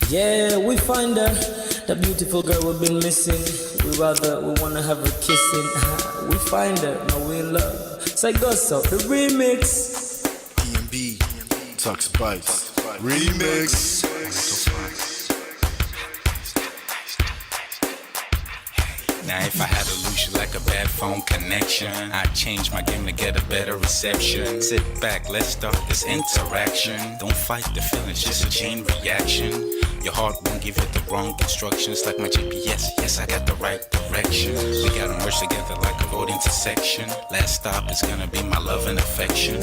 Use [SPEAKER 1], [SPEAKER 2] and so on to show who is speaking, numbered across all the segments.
[SPEAKER 1] Yeah, we find her, the beautiful girl we've been missing. We wanna have her kissing. We find her, now we in love. Say Gosso, the remix.
[SPEAKER 2] DMB, Tux Bites, remix.
[SPEAKER 3] Now if I had to lose you like a bad phone connection, I'd change my game to get a better reception. Sit back, let's start this interaction. Don't fight the feelings, just a chain reaction. Your heart won't give you the wrong instructions. Like my GPS, yes I got the right direction. We gotta merge together like a road intersection. Last stop is gonna be my love and affection.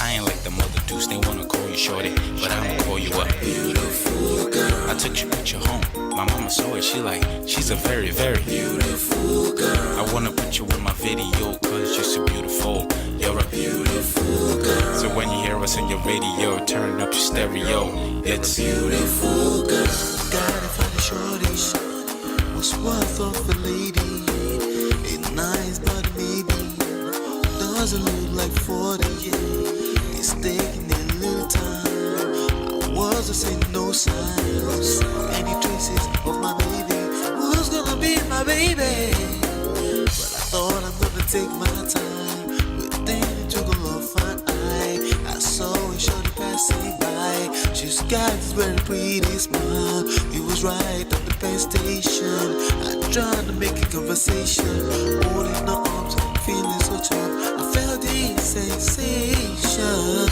[SPEAKER 3] I ain't like the mother dudes, they wanna call you shorty, but I'ma call you a beautiful girl. I took your picture home, my mama saw it, she's a very, very beautiful girl. I wanna put you in my video, cause you're so beautiful. You're a beautiful girl. So when you hear us in your radio, turn up your stereo. It's beautiful girl.
[SPEAKER 4] Gotta find a shorty, what's worth of a lady. It's nice but maybe doesn't look like 40. It's taking a little time. I wasn't seeing no signs, any traces of my baby. Who's gonna be my baby? But I thought I'm gonna take my time. But then it took a long fun I saw a shorty passing by. She's got this very pretty smile. It was right at the bus station. I tried to make a conversation, holding her arms, feeling so tough. I felt this sensation.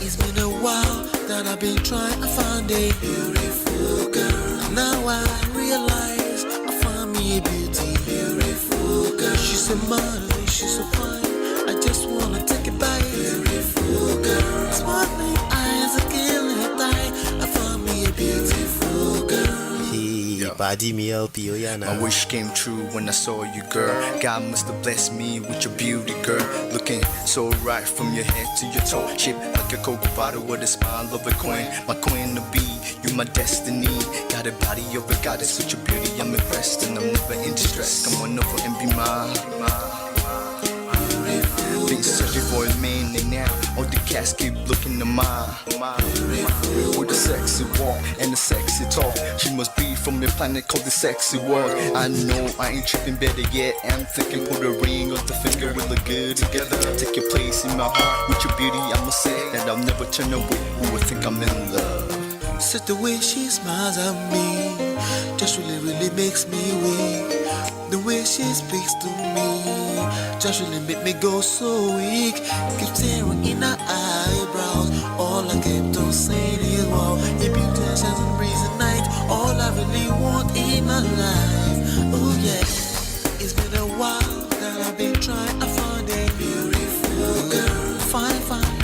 [SPEAKER 4] It's been a while that I've been trying to find a beautiful girl. Now I realize I found me a beautiful girl. She's a model, she's so fine. I just wanna take it by. Beautiful girl, sparkling eyes, a killing thigh. I found me a beautiful girl.
[SPEAKER 5] Body me LP,
[SPEAKER 2] My wish came true when I saw you, girl. God must have blessed me with your beauty, girl. Looking so right from your head to your toe, shaped like a Coke bottle with a smile of a queen. My queen to be, you my destiny. Got a body of a goddess with your beauty, I'm impressed and I'm never in distress. Come on over and be mine. Been searching for a man and now all the cats keep looking to mine. With a sexy walk and a sexy talk, she must be from a planet called the sexy world. I know I ain't tripping, better yet I'm thinking put a ring on the finger, we look good together. Take your place in my heart with your beauty, I'ma say that I'll never turn away. Who would think I'm in love?
[SPEAKER 4] Such the way she smiles at me just really makes me weak. The way she speaks to me just really make me go so weak. Keep staring in her eyebrows. All I kept on saying is wow. Your beauty shines and breeze at night. All I really want in my life. Oh yeah. It's been a while that I've been trying to find a beautiful girl. Fine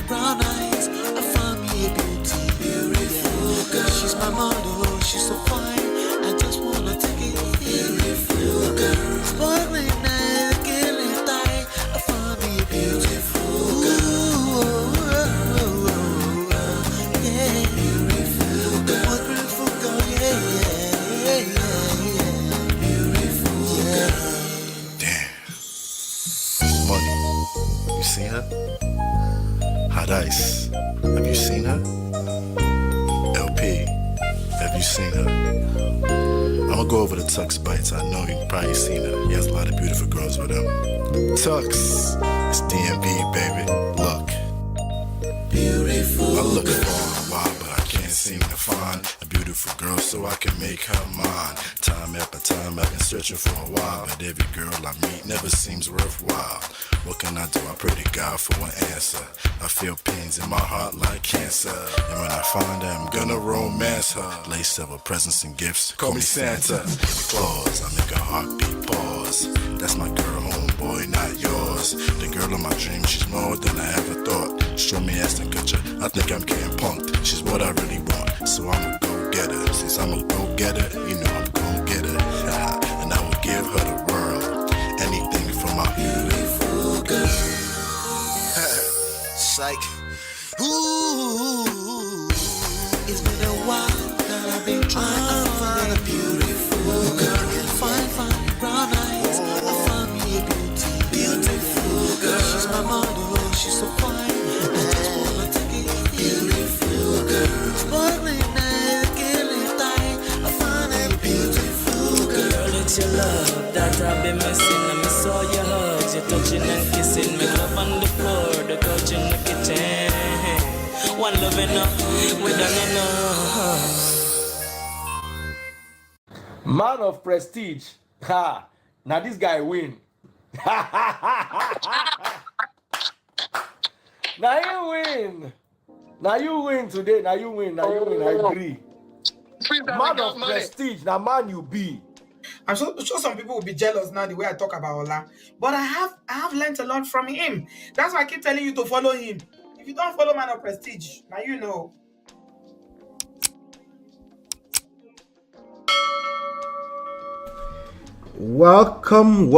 [SPEAKER 4] brown eyes. I found me a beautiful girl. She's my model, she's so fine. I just wanna take it. Beautiful girl, sparkling eyes, killing thigh. I found me a beautiful girl. Yeah, beautiful girl, most beautiful girl. Yeah. Beautiful girl.
[SPEAKER 2] Damn. Money. You seen her? Hot Ice. Have you seen her? LP. Have you seen her? I'ma go over to Tux Bites. I know you've probably seen her. He has a lot of beautiful girls with him. Tux, it's DMB, baby. Look.
[SPEAKER 4] Beautiful.
[SPEAKER 2] I look for a while, but I can't seem to find a beautiful girl so I can make her mine. Time after time I've been searching for a while, but every girl I meet never seems worthwhile. What can I do? I pray to God for an answer. I feel pains in my heart like cancer, and when I find her, I'm gonna romance her. Lace several presents and gifts, call me Santa Claus. I make a heartbeat pause. That's my girl, homeboy, not yours. The girl of my dreams, she's more than I ever thought. Show me Aston Kutcher, I think I'm getting punked. She's what I really want, so I'ma go get her. Since I'm a go getter, you know I'm gon' get her. And I will give her the world, anything for my beautiful girl.
[SPEAKER 4] Psych. Ooh, it's been a while that I've been trying to find a beautiful girl. Fine brown eyes. I found me a beautiful girl. She's my model, she's so fine. I just wanna take it. Beautiful girl, sparkling eyes, killing thigh.
[SPEAKER 1] that I've been missing. I miss all your hugs, your touching and kissing. Make love on the floor, the couch in the kitchen. One love enough, we done enough.
[SPEAKER 6] Man of prestige. Ha! Now this guy win. Now you win. Now you win today. Now you win. Now you win. I agree. Man of prestige. Now man you be.
[SPEAKER 7] I'm sure some people will be jealous now the way I talk about Ola. But I have learned a lot from him. That's why I keep telling you to follow him. If you don't follow Man of Prestige, now you know.
[SPEAKER 8] Welcome.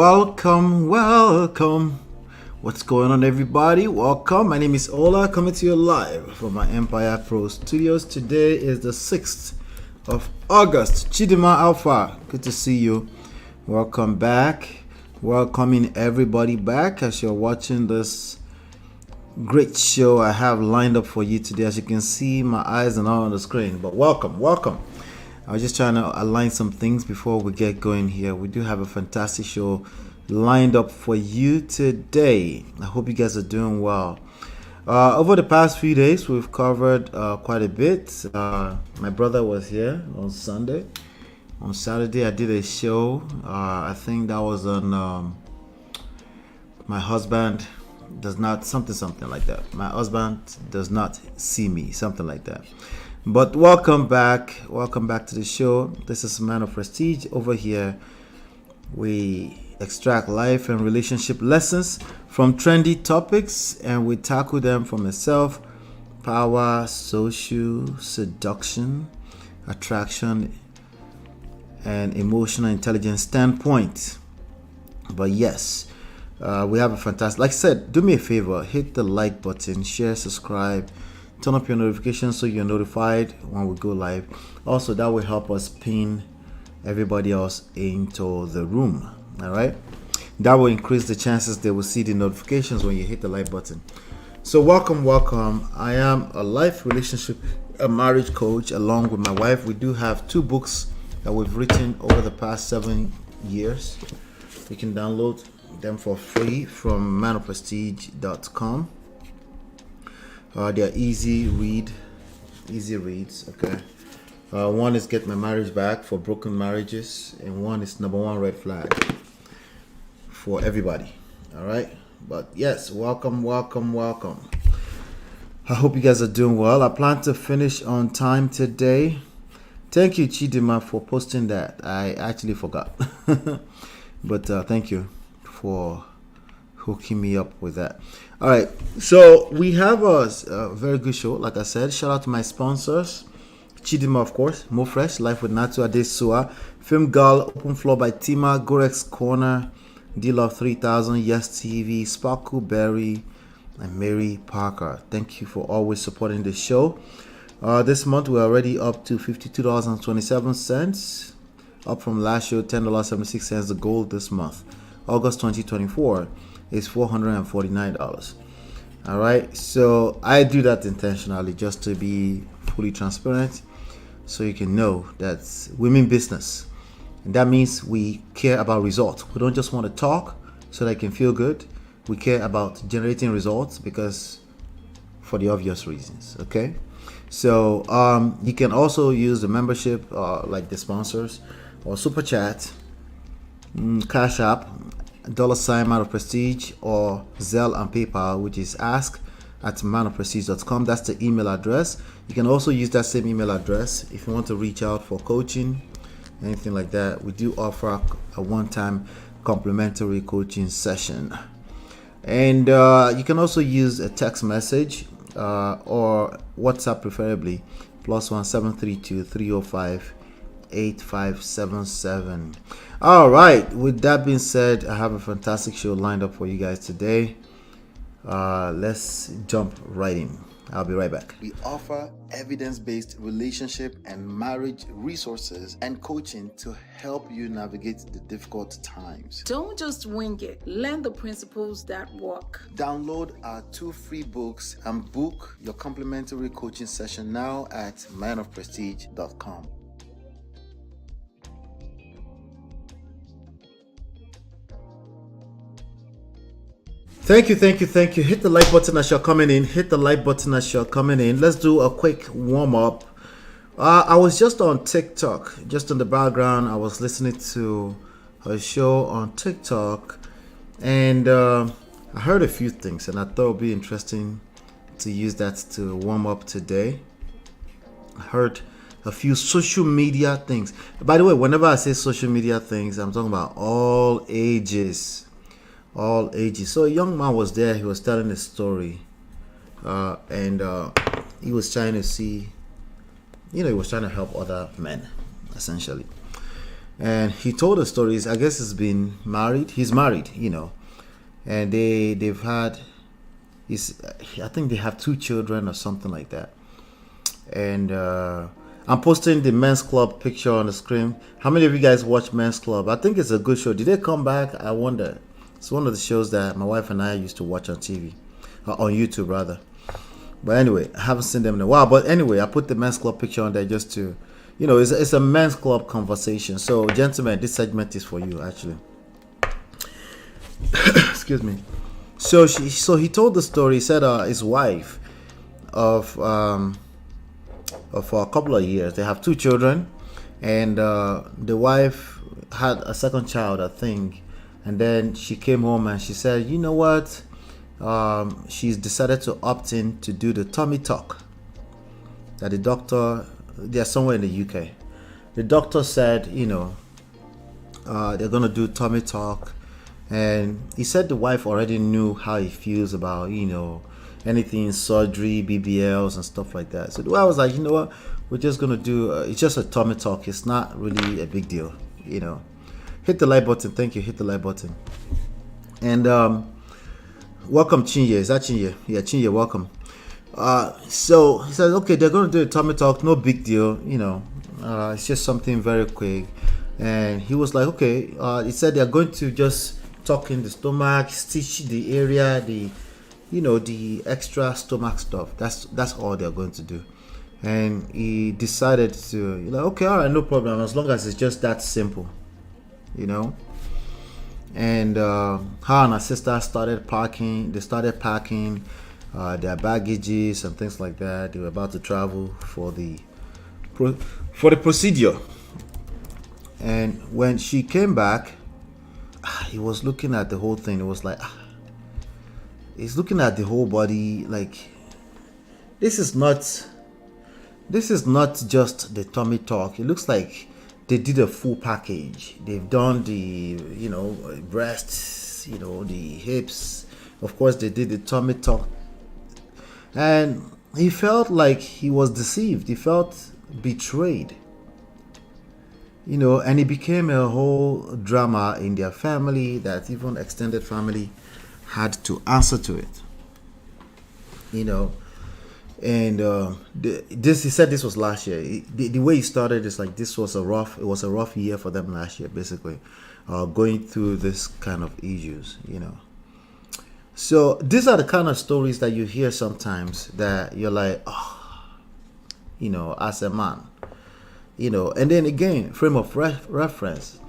[SPEAKER 8] What's going on, everybody? Welcome. My name is Ola, coming to you live from my Empire Pro Studios. Today is the 6th of August. Chidima Alpha, good to see you. Welcome back. Welcoming everybody back as you're watching this great show I have lined up for you today. As you can see, my eyes are not on the screen, but welcome. I was just trying to align some things before we get going here. We do have a fantastic show lined up for you today. I hope you guys are doing well. Over the past few days, we've covered quite a bit. My brother was here on Sunday. On Saturday, I did a show. I think that was on my husband does not, something like that. My husband does not see me, something like that. But welcome back to the show. This is Man of Prestige. Over here we extract life and relationship lessons from trendy topics, and we tackle them from a self, power, social, seduction, attraction, and emotional intelligence standpoint. But yes, we have a fantastic, like I said, do me a favor, hit the like button, share, subscribe, turn up your notifications so you're notified when we go live. Also, that will help us pin everybody else into the room. All right, that will increase the chances they will see the notifications when you hit the like button. So welcome. I am a life, relationship, a marriage coach along with my wife. We do have 2 books that we've written over the past 7 years. You can download them for free from manofprestige.com. They are easy reads. Okay. One is Get My Marriage Back for broken marriages, and one is Number 1 Red Flag for everybody. All right. But yes, welcome. I hope you guys are doing well. I plan to finish on time today. Thank you, Chidima, for posting that. I actually forgot. But thank you for hooking me up with that. All right, so we have a very good show. Like I said, shout out to my sponsors: Chidima, of course, Mo Fresh, Life with Natu Adesua, Film Girl, Open Floor by Tima, Gorex Corner, D-Love 3000, Yes TV, Sparkle Berry, and Mary Parker. Thank you for always supporting the show. This month we're already up to $52.27, up from last show $10.76. The goal this month, August 2024, is $449. All right, so I do that intentionally just to be fully transparent, so you can know that we mean business, and that means we care about results. We don't just want to talk so that I can feel good. We care about generating results because for the obvious reasons. Okay, so you can also use the membership like the sponsors, or super chat, Cash App, $sign Man of Prestige, or Zelle and PayPal, which is ask@manofprestige.com. That's the email address. You can also use that same email address if you want to reach out for coaching, anything like that. We do offer a one-time complimentary coaching session. And you can also use a text message or WhatsApp, preferably, +1 732 305 8577. All right, with that being said, I have a fantastic show lined up for you guys today. Let's jump right in. I'll be right back. We offer evidence-based relationship and marriage resources and coaching to help you navigate the difficult times.
[SPEAKER 9] Don't just wing it. Learn the principles that work.
[SPEAKER 8] Download our 2 free books and book your complimentary coaching session now at manofprestige.com. Thank you. Hit the like button as you're coming in. Let's do a quick warm up. I was just on TikTok, just in the background. I was listening to her show on TikTok, and I heard a few things, and I thought it would be interesting to use that to warm up today. I heard a few social media things. By the way, whenever I say social media things, I'm talking about all ages. So a young man was there. He was telling a story, and he was trying to see, he was trying to help other men, essentially. And he told the stories. I guess he's married, and they've had, I think they have 2 children or something like that. And I'm posting the Men's Club picture on the screen. How many of you guys watch Men's Club? I think it's a good show. Did they come back? I wonder. It's one of the shows that my wife and I used to watch on TV, on YouTube rather. But anyway, I haven't seen them in a while. But anyway, I put the Men's Club picture on there just to, it's a Men's Club conversation. So gentlemen, this segment is for you actually. Excuse me. So he told the story. He said his wife for a couple of years, they have 2 children, and the wife had a second child, I think. And then she came home and she said, you know what? She's decided to opt in to do the tummy tuck. That the doctor, they're somewhere in the UK. The doctor said, they're going to do tummy tuck. And he said the wife already knew how he feels about, anything surgery, BBLs and stuff like that. So the wife was like, you know what? We're just going to do, it's just a tummy tuck. It's not really a big deal, Hit the like button. Thank you. Hit the like button. And welcome, Chinye. Is that Chinye? Yeah, Chinye, welcome. So he says, okay, they're going to do a tummy talk. No big deal. It's just something very quick. And he was like, okay. He said they're going to just tuck in the stomach, stitch the area, the extra stomach stuff. That's all they're going to do. And he decided to, okay, all right, no problem. As long as it's just that simple. And her and her sister started packing their baggages and things like that. They were about to travel for the procedure. And when she came back, he was looking at the whole thing. It was like, he's looking at the whole body like, this is not just the tummy talk. It looks like they did a full package. They've done the, breasts, the hips. Of course, they did the tummy tuck. And he felt like he was deceived. He felt betrayed. And it became a whole drama in their family that even extended family had to answer to it. And he said this was last year. The way he started is like it was a rough year for them last year, basically, going through this kind of issues, So these are the kind of stories that you hear sometimes that you're like, as a man, and then again, frame of reference.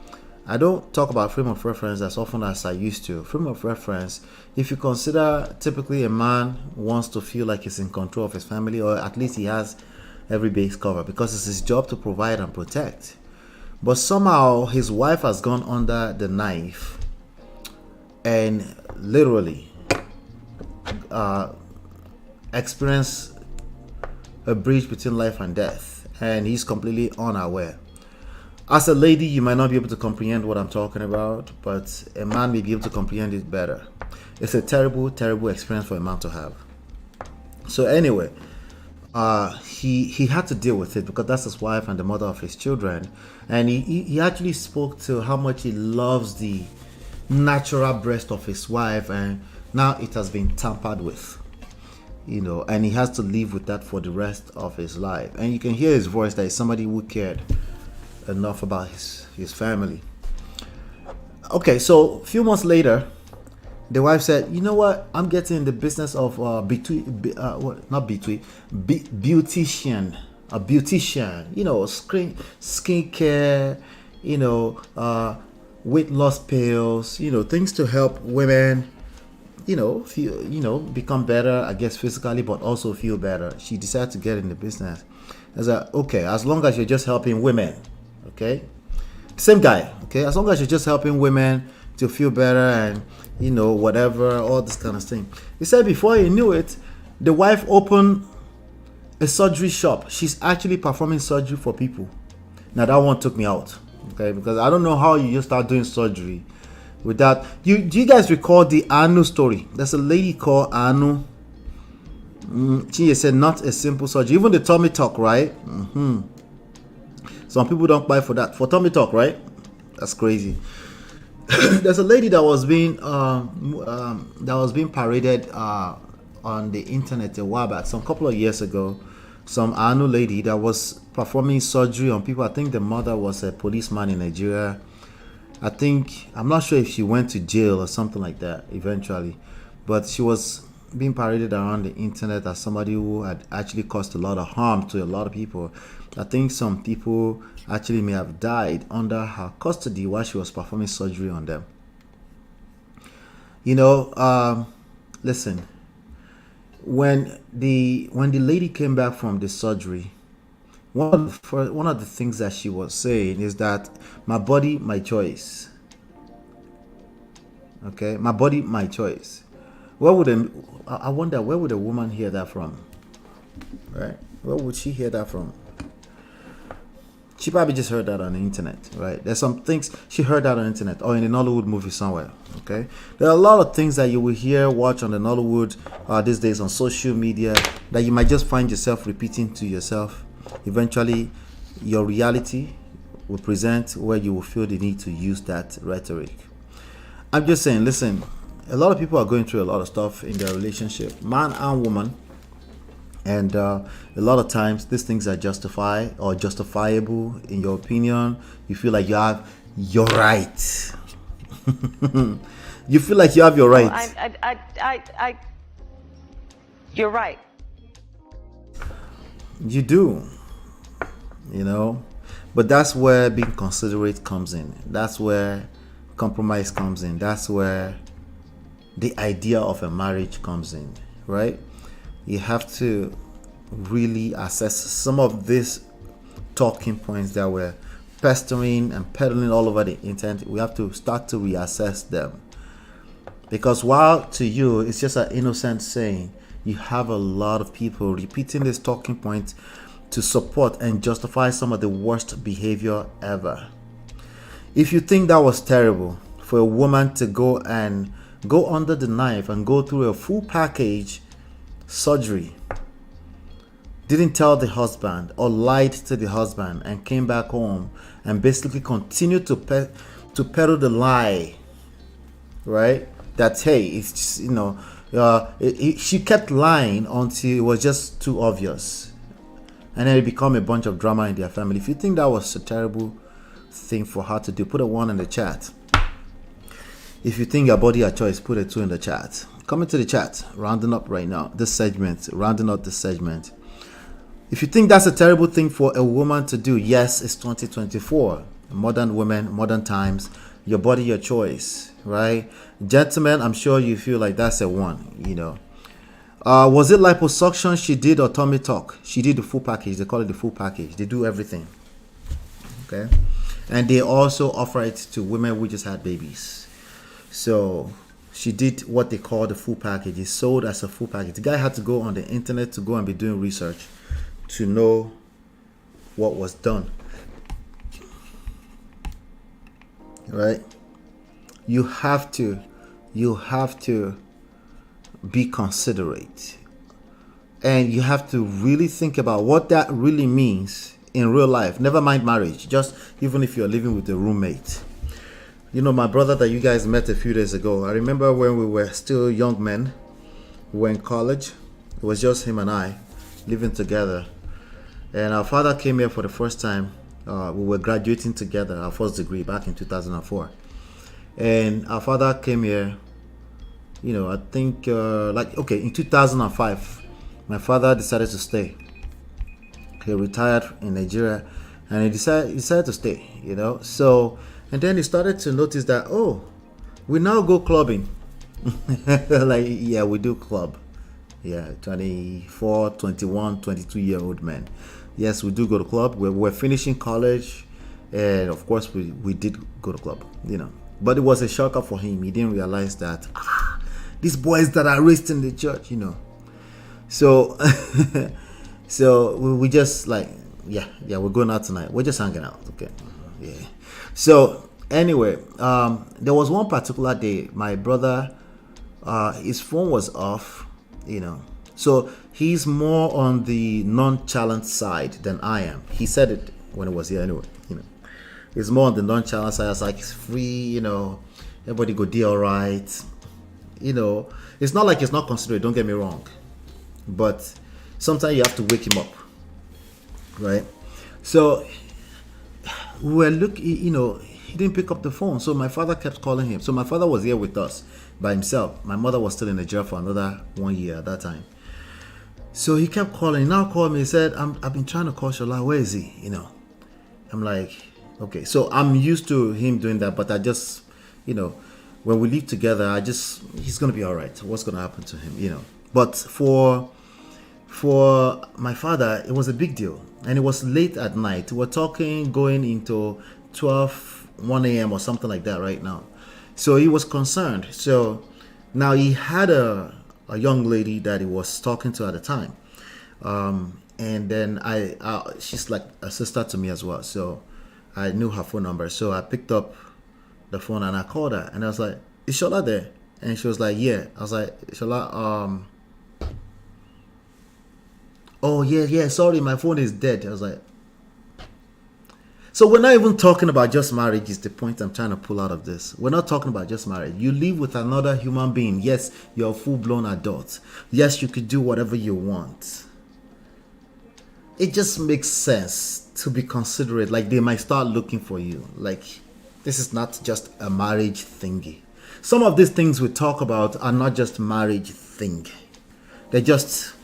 [SPEAKER 8] I don't talk about frame of reference as often as I used to. Frame of reference, if you consider typically a man wants to feel like he's in control of his family, or at least he has every base covered because it's his job to provide and protect. But somehow his wife has gone under the knife and literally experienced a breach between life and death, and he's completely unaware. As a lady, you might not be able to comprehend what I'm talking about, but a man may be able to comprehend it better. It's a terrible, terrible experience for a man to have. So anyway, he had to deal with it because that's his wife and the mother of his children. And he actually spoke to how much he loves the natural breast of his wife, and now it has been tampered with. And he has to live with that for the rest of his life. And you can hear his voice that he's somebody who cared enough about his family. Okay, so a few months later, the wife said, you know what, I'm getting in the business of beautician, skincare, weight loss pills, things to help women become better, I guess, physically, but also feel better. She decided to get in the business. I was like, okay, as long as you're just helping women, okay, same guy, okay, as long as you're just helping women to feel better and whatever, all this kind of thing. He said before he knew it, the wife opened a surgery shop. She's actually performing surgery for people. Now that one took me out, okay, because I don't know how you just start doing surgery without. Do you guys recall the Anu story? There's a lady called Anu. She said not a simple surgery. Even the tummy tuck, right? Some people don't buy for that. For tummy tuck, right? That's crazy. There's a lady that was being paraded on the internet a while back, some couple of years ago. Some Anu lady that was performing surgery on people. I think the mother was a policeman in Nigeria. I'm not sure if she went to jail or something like that eventually, but she was being paraded around the internet as somebody who had actually caused a lot of harm to a lot of people. I think some people actually may have died under her custody while she was performing surgery on them. Listen, when the lady came back from the surgery, one of the things that she was saying is that my body, my choice. Okay, my body, my choice. I wonder where would a woman hear that from? Right? Where would she hear that from? She probably just heard that on the internet, right? There's some things she heard that on the internet or in a Nollywood movie somewhere, okay? There are a lot of things that you will watch on the Nollywood these days on social media that you might just find yourself repeating to yourself. Eventually, your reality will present where you will feel the need to use that rhetoric. I'm just saying, listen, a lot of people are going through a lot of stuff in their relationship, man and woman. And a lot of times these things are justified or justifiable in your opinion. You feel like you have your right. You feel like you have your right.
[SPEAKER 10] You're right.
[SPEAKER 8] You do. But that's where being considerate comes in. That's where compromise comes in. That's where the idea of a marriage comes in, right? You have to really assess some of these talking points that were pestering and peddling all over the internet. We have to start to reassess them, because while to you it's just an innocent saying, you have a lot of people repeating this talking point to support and justify some of the worst behavior ever. If you think that was terrible for a woman to go under the knife and go through a full package surgery, didn't tell the husband or lied to the husband and came back home and basically continued to peddle the lie, right? That, hey, it's just, she kept lying until it was just too obvious, and then it became a bunch of drama in their family. If you think that was a terrible thing for her to do, put a 1 in the chat. If you think your body, your choice, put a 2 in the chat. Come into the chat. Rounding up right now this segment. Rounding up this segment. If you think that's a terrible thing for a woman to do, yes, it's 2024. Modern women, modern times. Your body, your choice, right? Gentlemen, I'm sure you feel like that's a 1, Was it liposuction she did or tummy tuck? She did the full package. They call it the full package. They do everything. Okay? And they also offer it to women who just had babies. So she did what they call the full package. It's sold as a full package. The guy had to go on the internet to go and be doing research to know what was done. Right? You have to be considerate, and you have to really think about what that really means in real life. Never mind marriage, just even if you're living with a roommate. My brother that you guys met a few days ago, I remember when we were still young men, we were in college. It was just him and I living together, and our father came here for the first time. We were graduating together, our first degree back in 2004, and our father came here. I think in 2005, my father decided to stay. He retired in Nigeria, and he decided to stay. So, and then he started to notice that, we now go clubbing. Like, yeah, we do club. Yeah, 24, 21, 22-year-old men. Yes, we do go to club. We're finishing college, and of course we did go to club, but it was a shocker for him. He didn't realize that these boys that are raised in the church, so so we just like, yeah, we're going out tonight, we're just hanging out, okay, yeah. So anyway, there was one particular day my brother, his phone was off, so he's more on the nonchalant side than I am. He said it when it was here anyway, he's more on the nonchalant side. I was like, it's free, everybody go do all right, it's not like it's not considerate, don't get me wrong, but sometimes you have to wake him up, right? So we were looking, he didn't pick up the phone, so my father kept calling him. So my father was here with us by himself. My mother was still in Nigeria for another 1 year at that time. So he kept calling. He now called me. He said, I've been trying to call Shola. Where is he? I'm like, okay. So I'm used to him doing that, but I just, when we live together, he's going to be all right. What's going to happen to him, But for my father, it was a big deal. And it was late at night. We're talking going into 1 a.m. or something like that right now. So he was concerned. So now he had a young lady that he was talking to at the time. And then she's like a sister to me as well. So I knew her phone number. So I picked up the phone and I called her. And I was like, is Shola there? And she was like, yeah. I was like, Shola, oh, yeah, sorry, my phone is dead. I was like, so we're not even talking about just marriage is the point I'm trying to pull out of this. We're not talking about just marriage. You live with another human being. Yes, you're a full-blown adult. Yes, you could do whatever you want. It just makes sense to be considerate. Like, they might start looking for you. Like, this is not just a marriage thingy. Some of these things we talk about are not just marriage thing. They're just,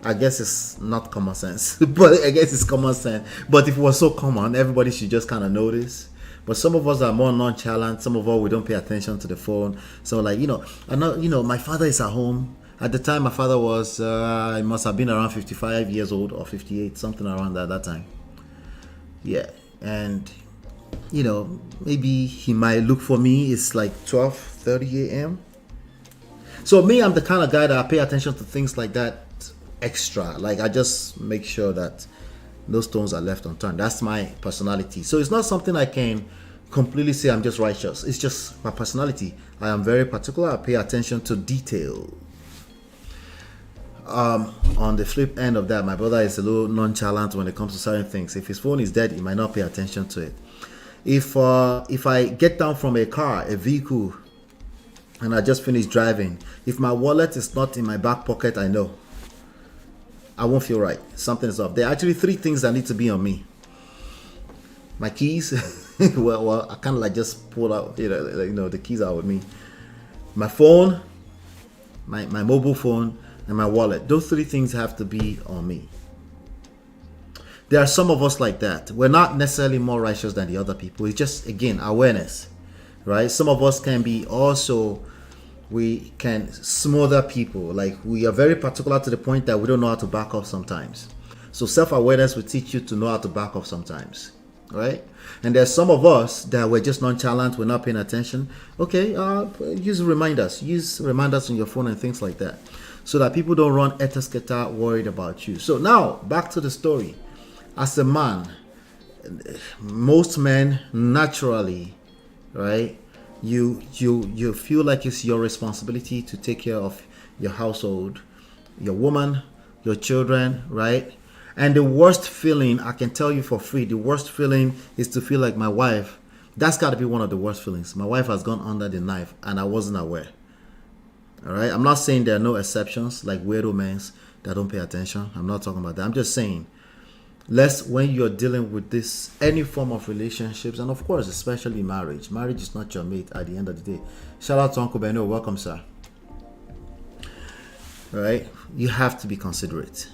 [SPEAKER 8] I guess it's not common sense, but I guess it's common sense. But if it was so common, everybody should just kind of notice. But some of us are more nonchalant. Some of us, we don't pay attention to the phone. So like, my father is at home. At the time, my father was, he must have been around 55 years old or 58, something around that time. Yeah. And, maybe he might look for me. It's like 12:30 a.m. So me, I'm the kind of guy that I pay attention to things like that extra. Like, I just make sure that those stones are left unturned. That's my personality. So it's not something I can completely say I'm just righteous. It's just my personality. I am very particular. I pay attention to detail. On the flip end of that, my brother is a little nonchalant when it comes to certain things. If his phone is dead, he might not pay attention to it. If I get down from a car, a vehicle, and I just finished driving, if my wallet is not in my back pocket, I know I won't feel right. Something is up. There are actually 3 things that need to be on me. My keys, well, I kind of like just pull out, the keys are with me. My phone, my mobile phone, and my wallet. Those 3 things have to be on me. There are some of us like that. We're not necessarily more righteous than the other people. It's just, again, awareness, right? Some of us can be also, we can smother people. Like, we are very particular to the point that we don't know how to back off sometimes. So self-awareness will teach you to know how to back off sometimes, right? And there's some of us that we're just nonchalant, we're not paying attention. Okay, use reminders on your phone and things like that, so that people don't run etasketa worried about you. So now, back to the story. As a man, most men naturally, right, you feel like it's your responsibility to take care of your household, your woman, your children, right? And the worst feeling, I can tell you for free, the worst feeling is to feel like my wife. That's got to be one of the worst feelings. My wife has gone under the knife and I wasn't aware. All right, I'm not saying there are no exceptions like weirdo men that don't pay attention. I'm not talking about that. I'm just saying, when you're dealing with this, any form of relationships, and of course, especially marriage. Marriage is not your mate at the end of the day. Shout out to Uncle Beno. Welcome, sir. All right, you have to be considerate.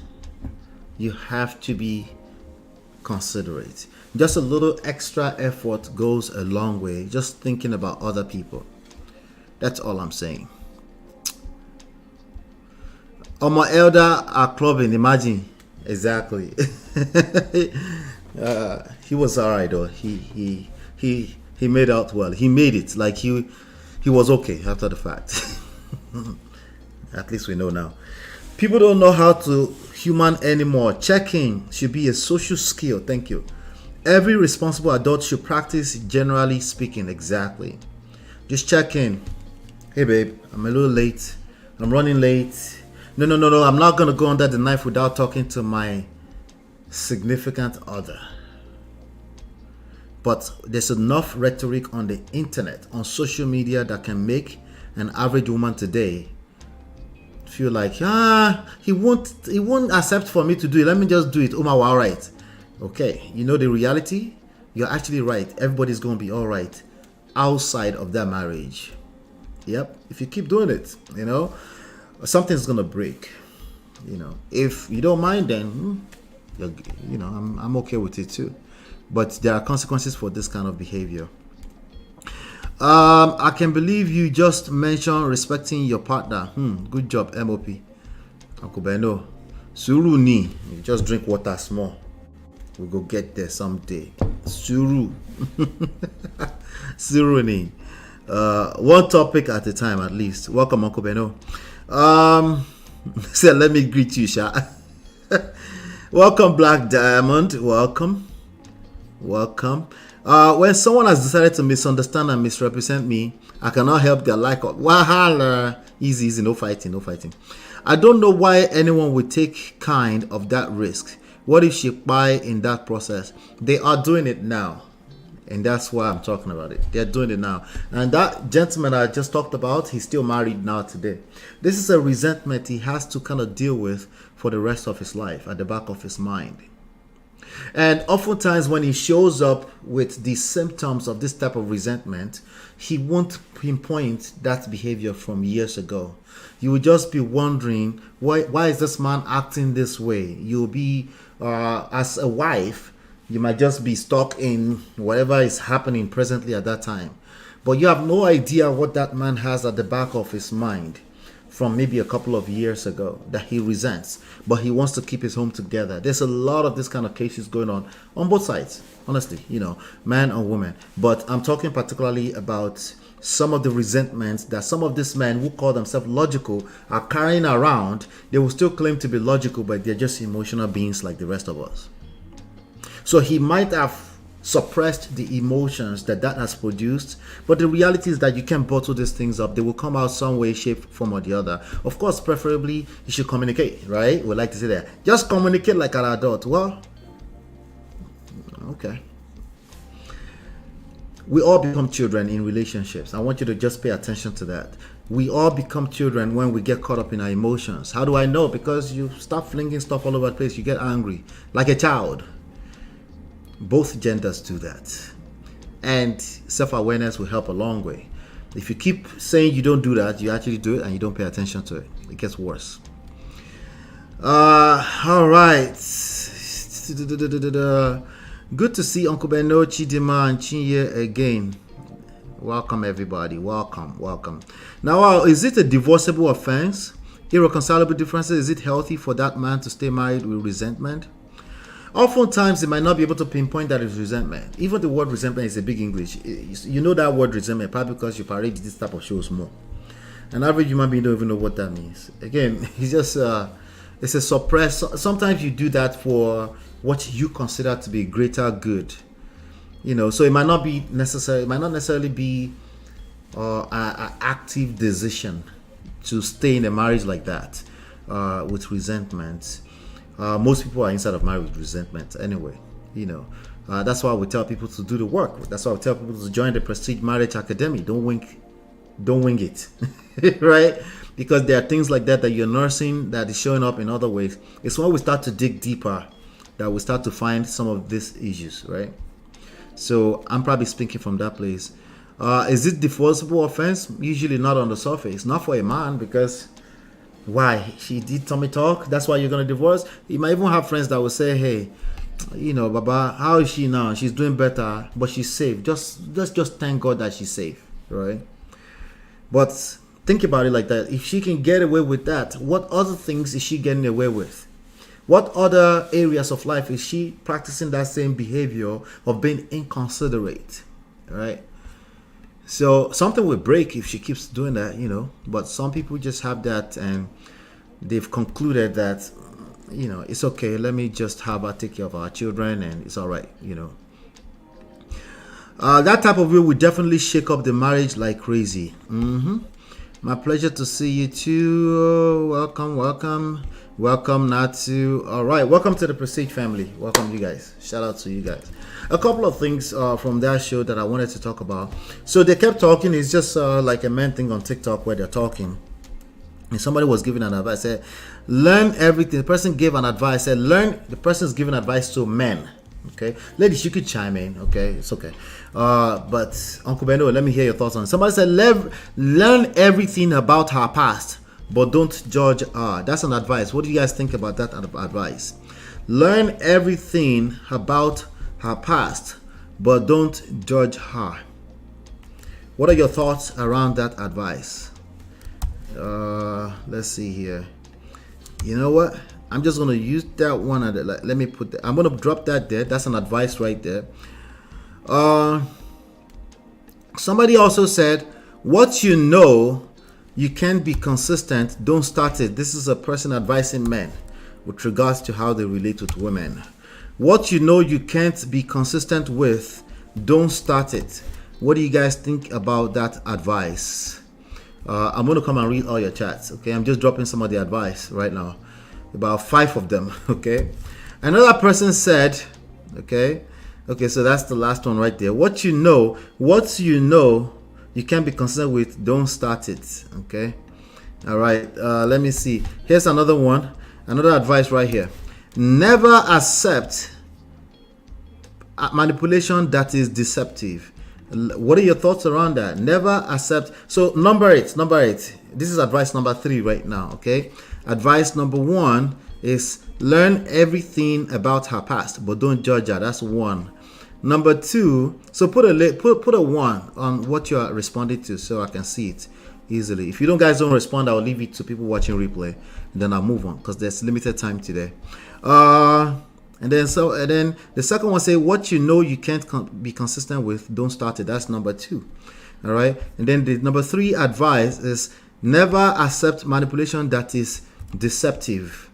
[SPEAKER 8] You have to be considerate. Just a little extra effort goes a long way. Just thinking about other people. That's all I'm saying. My elder are clubbing, imagine. Exactly. He was alright though. He made out well. He made it. Like he was okay after the fact. At least we know now. People don't know how to human anymore. Checking should be a social skill. Thank you. Every responsible adult should practice, generally speaking. Exactly. Just check in. Hey babe, I'm a little late. I'm running late. No. I'm not gonna go under the knife without talking to my significant other. But there's enough rhetoric on the internet, on social media, that can make an average woman today feel like, he won't accept for me to do it. Let me just do it. Oh my, all right. Okay, you know the reality? You're actually right. Everybody's gonna be all right outside of their marriage. Yep. If you keep doing it, something's gonna break. If you don't mind, then I'm okay with it too. But there are consequences for this kind of behavior. I can believe you just mentioned respecting your partner. Good job, MOP. Uncle Beno. Suru ni. You just drink water small. We'll go get there someday. Suru. Suru ni. One topic at a time, at least. Welcome, Uncle Beno. So let me greet you, Sha. Welcome, Black Diamond. Welcome. When someone has decided to misunderstand and misrepresent me, I cannot help their like of wahala. Easy, no fighting. I don't know why anyone would take kind of that risk. What if she buy in that process? They are doing it now. And that's why I'm talking about it. They're doing it now. And that gentleman I just talked about, he's still married now today. This is a resentment he has to kind of deal with for the rest of his life, at the back of his mind. And oftentimes when he shows up with the symptoms of this type of resentment, he won't pinpoint that behavior from years ago. You will just be wondering, why is this man acting this way? You'll be, as a wife, you might just be stuck in whatever is happening presently at that time. But you have no idea what that man has at the back of his mind from maybe a couple of years ago that he resents, but he wants to keep his home together. There's a lot of this kind of cases going on both sides, honestly, man or woman. But I'm talking particularly about some of the resentments that some of these men who call themselves logical are carrying around. They will still claim to be logical, but they're just emotional beings like the rest of us. So he might have suppressed the emotions that has produced, but the reality is that you can't bottle these things up. They will come out some way, shape, form or the other. Of course, preferably you should communicate, right? We like to say that. Just communicate like an adult. Well, okay. We all become children in relationships. I want you to just pay attention to that. We all become children when we get caught up in our emotions. How do I know? Because you start flinging stuff all over the place. You get angry like a child. Both genders do that. And self-awareness will help a long way. If you keep saying you don't do that, you actually do it and you don't pay attention to it. It gets worse. All right. Good to see Uncle Beno, Chidima, and Chinye again. Welcome, everybody. Welcome. Now, is it a divorceable offense? Irreconcilable differences? Is it healthy for that man to stay married with resentment? Oftentimes, they might not be able to pinpoint that it's resentment. Even the word resentment is a big English. You know that word resentment probably because you parade this type of shows more. An average human being don't even know what that means. Again, it's just it's a suppress. Sometimes you do that for what you consider to be greater good. So it might not be necessary. It might not necessarily be an active decision to stay in a marriage like that with resentment. Most people are inside of marriage with resentment anyway. That's why we tell people to do the work. That's why we tell people to join the Prestige Marriage Academy. Don't wing it, right? Because there are things like that you're nursing that is showing up in other ways. It's when we start to dig deeper that we start to find some of these issues, right? So I'm probably speaking from that place. Is it divorceable offense? Usually not on the surface. Not for a man, because why? She did tummy talk? That's why you're going to divorce? You might even have friends that will say, hey, Baba, how is she now? She's doing better, but she's safe. Let's just thank God that she's safe, right? But think about it like that. If she can get away with that, what other things is she getting away with? What other areas of life is she practicing that same behavior of being inconsiderate? Right? So something will break if she keeps doing that, you know. But some people just have that, and they've concluded that, you know, it's okay. Let me just have her take care of our children, and it's all right, you know. That type of way would definitely shake up the marriage like crazy. My pleasure to see you too. Welcome, welcome, welcome, Natu. All right, welcome to the Prestige family. Welcome, you guys. Shout out to you guys. A couple of things from that show that I wanted to talk about. So they kept talking. It's just like a man thing on TikTok where they're talking. And somebody was giving an advice. Said, learn everything. The person gave an advice. Said, learn. The person is giving advice to men. Okay, ladies, you could chime in. Okay, it's okay. But Uncle Beno, let me hear your thoughts on it. Somebody said, learn everything about her past, but don't judge her. That's an advice. What do you guys think about that advice? Learn everything about her past, but don't judge her. What are your thoughts around that advice? Let's see here. You know what? I'm just gonna use that one. Let me put that. I'm gonna drop that there. That's an advice right there. Somebody also said, what you know you can't be consistent, don't start it. This is a person advising men with regards to how they relate with women. What you know you can't be consistent with, don't start it. What do you guys think about that advice? I'm going to come and read all your chats. Okay, I'm just dropping some of the advice right now. About 5 of them. Okay. Another person said, okay, so that's the last one right there. What you know you can't be consistent with, don't start it. Okay. All right. Let me see. Here's another one. Another advice right here. Never accept manipulation that is deceptive. What are your thoughts around that? Never accept. So number 8. This is advice number 3 right now. Okay. Advice number 1 is learn everything about her past, but don't judge her. That's 1. Number 2. So put a 1 on what you are responding to, so I can see it easily. If you guys don't respond, I'll leave it to people watching replay, and then I'll move on because there's limited time today. And then the second one say what you know you can't be consistent with, don't start it. That's number 2. All right. And then the number 3 advice is never accept manipulation that is deceptive.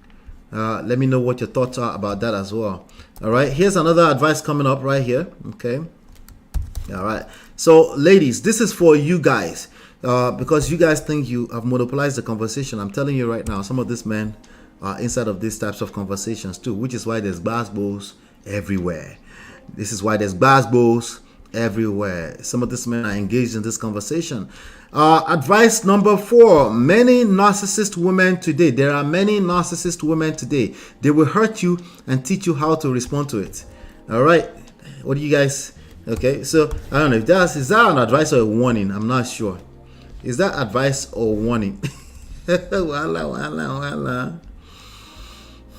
[SPEAKER 8] Let me know what your thoughts are about that as well. All right. Here's another advice coming up right here. Okay. All right. So ladies, this is for you guys because you guys think you have monopolized the conversation. I'm telling you right now, some of these men are inside of these types of conversations too, which is why there's basketballs everywhere. This is why there's basketballs everywhere. Some of these men are engaged in this conversation. Advice number 4. Many narcissist women today. There are many narcissist women today. They will hurt you and teach you how to respond to it. All right. What do you guys? Okay. So I don't know if is that an advice or a warning? I'm not sure. Is that advice or warning? Voila.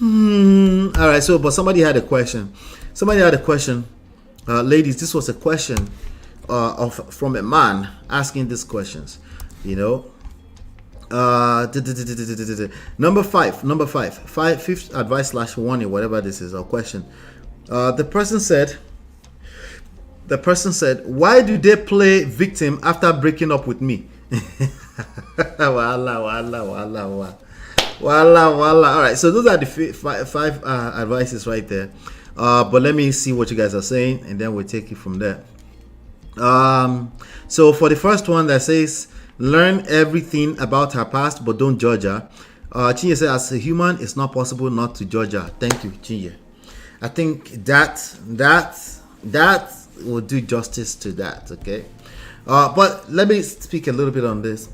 [SPEAKER 8] All right. So, but somebody had a question. Ladies, this was a question from a man asking these questions. You know, number 5, fifth advice / warning, whatever this is, or question. The person said, why do they play victim after breaking up with me? Voila. All right, so those are the 5 advices right there. But let me see what you guys are saying, and then we'll take it from there. So for the first one that says, learn everything about her past, but don't judge her. Chinye said, as a human, it's not possible not to judge her. Thank you, Chinye. I think that will do justice to that. Okay. But let me speak a little bit on this.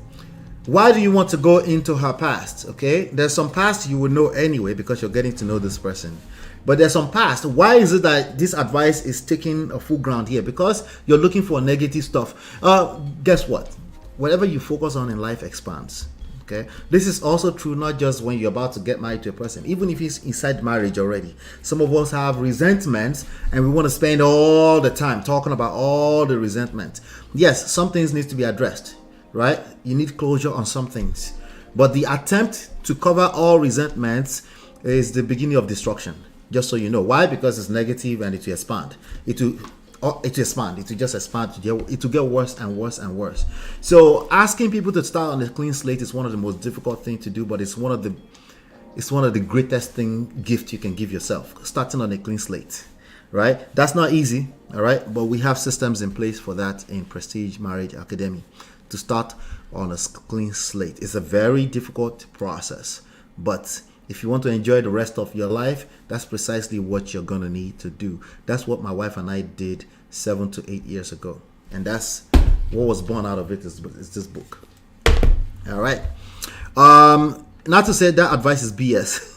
[SPEAKER 8] Why do you want to go into her past? Okay, there's some past you will know anyway because you're getting to know this person. But there's some past. Why is it that this advice is taking a full ground here? Because you're looking for negative stuff. Guess what? Whatever you focus on in life expands. Okay, this is also true not just when you're about to get married to a person, even if he's inside marriage already. Some of us have resentments and we want to spend all the time talking about all the resentment. Yes, some things need to be addressed. right? You need closure on some things. But the attempt to cover all resentments is the beginning of destruction. Just so you know. Why? Because it's negative and it will expand. It will expand. It will just expand. It will get worse and worse and worse. So asking people to start on a clean slate is one of the most difficult things to do, but it's one of the greatest gift you can give yourself. Starting on a clean slate, right? That's not easy, all right? But we have systems in place for that in Prestige Marriage Academy to start on a clean slate. It's a very difficult process, but if you want to enjoy the rest of your life, that's precisely what you're going to need to do. That's what my wife and I did 7 to 8 years ago. And that's what was born out of it is this book. All right. Not to say that advice is BS.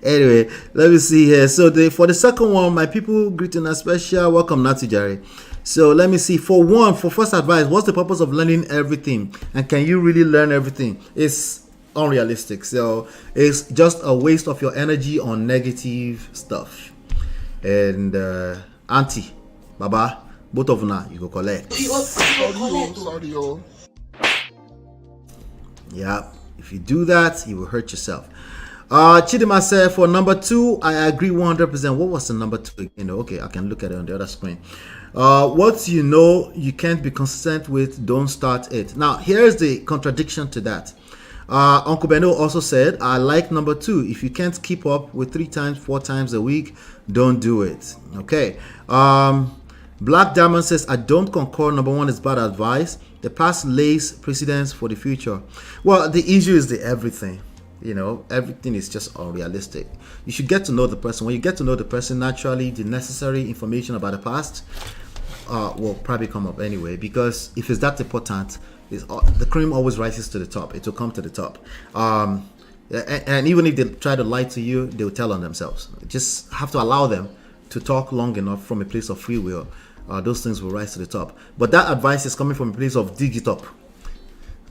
[SPEAKER 8] Anyway, let me see here. So for the second one, my people greeting us special. Welcome, Nati Jari. So let me see. For first advice, what's the purpose of learning everything? And can you really learn everything? It's unrealistic. So it's just a waste of your energy on negative stuff. And Auntie, Baba, both of now you go collect.
[SPEAKER 10] Sorry.
[SPEAKER 8] Yeah, if you do that, you will hurt yourself. Chidima said for number 2, I agree 100%. What was the number 2 again? Okay, I can look at it on the other screen. What you know you can't be consistent with, don't start it. Now, here's the contradiction to that. Uncle Beno also said, I like number 2. If you can't keep up with 3 times, 4 times a week, don't do it. Okay. Black Diamond says, I don't concur. Number 1 is bad advice. The past lays precedence for the future. Well, the issue is the everything. Everything is just unrealistic. You should get to know the person. When you get to know the person, naturally, the necessary information about the past will probably come up anyway. Because if it's that important, the cream always rises to the top. It will come to the top. And even if they try to lie to you, they will tell on themselves. You just have to allow them to talk long enough from a place of free will. Those things will rise to the top. But that advice is coming from a place of dig it up.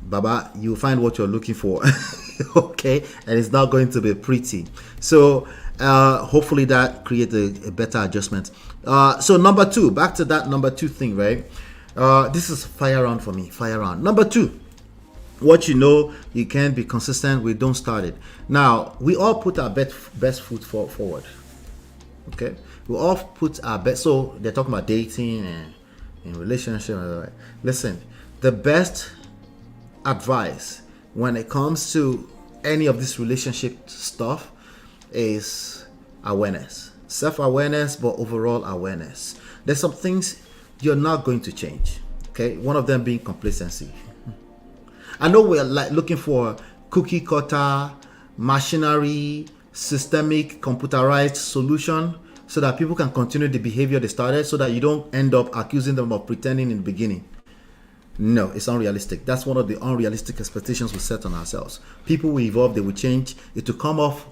[SPEAKER 8] Baba, you'll find what you're looking for. Okay, and it's not going to be pretty. So hopefully that creates a better adjustment. So number 2, back to that number 2 thing, right? This is fire round for me. Fire round. Number 2, what you know you can't be consistent with, don't start it. Now, we all put our best foot forward. Okay, we all put our best. So they're talking about dating and in relationship. Right? Listen, the best advice when it comes to any of this relationship stuff is awareness, self-awareness, but overall awareness. There's some things you're not going to change. Okay, one of them being complacency. I know we're like looking for cookie cutter, machinery, systemic, computerized solution so that people can continue the behavior they started, so that you don't end up accusing them of pretending in the beginning. No, it's unrealistic. That's one of the unrealistic expectations we set on ourselves. People will evolve, they will change. It will come off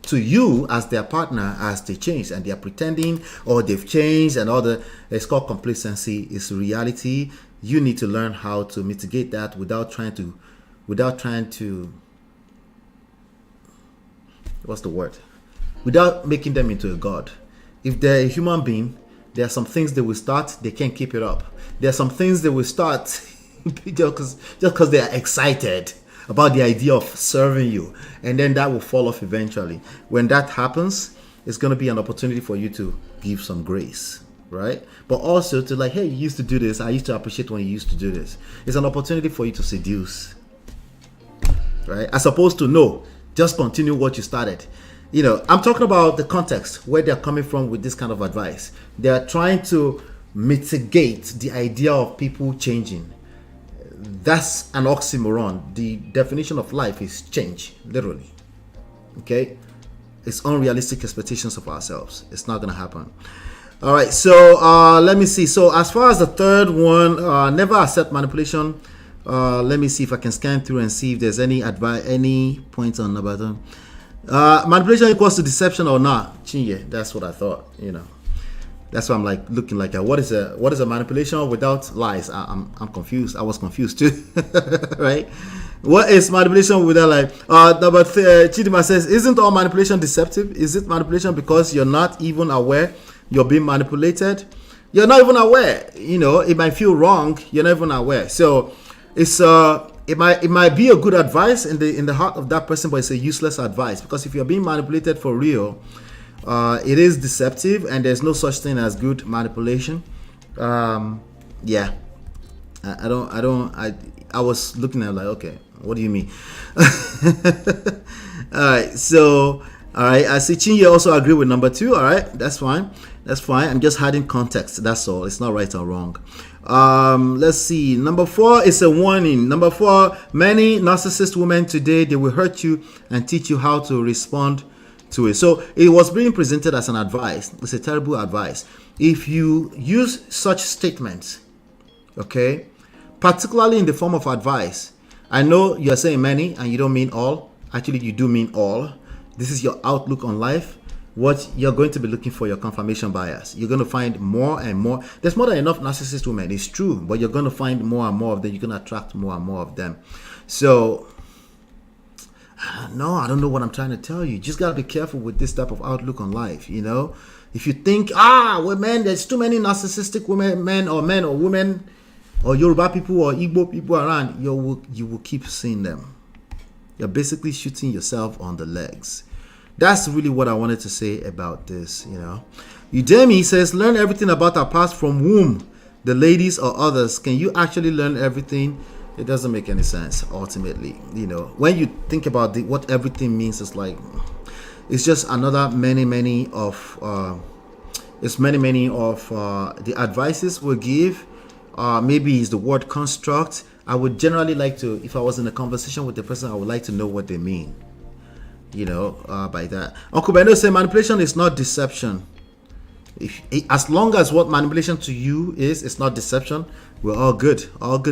[SPEAKER 8] to you as their partner as they change, and they are pretending or they've changed and all the. It's called complacency. It's reality. You need to learn how to mitigate that without trying to. What's the word? Without making them into a god. If they're a human being, there are some things they will start, they can't keep it up. There are some things they will start just because they are excited about the idea of serving you, and then that will fall off eventually. When that happens, it's going to be an opportunity for you to give some grace, right? But also to like, hey, you used to do this. I used to appreciate when you used to do this. It's an opportunity for you to seduce, right? As opposed to, no, just continue what you started. I'm talking about the context where they're coming from with this kind of advice. They're trying to mitigate the idea of people changing. That's an oxymoron. The definition of life is change, literally. Okay? It's unrealistic expectations of ourselves. It's not going to happen. All right, so let me see. So as far as the third one, never accept manipulation. Let me see if I can scan through and see if there's any points on about them. Manipulation equals to deception or not? Chinye, that's what I thought. That's why I'm like looking like what is a manipulation without lies? I'm confused. I was confused too. Right? What is manipulation without lies? Number Chidima says, isn't all manipulation deceptive? Is it manipulation because you're not even aware you're being manipulated? You're not even aware. It might feel wrong. You're not even aware. So it's it might be a good advice in the heart of that person, but it's a useless advice, because if you're being manipulated for real, it is deceptive, and there's no such thing as good manipulation. Yeah, I was looking at like, okay, what do you mean? All right, so all right, I see Chinye also agree with number 2. All right, that's fine. I'm just adding context, that's all. It's not right or wrong. Let's see, number 4 is a warning. Number 4, many narcissist women today, they will hurt you and teach you how to respond to it. So it was being presented as an advice. It's a terrible advice. If you use such statements, okay, particularly in the form of advice, I know you're saying many and you don't mean all. Actually, you do mean all. This is your outlook on life. What you're going to be looking for, your confirmation bias. You're going to find more and more. There's more than enough narcissist women, it's true, but you're going to find more and more of them. You're going to attract more and more of them. So no, I don't know what I'm trying to tell you. You just got to be careful with this type of outlook on life. You know, if you think, women, there's too many narcissistic women, men or women or Yoruba people or Igbo people around, you will keep seeing them. You're basically shooting yourself on the legs. That's really what I wanted to say about this, you know. Udemy says, learn everything about our past from whom? The ladies or others. Can you actually learn everything? It doesn't make any sense, ultimately. You know, when you think about what everything means, it's like, it's just another many of the advices we give. Maybe it's the word construct. I would generally like to, if I was in a conversation with the person, I would like to know what they mean. You know, by that. Uncle Beno said manipulation is not deception. As long as what manipulation to you is, it's not deception, we're all good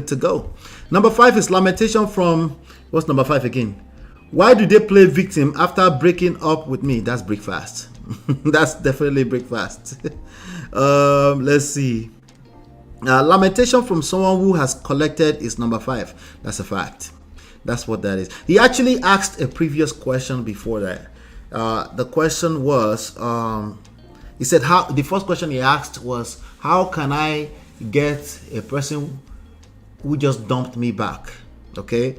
[SPEAKER 8] to go. Number 5 is lamentation from, what's number 5 again? Why do they play victim after breaking up with me? That's break fast. That's definitely break fast. Let's see. Lamentation from someone who has collected is number 5. That's a fact. That's what that is. He actually asked a previous question before that. The question was, he said, the first question he asked was, how can I get a person who just dumped me back? Okay.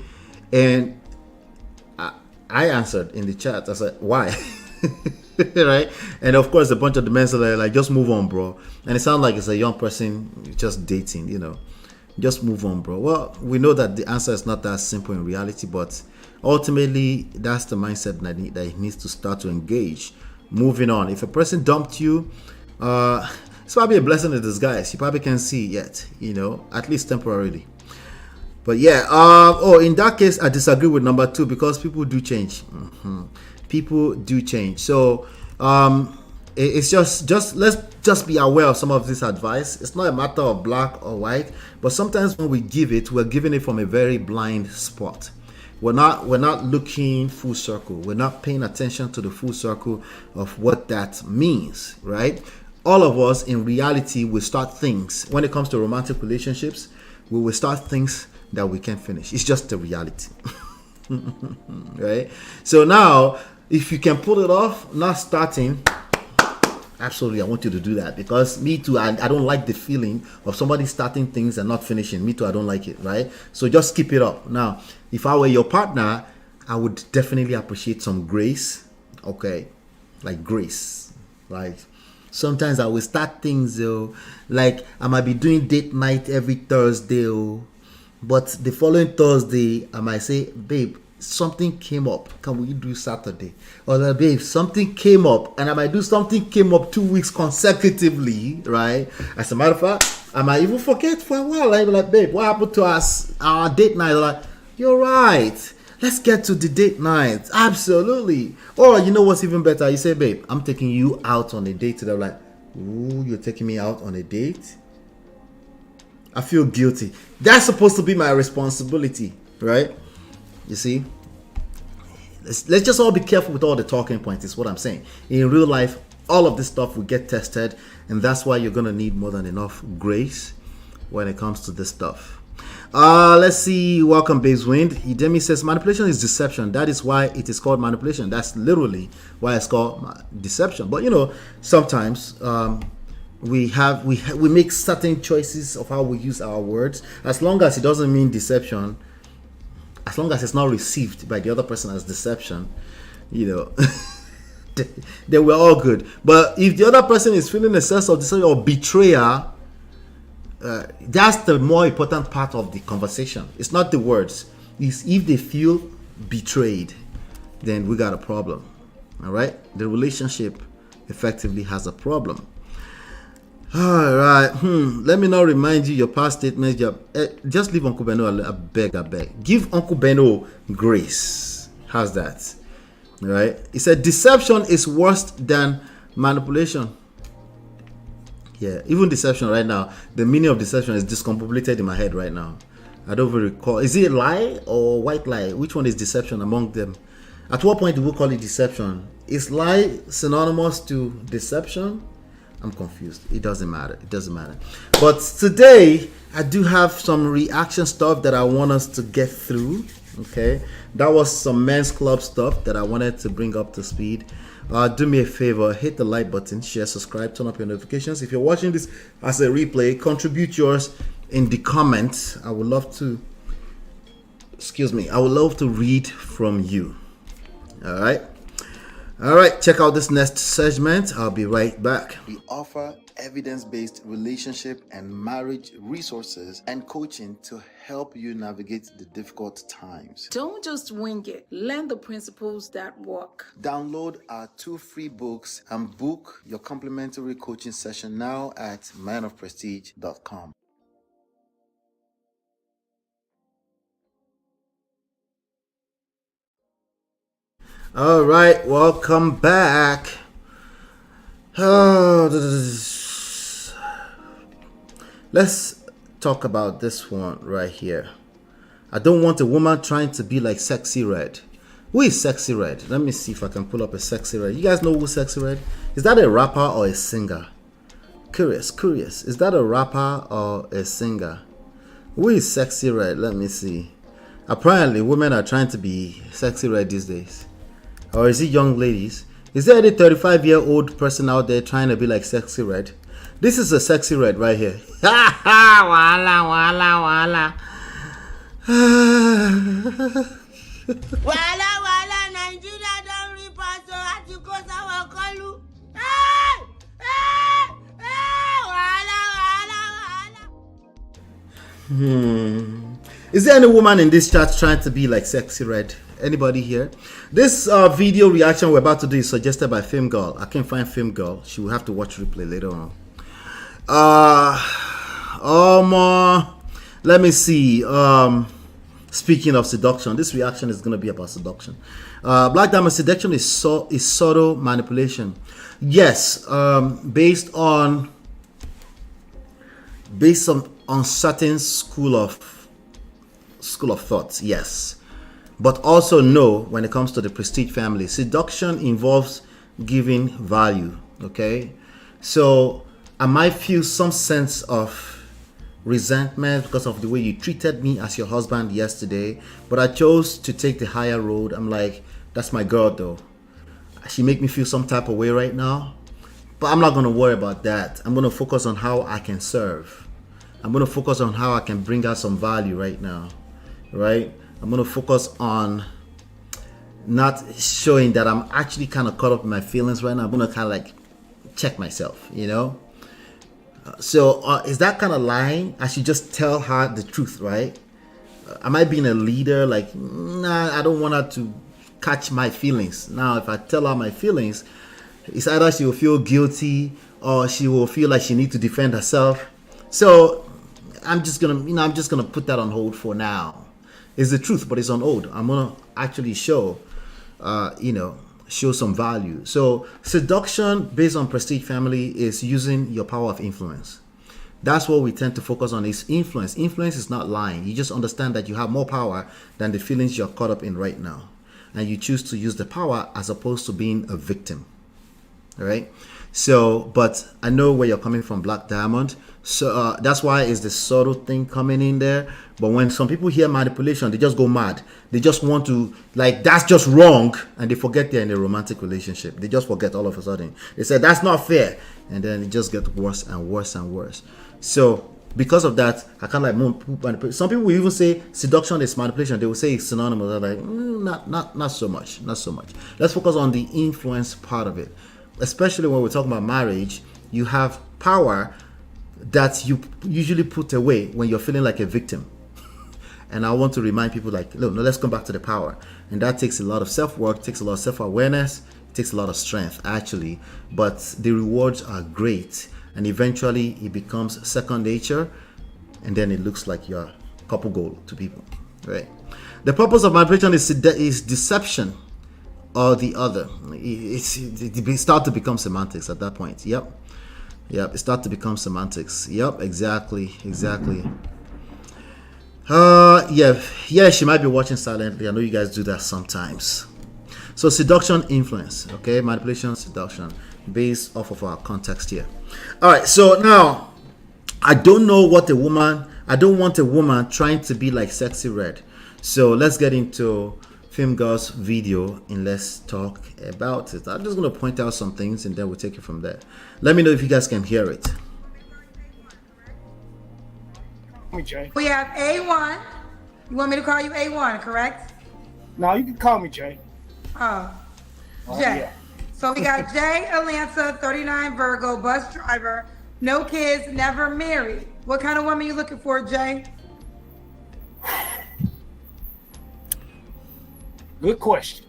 [SPEAKER 8] And I answered in the chat. I said, why? Right? And of course, a bunch of the men said, like, just move on, bro. And it sounds like it's a young person just dating, you know. Just move on, bro. Well, we know that the answer is not that simple in reality, but ultimately, that's the mindset that he needs to start to engage. Moving on. If a person dumped you, it's probably a blessing in disguise. You probably can't see it yet, you know, at least temporarily. But yeah, in that case, I disagree with number 2 because people do change. People do change. So it's just let's just be aware of some of this advice. It's not a matter of black or white, but sometimes when we give it, we're giving it from a very blind spot. We're not looking full circle. We're not paying attention to the full circle of what that means, right? All of us in reality will start things. When it comes to romantic relationships, we will start things that we can't finish. It's just the reality. Right? So now, if you can pull it off, not starting, absolutely, I want you to do that, because me too, I don't like the feeling of somebody starting things and not finishing. Me too, I don't like it, right? So just keep it up. Now, if I were your partner, I would definitely appreciate some grace, okay? Like grace, like sometimes I will start things, like I might be doing date night every Thursday, but the following Thursday, I might say, babe, something came up. Can we do Saturday? Or like, babe, something came up, and I might do something came up 2 weeks consecutively, right? As a matter of fact, I might even forget for a while. I'll be like, babe, what happened to us? Our date night? Like, you're right. Let's get to the date night. Absolutely. Or you know what's even better? You say, babe, I'm taking you out on a date. They're like, ooh, you're taking me out on a date? I feel guilty. That's supposed to be my responsibility, right? You see? Let's just all be careful with all the talking points, is what I'm saying. In real life, all of this stuff will get tested, and that's why you're going to need more than enough grace when it comes to this stuff. Let's see. Welcome, Babes Wind. Udemy says manipulation is deception. That is why it is called manipulation. That's literally why it's called deception. But you know, sometimes we make certain choices of how we use our words, as long as it doesn't mean deception, as long as it's not received by the other person as deception, then we're all good. But if the other person is feeling a sense of deception or betrayal, that's the more important part of the conversation. It's not the words. It's if they feel betrayed, then we got a problem. All right, the relationship effectively has a problem. All right. Let me now remind you your past statements. Just leave Uncle Beno. I beg. Give Uncle Beno grace. How's that? All right. He said deception is worse than manipulation. Yeah, even deception right now. The meaning of deception is discombobulated in my head right now. I don't even recall. Is it lie or white lie? Which one is deception among them? At what point do we call it deception? Is lie synonymous to deception? I'm confused. It doesn't matter. But today, I do have some reaction stuff that I want us to get through. Okay, that was some men's club stuff that I wanted to bring up to speed. Do me a favor, hit the like button, share, subscribe, turn up your notifications. If you're watching this as a replay, contribute yours in the comments. I would love to read from you. All right, check out this next segment. I'll be right back. We offer evidence-based relationship and marriage resources and coaching to help you navigate the difficult times.
[SPEAKER 9] Don't just wing it. Learn the principles that work.
[SPEAKER 8] Download our 2 free books and book your complimentary coaching session now at manofprestige.com. All right, welcome back. Let's talk about this one right here. I don't want a woman trying to be like Sexy Red. Who is Sexy Red? Let me see if I can pull up a Sexy Red. You guys know who Sexy Red? Is that a rapper or a singer? Curious. Is that a rapper or a singer? Who is Sexy Red? Let me see. Apparently, women are trying to be Sexy Red these days. Or is it young ladies? Is there any 35-year-old person out there trying to be like Sexy Red? This is a Sexy Red right here. Ha ha! Wala.
[SPEAKER 11] Wala, Nigeria don't repass, so I to cause our call you.
[SPEAKER 8] Wala. Is there any woman in this chat trying to be like Sexy Red? Anybody here? This video reaction we're about to do is suggested by Film Girl. I can't find Film Girl. She will have to watch replay later on. Let me see. Speaking of seduction, this reaction is going to be about seduction. Black Diamond, seduction is subtle manipulation. Yes, based on certain school of thoughts. Yes. But also no, when it comes to the Prestige family, seduction involves giving value, okay? So I might feel some sense of resentment because of the way you treated me as your husband yesterday, but I chose to take the higher road. I'm like, that's my girl though. She make me feel some type of way right now, but I'm not going to worry about that. I'm going to focus on how I can serve. I'm going to focus on how I can bring out some value right now, right? I'm going to focus on not showing that I'm actually kind of caught up in my feelings right now. I'm going to kind of like check myself, So is that kind of lying? I should just tell her the truth, right? Am I being a leader? Like, nah, I don't want her to catch my feelings. Now, if I tell her my feelings, it's either she will feel guilty or she will feel like she needs to defend herself. So I'm just going to put that on hold for now. It's the truth, but it's on hold. I'm gonna actually show some value. So seduction based on Prestige family is using your power of influence. That's what we tend to focus on, is influence. Influence is not lying. You just understand that you have more power than the feelings you're caught up in right now, and you choose to use the power as opposed to being a victim. All right. So, but I know where you're coming from, Black Diamond. So that's why it's the subtle thing coming in there. But when some people hear manipulation, they just go mad. They just want to, like, that's just wrong, and they forget they're in a romantic relationship. They just forget all of a sudden. They say that's not fair, and then it just gets worse and worse and worse. So because of that, I kind of like some people will even say seduction is manipulation. They will say it's synonymous. I'm like, not so much, not so much. Let's focus on the influence part of it, especially when we're talking about marriage. You have power that you usually put away when you're feeling like a victim. And I want to remind people, like, no, let's come back to the power. And that takes a lot of self-work, takes a lot of self-awareness, takes a lot of strength, actually. But the rewards are great. And eventually it becomes second nature. And then it looks like you're couple gold to people, right? The purpose of manipulation is deception or the other. It starts to become semantics at that point. Yep, it starts to become semantics. Yep, exactly. Yeah, she might be watching silently. I know you guys do that sometimes. So seduction, influence, okay, manipulation, seduction, based off of our context here. All right, so now I don't want a woman trying to be like Sexy Red. So let's get into Film Girl's video and let's talk about it. I'm just going to point out some things and then we'll take it from there. Let me know if you guys can hear it.
[SPEAKER 12] We have A1. You want me to call you A1, correct?
[SPEAKER 13] No, you can call me Jay.
[SPEAKER 12] Oh, Jay.
[SPEAKER 13] Yeah.
[SPEAKER 12] So we got Jay Atlanta, 39, Virgo, bus driver, no kids, never married. What kind of woman you looking for, Jay?
[SPEAKER 13] Good question.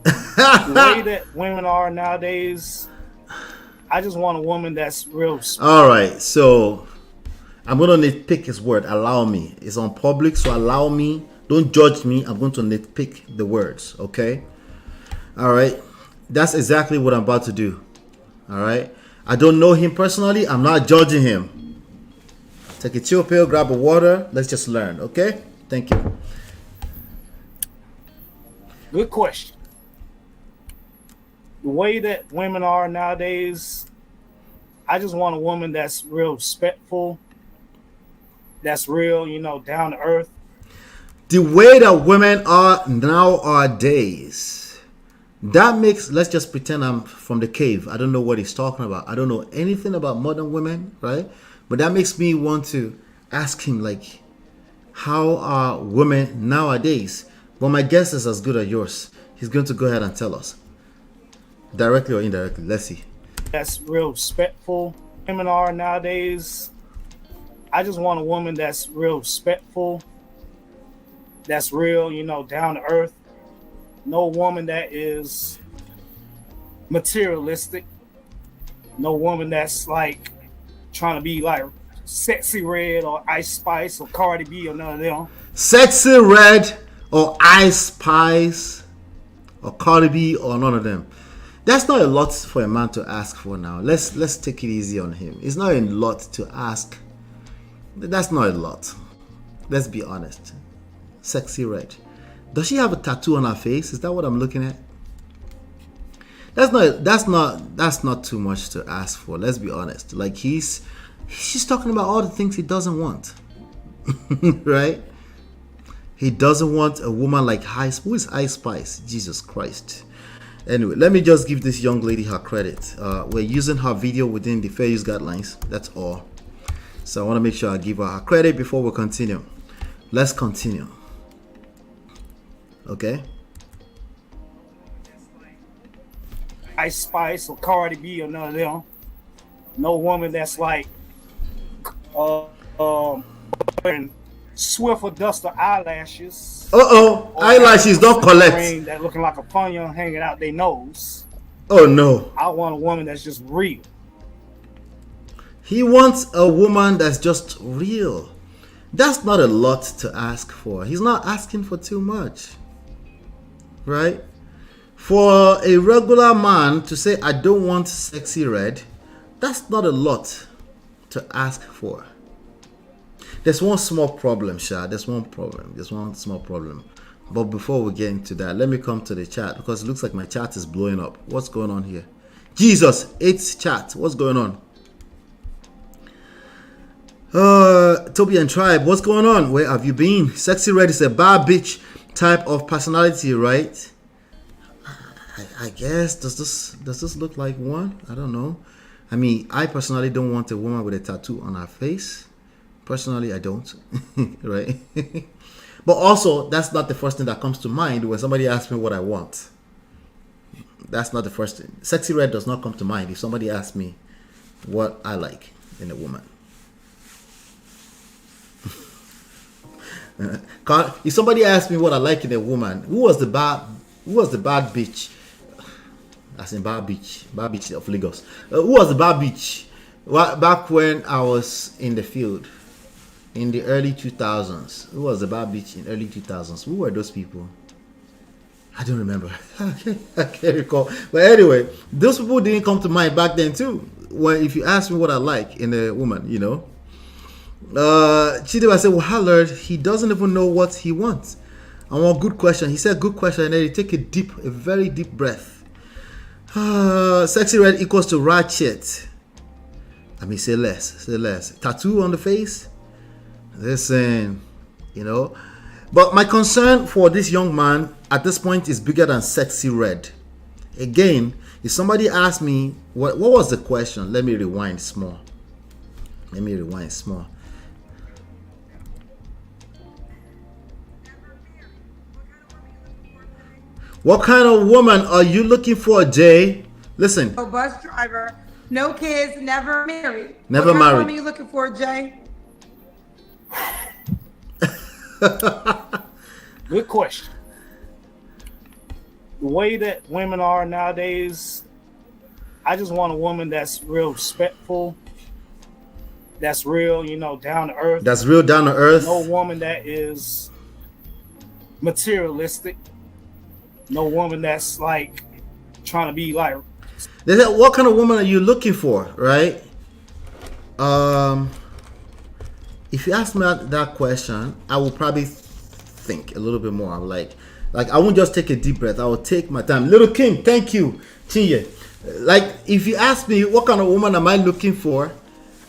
[SPEAKER 13] The way that women are nowadays, I just want a woman that's real.
[SPEAKER 8] All right, so I'm going to nitpick his word. Allow me. It's on public, so allow me. Don't judge me. I'm going to nitpick the words, okay? All right. That's exactly what I'm about to do. All right. I don't know him personally. I'm not judging him. Take a chill pill, grab a water. Let's just learn, okay? Thank you.
[SPEAKER 13] Good question. The way that women are nowadays, I just want a woman that's real respectful, that's real, down to earth.
[SPEAKER 8] The way that women are nowadays, that makes, let's just pretend I'm from the cave. I don't know what he's talking about. I don't know anything about modern women, right? But that makes me want to ask him, like, how are women nowadays? But my guess is as good as yours. He's going to go ahead and tell us. Directly or indirectly. Let's see.
[SPEAKER 13] That's real respectful. Women are nowadays. I just want a woman that's real respectful, that's real, down to earth. No woman that is materialistic. No woman that's like trying to be like Sexy Red or Ice Spice or Cardi B or none of them.
[SPEAKER 8] Sexy Red or Ice Spice or Cardi B or none of them. That's not a lot for a man to ask for now. Let's take it easy on him. It's not a lot to ask. That's not a lot. Let's be honest. Sexy Red. Does she have a tattoo on her face? Is that what I'm looking at? That's not too much to ask for. Let's be honest. Like she's talking about all the things he doesn't want. Right? He doesn't want a woman like who is Ice Spice? Jesus Christ. Anyway, let me just give this young lady her credit. We're using her video within the fair use guidelines. That's all. So I want to make sure I give her credit before we continue. Let's continue. Okay.
[SPEAKER 13] Ice Spice or Cardi B or none of them. No woman that's like wearing Swiffer duster eyelashes.
[SPEAKER 8] Eyelashes don't collect.
[SPEAKER 13] That looking like a funyun hanging out their nose.
[SPEAKER 8] Oh no.
[SPEAKER 13] I want a woman that's just real.
[SPEAKER 8] He wants a woman that's just real. That's not a lot to ask for. He's not asking for too much. Right? For a regular man to say, I don't want Sexy Red, that's not a lot to ask for. There's one small problem, Sha. There's one small problem. But before we get into that, let me come to the chat because it looks like my chat is blowing up. What's going on here? Jesus, it's chat. What's going on? Toby and Tribe, what's going on? Where have you been? Sexy Red is a bad bitch type of personality, right? I guess. Does this look like one? I don't know. I mean, I personally don't want a woman with a tattoo on her face. Personally, I don't. Right? But also, that's not the first thing that comes to mind when somebody asks me what I want. That's not the first thing. Sexy Red does not come to mind if somebody asks me what I like in a woman. If somebody asks me what I like in a woman, who was the bad bitch? As in bad bitch of Lagos. Who was the bad bitch? Back when I was in the field in the early 2000s. Who was the bad bitch in early 2000s? Who were those people? I don't remember. I can't recall. But anyway, those people didn't come to mind back then too. When if you ask me what I like in a woman, you know. Chideba said, well, Hallard, he doesn't even know what he wants. I want good question. He said good question, and then he take a very deep breath. Sexy Red equals to ratchet. I mean, say less. Tattoo on the face? Listen, you know. But my concern for this young man at this point is bigger than Sexy Red. Again, if somebody asks me, what was the question? Let me rewind small. What kind of woman are you looking for, Jay? Listen.
[SPEAKER 12] A bus driver, no kids, never married.
[SPEAKER 8] Never
[SPEAKER 12] what kind
[SPEAKER 8] married.
[SPEAKER 12] of woman are you looking for, Jay?
[SPEAKER 13] Good question. The way that women are nowadays, I just want a woman that's real respectful, that's real, you know, down to earth.
[SPEAKER 8] That's real down to earth.
[SPEAKER 13] No woman that is materialistic. No woman that's like trying to be like.
[SPEAKER 8] They said, what kind of woman are you looking for, right? If you ask me that question, I will probably think a little bit more. I'm like I won't just take a deep breath. I will take my time. Little Kim, thank you, Chinye. Like, if you ask me what kind of woman am I looking for,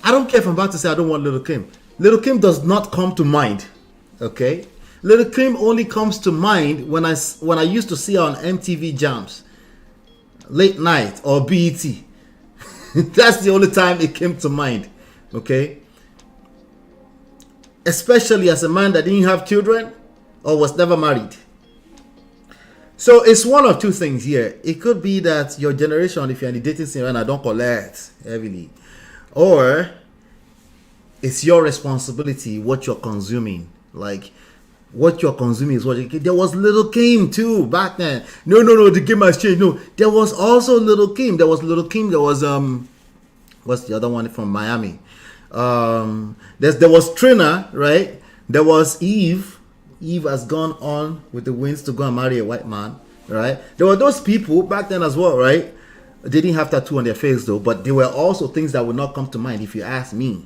[SPEAKER 8] I don't care if I'm about to say I don't want Little Kim. Little Kim does not come to mind. Okay, Little Kim only comes to mind when I used to see her on MTV Jams, late night or BET. That's the only time it came to mind. Okay. Especially as a man that didn't have children or was never married. So it's one of two things here. It could be that your generation, if you're in the dating scene right now, don't collect heavily. Or it's your responsibility what you're consuming. Like, what you're consuming is what you... There was Little Kim too back then. No, the game has changed. No, there was also Little Kim. There was what's the other one from Miami? There was Trina, right? There was Eve. Eve has gone on with the winds to go and marry a white man, right? There were those people back then as well, right? They didn't have tattoo on their face though, but there were also things that would not come to mind if you ask me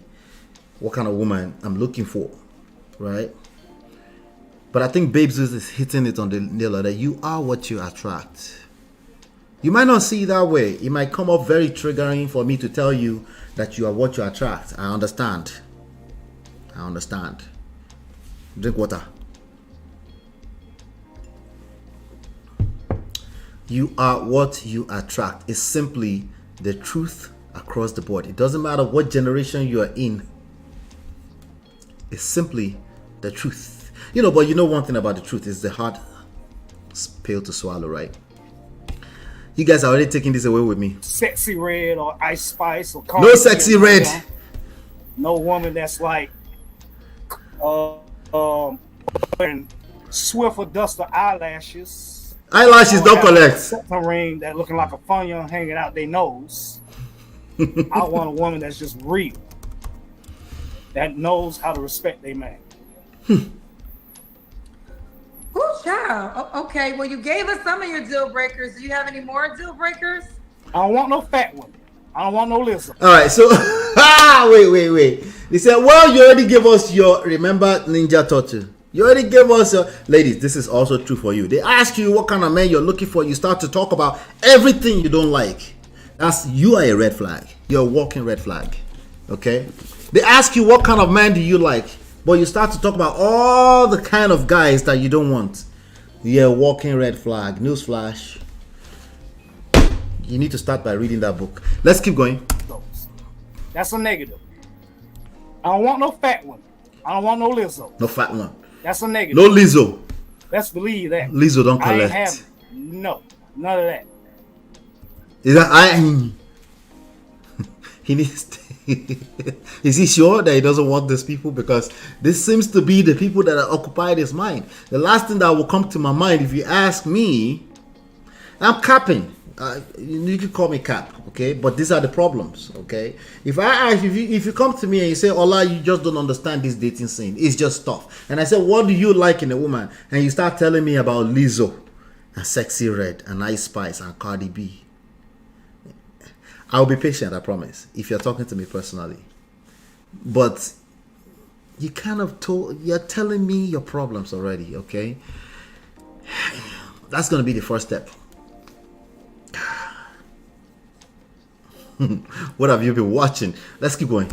[SPEAKER 8] what kind of woman I'm looking for, right? But I think Babes is hitting it on the nail that you are what you attract. You might not see it that way. It might come up very triggering for me to tell you that you are what you attract. I understand. Drink water. You are what you attract. It's simply the truth across the board. It doesn't matter what generation you are in. It's simply the truth. You know, but you know one thing about the truth is the hard pill to swallow, right? You guys are already taking this away with me.
[SPEAKER 13] Sexy Red or Ice Spice or
[SPEAKER 8] no Sexy Red.
[SPEAKER 13] No woman that's like Swiffer duster eyelashes.
[SPEAKER 8] Eyelashes don't collect.
[SPEAKER 13] A ring that looking like a funyun hanging out their nose. I want a woman that's just real. That knows how to respect their man.
[SPEAKER 12] Ooh, child. Okay, well, you gave us some of your deal breakers. Do you have any more deal breakers?
[SPEAKER 13] I don't want no fat one. I don't want no lizard.
[SPEAKER 8] All right, so wait. They said, well, you already gave us your, remember Ninja Turtle? You already gave us your, ladies, this is also true for you. They ask you what kind of man you're looking for. You start to talk about everything you don't like. You are a red flag. You're a walking red flag. Okay? They ask you what kind of man do you like, but you start to talk about all the kind of guys that you don't want. Yeah, walking red flag. Newsflash. You need to start by reading that book. Let's keep going.
[SPEAKER 13] That's a negative. I don't want no fat one. I don't want no Lizzo.
[SPEAKER 8] No fat one.
[SPEAKER 13] That's a negative.
[SPEAKER 8] No Lizzo.
[SPEAKER 13] Let's believe that.
[SPEAKER 8] Lizzo don't
[SPEAKER 13] I ain't
[SPEAKER 8] collect.
[SPEAKER 13] having it. No, none of that.
[SPEAKER 8] Is that he needs to, is he sure that he doesn't want these people? Because this seems to be the people that are occupied his mind. The last thing that will come to my mind, if you ask me, I'm capping. You can call me cap, okay? But these are the problems, okay? If I ask, if you come to me and you say, Ola, you just don't understand this dating scene, it's just tough. And I say, what do you like in a woman? And you start telling me about Lizzo and Sexy Red and Ice Spice and Cardi B. I'll be patient, I promise, if you're talking to me personally. But you kind of you're telling me your problems already, okay? That's going to be the first step. What have you been watching? Let's keep going.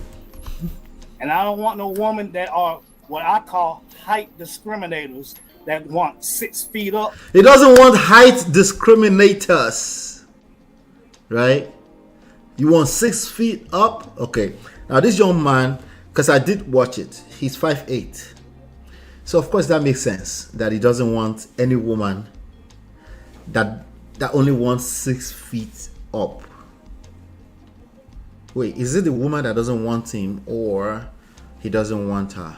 [SPEAKER 13] And I don't want no woman that are what I call height discriminators that want 6 feet up.
[SPEAKER 8] He doesn't want height discriminators, right? You want 6 feet up? Okay. Now this young man, because I did watch it, he's 5'8". So of course that makes sense that he doesn't want any woman that only wants 6 feet up. Wait, is it the woman that doesn't want him or he doesn't want her?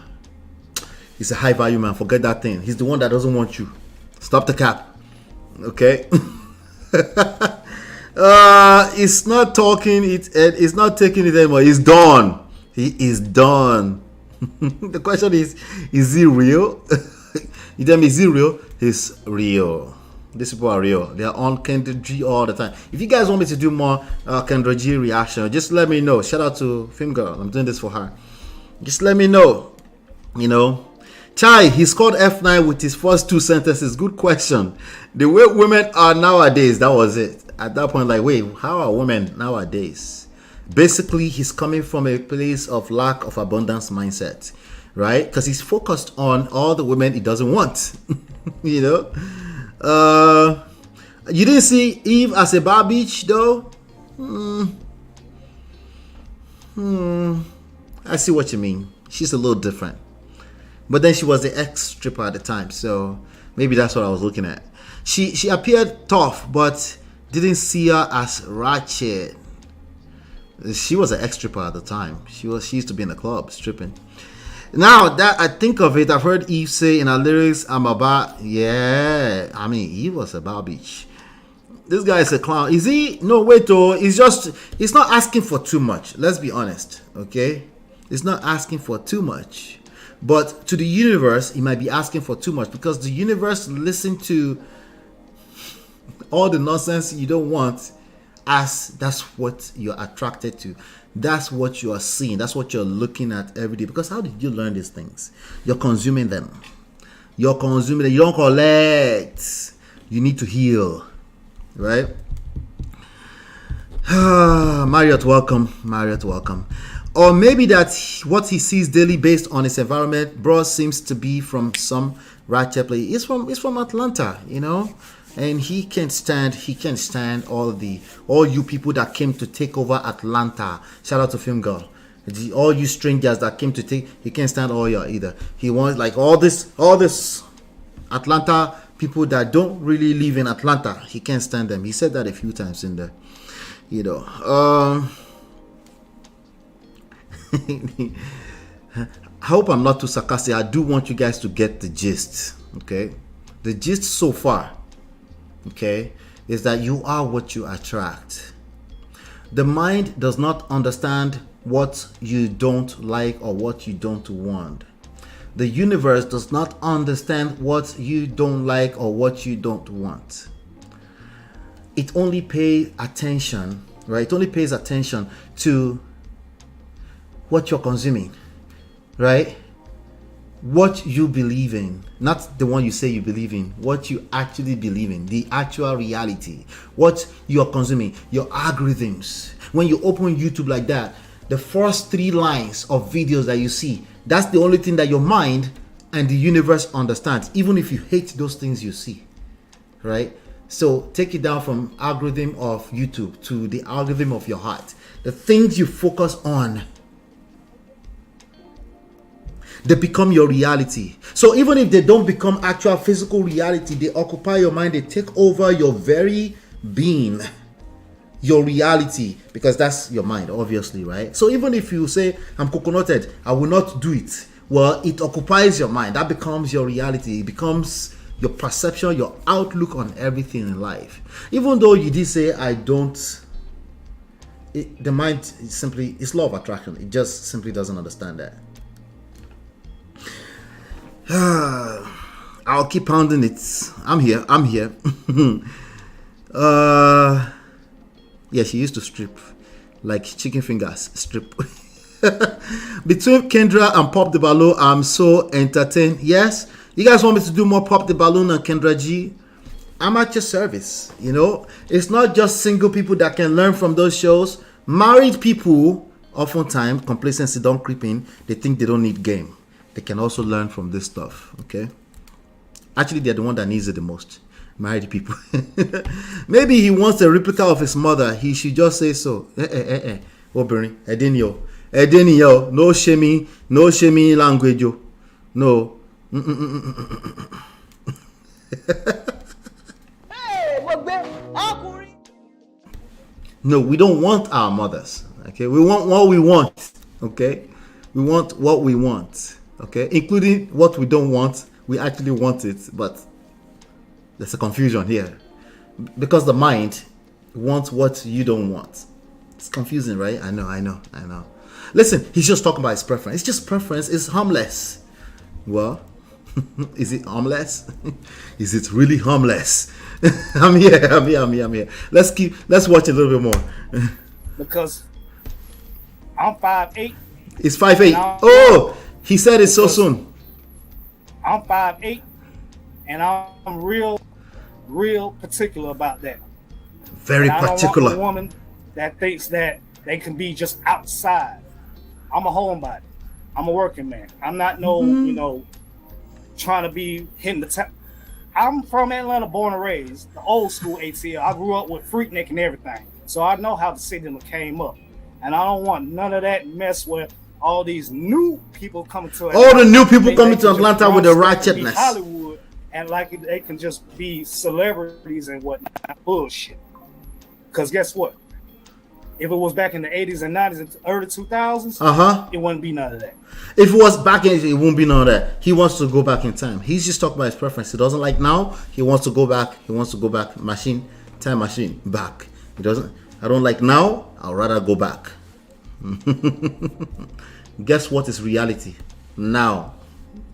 [SPEAKER 8] He's a high value man. Forget that thing. He's the one that doesn't want you. Stop the cap. Okay? It's not talking. It's not taking it anymore. He's done. He is done. The question is he real? You tell me, is he real? He's real. These people are real. They are on Kendra G all the time. If you guys want me to do more Kendra G reaction, just let me know. Shout out to Film Girl. I'm doing this for her. Just let me know. You know. Chai, he scored F9 with his first 2 sentences. Good question. The way women are nowadays, that was it. At that point, like, wait, how are women nowadays? Basically, he's coming from a place of lack of abundance mindset, right? Because he's focused on all the women he doesn't want. You know? You didn't see Eve as a bar bitch though? I see what you mean. She's a little different. But then she was the ex-stripper at the time, so maybe that's what I was looking at. She appeared tough, but didn't see her as ratchet. She was an ex-stripper at the time. She used to be in the club stripping. Now that I think of it, I've heard Eve say in her lyrics, I'm about, yeah, I mean, Eve was a bar bitch. This guy is a clown. Is he? No, wait, though. He's not asking for too much. Let's be honest, okay? He's not asking for too much. But to the universe, he might be asking for too much because the universe listens to all the nonsense you don't want as that's what you're attracted to. That's what you are seeing. That's what you're looking at every day. Because how did you learn these things? You're consuming them. You're consuming them. You don't collect. You need to heal. Right? Marriott, welcome. Marriott, welcome. Or maybe that's what he sees daily based on his environment. Bro seems to be from some ratchet place. He's from Atlanta, you know? And he can't stand all you people that came to take over Atlanta. Shout out to Film Girl. All you strangers that came to take, he can't stand all y'all either. He wants like all this Atlanta people that don't really live in Atlanta. He can't stand them. He said that a few times in there. You know. I hope I'm not too sarcastic. I do want you guys to get the gist. Okay? The gist so far, okay, is that you are what you attract. The mind does not understand what you don't like or what you don't want. The universe does not understand what you don't like or what you don't want. It only pays attention, right? It only pays attention to what you're consuming, right? What you believe in, not the one you say you believe in, what you actually believe in, the actual reality, what you're consuming, your algorithms. When you open YouTube like that, the first 3 lines of videos that you see, that's the only thing that your mind and the universe understands, even if you hate those things you see, right? So take it down from algorithm of YouTube to the algorithm of your heart. The things you focus on, they become your reality. So even if they don't become actual physical reality, they occupy your mind, they take over your very being, your reality, because that's your mind, obviously, right? So even if you say, I'm coconutted, I will not do it, well, it occupies your mind. That becomes your reality. It becomes your perception, your outlook on everything in life. Even though you did say, I don't, the mind is simply, it's law of attraction. It just simply doesn't understand that. I'll keep pounding it. I'm here. Yeah, she used to strip like chicken fingers. Strip. Between Kendra and Pop the Balloon, I'm so entertained. Yes, you guys want me to do more Pop the Balloon and Kendra G? I'm at your service. You know, it's not just single people that can learn from those shows. Married people, oftentimes, complacency don't creep in. They think they don't need game. They can also learn from this stuff. Okay. Actually, they're the one that needs it the most. Married people. Maybe he wants a replica of his mother. He should just say so. Obìnrin, Edenio, no shaming language. No. No, we don't want our mothers. Okay, we want what we want. Okay, we want what we want. Okay, including what we don't want. We actually want it, but there's a confusion here because the mind wants what you don't want. It's confusing, right? I know. Listen, he's just talking about his preference. It's just preference. It's harmless. Well, is it harmless? Is it really harmless? I'm here. Let's watch a little bit more.
[SPEAKER 13] Because I'm 5'8".
[SPEAKER 8] It's 5'8". Oh, he said it so soon.
[SPEAKER 13] I'm 5'8", and I'm real particular about that.
[SPEAKER 8] Very
[SPEAKER 13] and
[SPEAKER 8] particular.
[SPEAKER 13] I don't want a woman that thinks that they can be just outside. I'm a homebody. I'm a working man. I'm not trying to be hitting the top. I'm from Atlanta, born and raised, the old school ATL. I grew up with Freaknik and everything, so I know how the signal came up. And I don't want none of that mess with all these new people coming to Atlanta.
[SPEAKER 8] All the new people coming to Atlanta with the ratchetness.
[SPEAKER 13] Hollywood, and like they can just be celebrities and whatnot. Bullshit. Because guess what? If it was back in the 80s and 90s and early 2000s, it wouldn't be none of that.
[SPEAKER 8] If it was back in, it won't be none of that. He wants to go back in time. He's just talking about his preference. He doesn't like now. He wants to go back. Time machine, back. He doesn't. I don't like now. I'd rather go back. Guess what is reality now?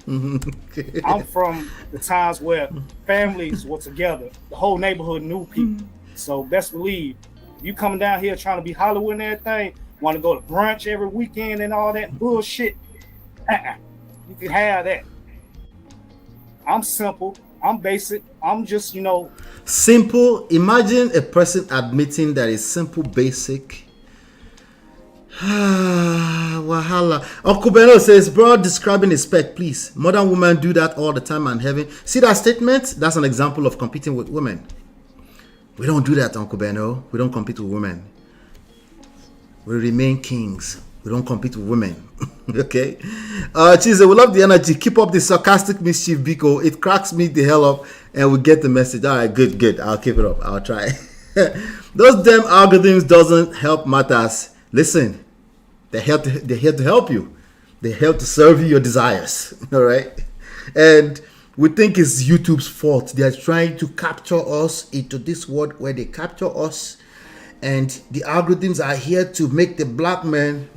[SPEAKER 13] I'm from the times where families were together. The whole neighborhood knew people. So best believe, you coming down here trying to be Hollywood and everything, want to go to brunch every weekend and all that bullshit. You can have that. I'm simple. I'm basic. I'm just,
[SPEAKER 8] Simple. Imagine a person admitting that is simple, basic. Wahala. Uncle Beno says, bro, describing his spec, please. Modern women do that all the time and heaven. See that statement? That's an example of competing with women. We don't do that, Uncle Beno. We don't compete with women. We remain kings. We don't compete with women. Okay? Cheese, we love the energy. Keep up the sarcastic mischief, Biko. It cracks me the hell up and we get the message. All right, good. I'll keep it up. I'll try. Those damn algorithms doesn't help matters. Listen, they're here to help you. They're here to serve you your desires. All right? And we think it's YouTube's fault. They are trying to capture us into this world where they capture us. And the algorithms are here to make the black man.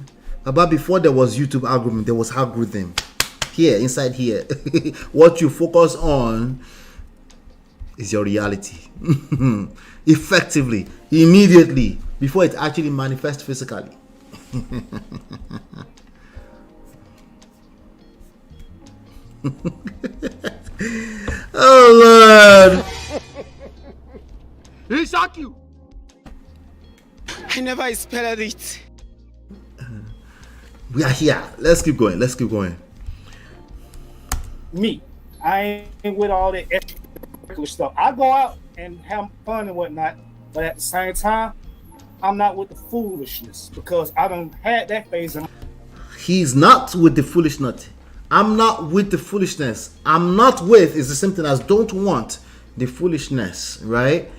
[SPEAKER 8] About before there was YouTube algorithm, there was algorithm. Here, inside here. What you focus on is your reality. Effectively, immediately, before it actually manifests physically. Oh Lord!
[SPEAKER 14] He shock you. I never expected it.
[SPEAKER 8] We are here. Let's keep going. Let's keep going.
[SPEAKER 13] Me, I ain't with all that extra stuff. I go out and have fun and whatnot, but at the same time, I'm not with the foolishness because I done had that phase in my.
[SPEAKER 8] He's not with the foolishness. I'm not with the foolishness. I'm not with is the same thing as don't want the foolishness, right?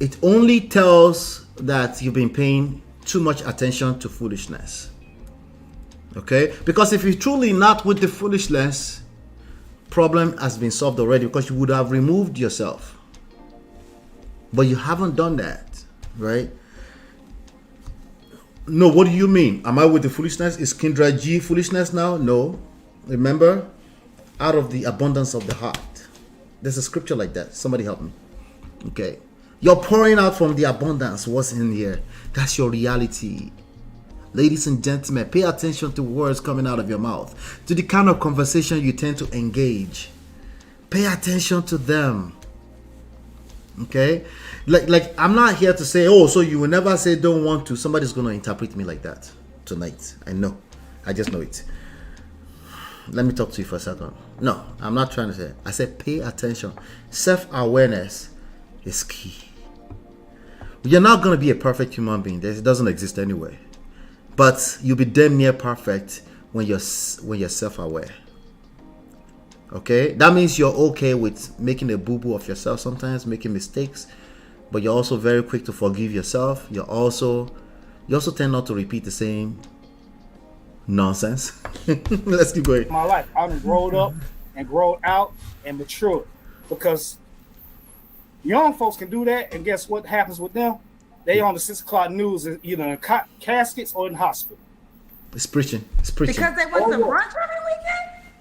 [SPEAKER 8] It only tells that you've been paying too much attention to foolishness. Okay? Because if you're truly not with the foolishness, problem has been solved already because you would have removed yourself. But you haven't done that, right? No, what do you mean? Am I with the foolishness? Is Kendra G foolishness now? No. Remember, out of the abundance of the heart. There's a scripture like that. Somebody help me. Okay. You're pouring out from the abundance. What's in here? That's your reality. Ladies and gentlemen, pay attention to words coming out of your mouth, to the kind of conversation you tend to engage. Pay attention to them. Okay? Like I'm not here to say, oh, so you will never say don't want to. Somebody's going to interpret me like that tonight. I know. I just know it. Let me talk to you for a second. No, I'm not trying to say. I said pay attention. Self-awareness is key. You're not going to be a perfect human being. It doesn't exist anyway. But you'll be damn near perfect when you're self-aware. Okay? That means you're okay with making a boo-boo of yourself sometimes, making mistakes, but you're also very quick to forgive yourself. You also tend not to repeat the same nonsense. Let's keep going.
[SPEAKER 13] My life, I've grown up and grown out and matured because young folks can do that, and guess what happens with them? They on the 6 o'clock news, either in caskets or in hospital.
[SPEAKER 8] It's preaching. It's preaching.
[SPEAKER 12] Because they went to brunch every weekend?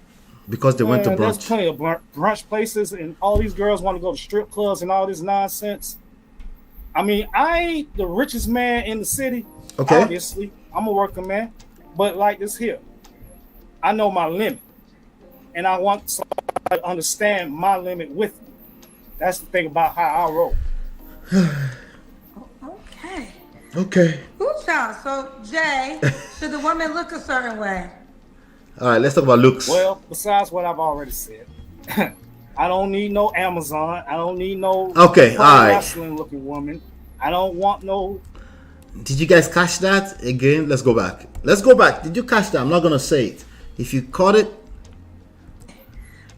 [SPEAKER 8] Because they went to brunch.
[SPEAKER 13] There's plenty of brunch places, and all these girls want to go to strip clubs and all this nonsense. I mean, I ain't the richest man in the city.
[SPEAKER 8] Okay.
[SPEAKER 13] Obviously, I'm a working man. But like this here, I know my limit. And I want somebody to understand my limit with me. That's the thing about how I roll.
[SPEAKER 12] Okay.
[SPEAKER 8] Okay.
[SPEAKER 12] Ooh, child. So, Jay, should the woman look a certain way?
[SPEAKER 8] All right, let's talk about looks.
[SPEAKER 13] Well, besides what I've already said, I don't need no Amazon. I don't need no
[SPEAKER 8] okay, all right.
[SPEAKER 13] wrestling looking woman. I don't want no.
[SPEAKER 8] Did you guys catch that? Again, let's go back. Let's go back. Did you catch that? I'm not going to say it. If you caught it,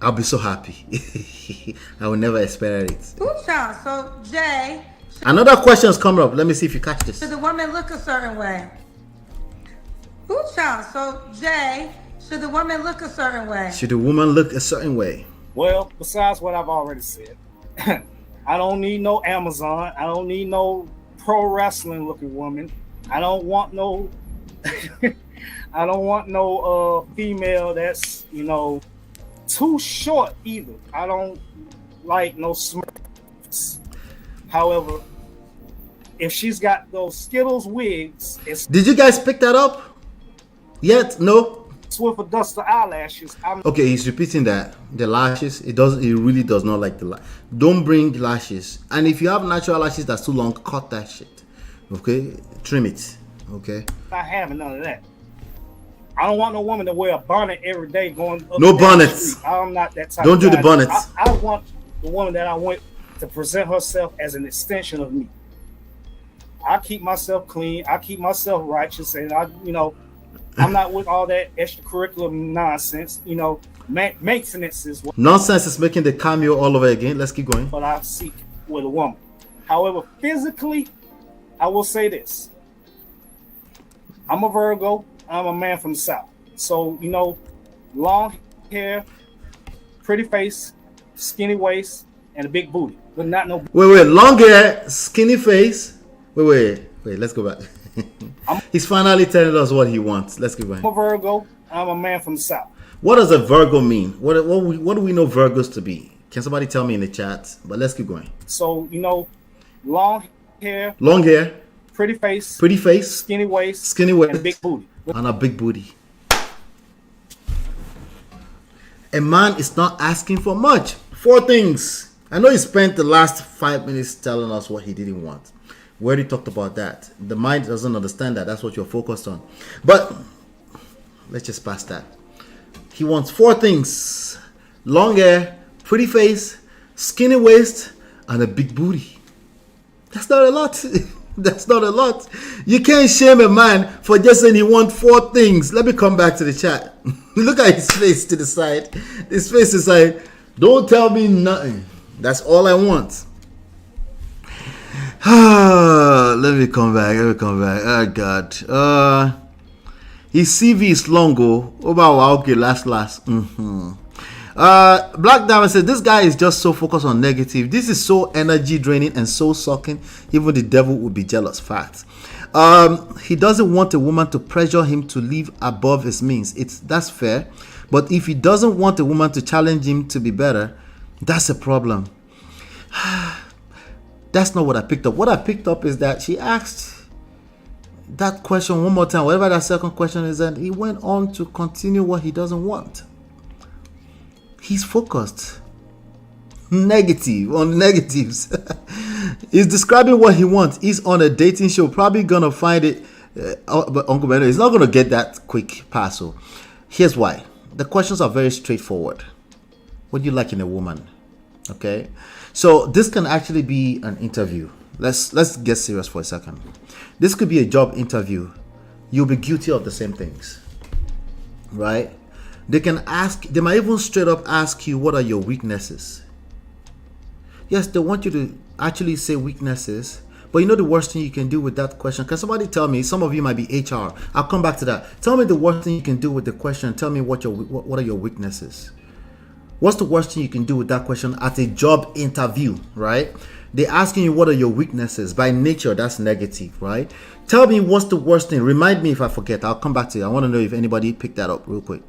[SPEAKER 8] I'll be so happy. I will never expect it.
[SPEAKER 12] Ooh, child. So, Jay.
[SPEAKER 8] Another question is coming up. Let me see if you catch this.
[SPEAKER 12] Should the woman look a certain way? Ooh, child. So, Jay, should the woman look a certain way?
[SPEAKER 8] Should the woman look a certain way?
[SPEAKER 13] Well, besides what I've already said, I don't need no Amazon. I don't need no pro wrestling looking woman. I don't want no I don't want no female that's, too short either. I don't like no smurfs. However, if she's got those Skittles wigs,
[SPEAKER 8] did you guys pick that up yet? No.
[SPEAKER 13] With dust the eyelashes.
[SPEAKER 8] Okay, he's repeating that the lashes. It really does not like the lashes. Don't bring lashes. And if you have natural lashes that's too long, cut that shit. Okay, trim it. Okay.
[SPEAKER 13] Not having none of that. I don't want no woman to wear a bonnet every day going.
[SPEAKER 8] No bonnets.
[SPEAKER 13] I'm not that type.
[SPEAKER 8] Don't do the bonnets.
[SPEAKER 13] I want the woman that I want to present herself as an extension of me. I keep myself clean. I keep myself righteous, and I'm not with all that extracurricular nonsense. Maintenance is what
[SPEAKER 8] nonsense is making the cameo all over again. Let's keep going.
[SPEAKER 13] But I seek with a woman. However, physically, I will say this. I'm a Virgo. I'm a man from the South. So, long hair, pretty face, skinny waist, and a big booty. But not no...
[SPEAKER 8] Wait. Long hair, skinny face. Wait. Let's go back. He's finally telling us what he wants. Let's keep going.
[SPEAKER 13] I'm a Virgo. I'm a man from the South.
[SPEAKER 8] What does a Virgo mean? What do we know Virgos to be? Can somebody tell me in the chat? But let's keep going.
[SPEAKER 13] So, long hair.
[SPEAKER 8] Long hair.
[SPEAKER 13] Pretty face.
[SPEAKER 8] Pretty face.
[SPEAKER 13] Skinny waist.
[SPEAKER 8] Skinny waist.
[SPEAKER 13] And a big booty.
[SPEAKER 8] And a big booty. A man is not asking for much. 4 things. I know he spent the last 5 minutes telling us what he didn't want. We already talked about that. The mind doesn't understand that. That's what you're focused on. But Let's just pass that. He wants 4 things: long hair, pretty face, skinny waist, and a big booty. That's not a lot. That's not a lot. You can't shame a man for just saying he wants 4 things. Let me come back to the chat. Look at his face to the side. His face is like, don't tell me nothing. That's all I want. Let me come back. Oh, God. His CV is long. Okay, last. Black Diamond said, this guy is just so focused on negative. This is so energy draining and so sucking. Even the devil would be jealous. Fact. He doesn't want a woman to pressure him to live above his means. That's fair. But if he doesn't want a woman to challenge him to be better, that's a problem. That's not what I picked up. What I picked up is that she asked that question one more time, whatever that second question is, and he went on to continue what he doesn't want. He's focused. Negative on negatives. He's describing what he wants. He's on a dating show, probably gonna find it. But Uncle Benno is not gonna get that quick pass. So here's why. The questions are very straightforward. What do you like in a woman? Okay, so this can actually be an interview. Let's get serious for a second. This could be a job interview. You'll be guilty of the same things, right? They might even straight up ask you, what are your weaknesses? Yes, they want you to actually say weaknesses, but you know the worst thing you can do with that question? Can somebody tell me? Some of you might be HR. I'll come back to that. Tell me the worst thing you can do with the question. Tell me what are your weaknesses? What's the worst thing you can do with that question at a job interview, right? They're asking you what are your weaknesses. By nature, that's negative, right? Tell me what's the worst thing. Remind me if I forget. I'll come back to you. I want to know if anybody picked that up real quick.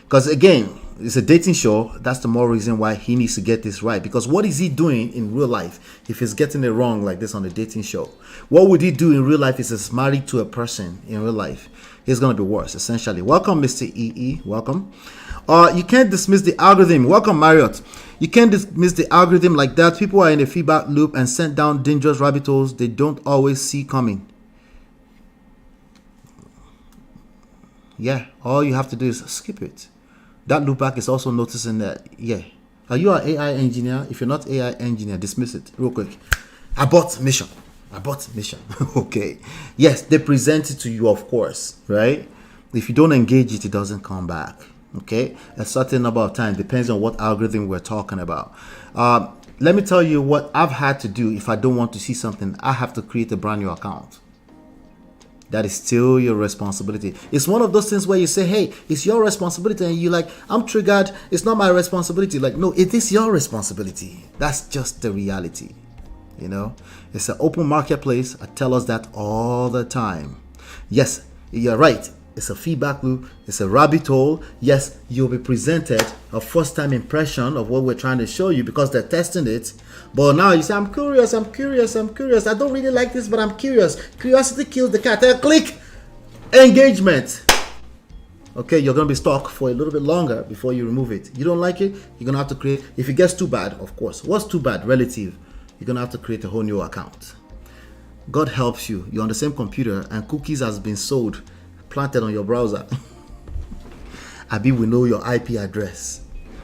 [SPEAKER 8] Because again, it's a dating show. That's the more reason why he needs to get this right. Because what is he doing in real life if he's getting it wrong like this on the dating show? What would he do in real life if he's married to a person in real life? He's going to be worse, essentially. Welcome, Mr. EE. Welcome. You can't dismiss the algorithm. Welcome, Marriott. You can't dismiss the algorithm like that. People are in a feedback loop and sent down dangerous rabbit holes they don't always see coming. Yeah, all you have to do is skip it. That loopback is also noticing that, yeah. Are you an AI engineer? If you're not AI engineer, dismiss it real quick. Abort mission. Okay. Yes, they present it to you, of course, right? If you don't engage it, it doesn't come back. Okay, a certain number of times, depends on what algorithm we're talking about. Let me tell you what I've had to do. If I don't want to see something, I have to create a brand new account. That is still your responsibility. It's one of those things where you say, hey, it's your responsibility, and you're like, I'm triggered, it's not my responsibility. Like, no, it is your responsibility. That's just the reality. You know, it's an open marketplace. I tell us that all the time. Yes, you're right. It's a feedback loop. It's a rabbit hole. Yes, you'll be presented a first-time impression of what we're trying to show you because they're testing it. But now you say, I'm curious. I don't really like this, but I'm curious. Curiosity kills the cat. Click engagement. Okay, you're going to be stuck for a little bit longer before you remove it. You don't like it, you're going to have to create. If it gets too bad, of course. What's too bad? Relative. You're going to have to create a whole new account. God helps you. You're on the same computer and cookies has been sold, planted on your browser. Abi, we know your IP address.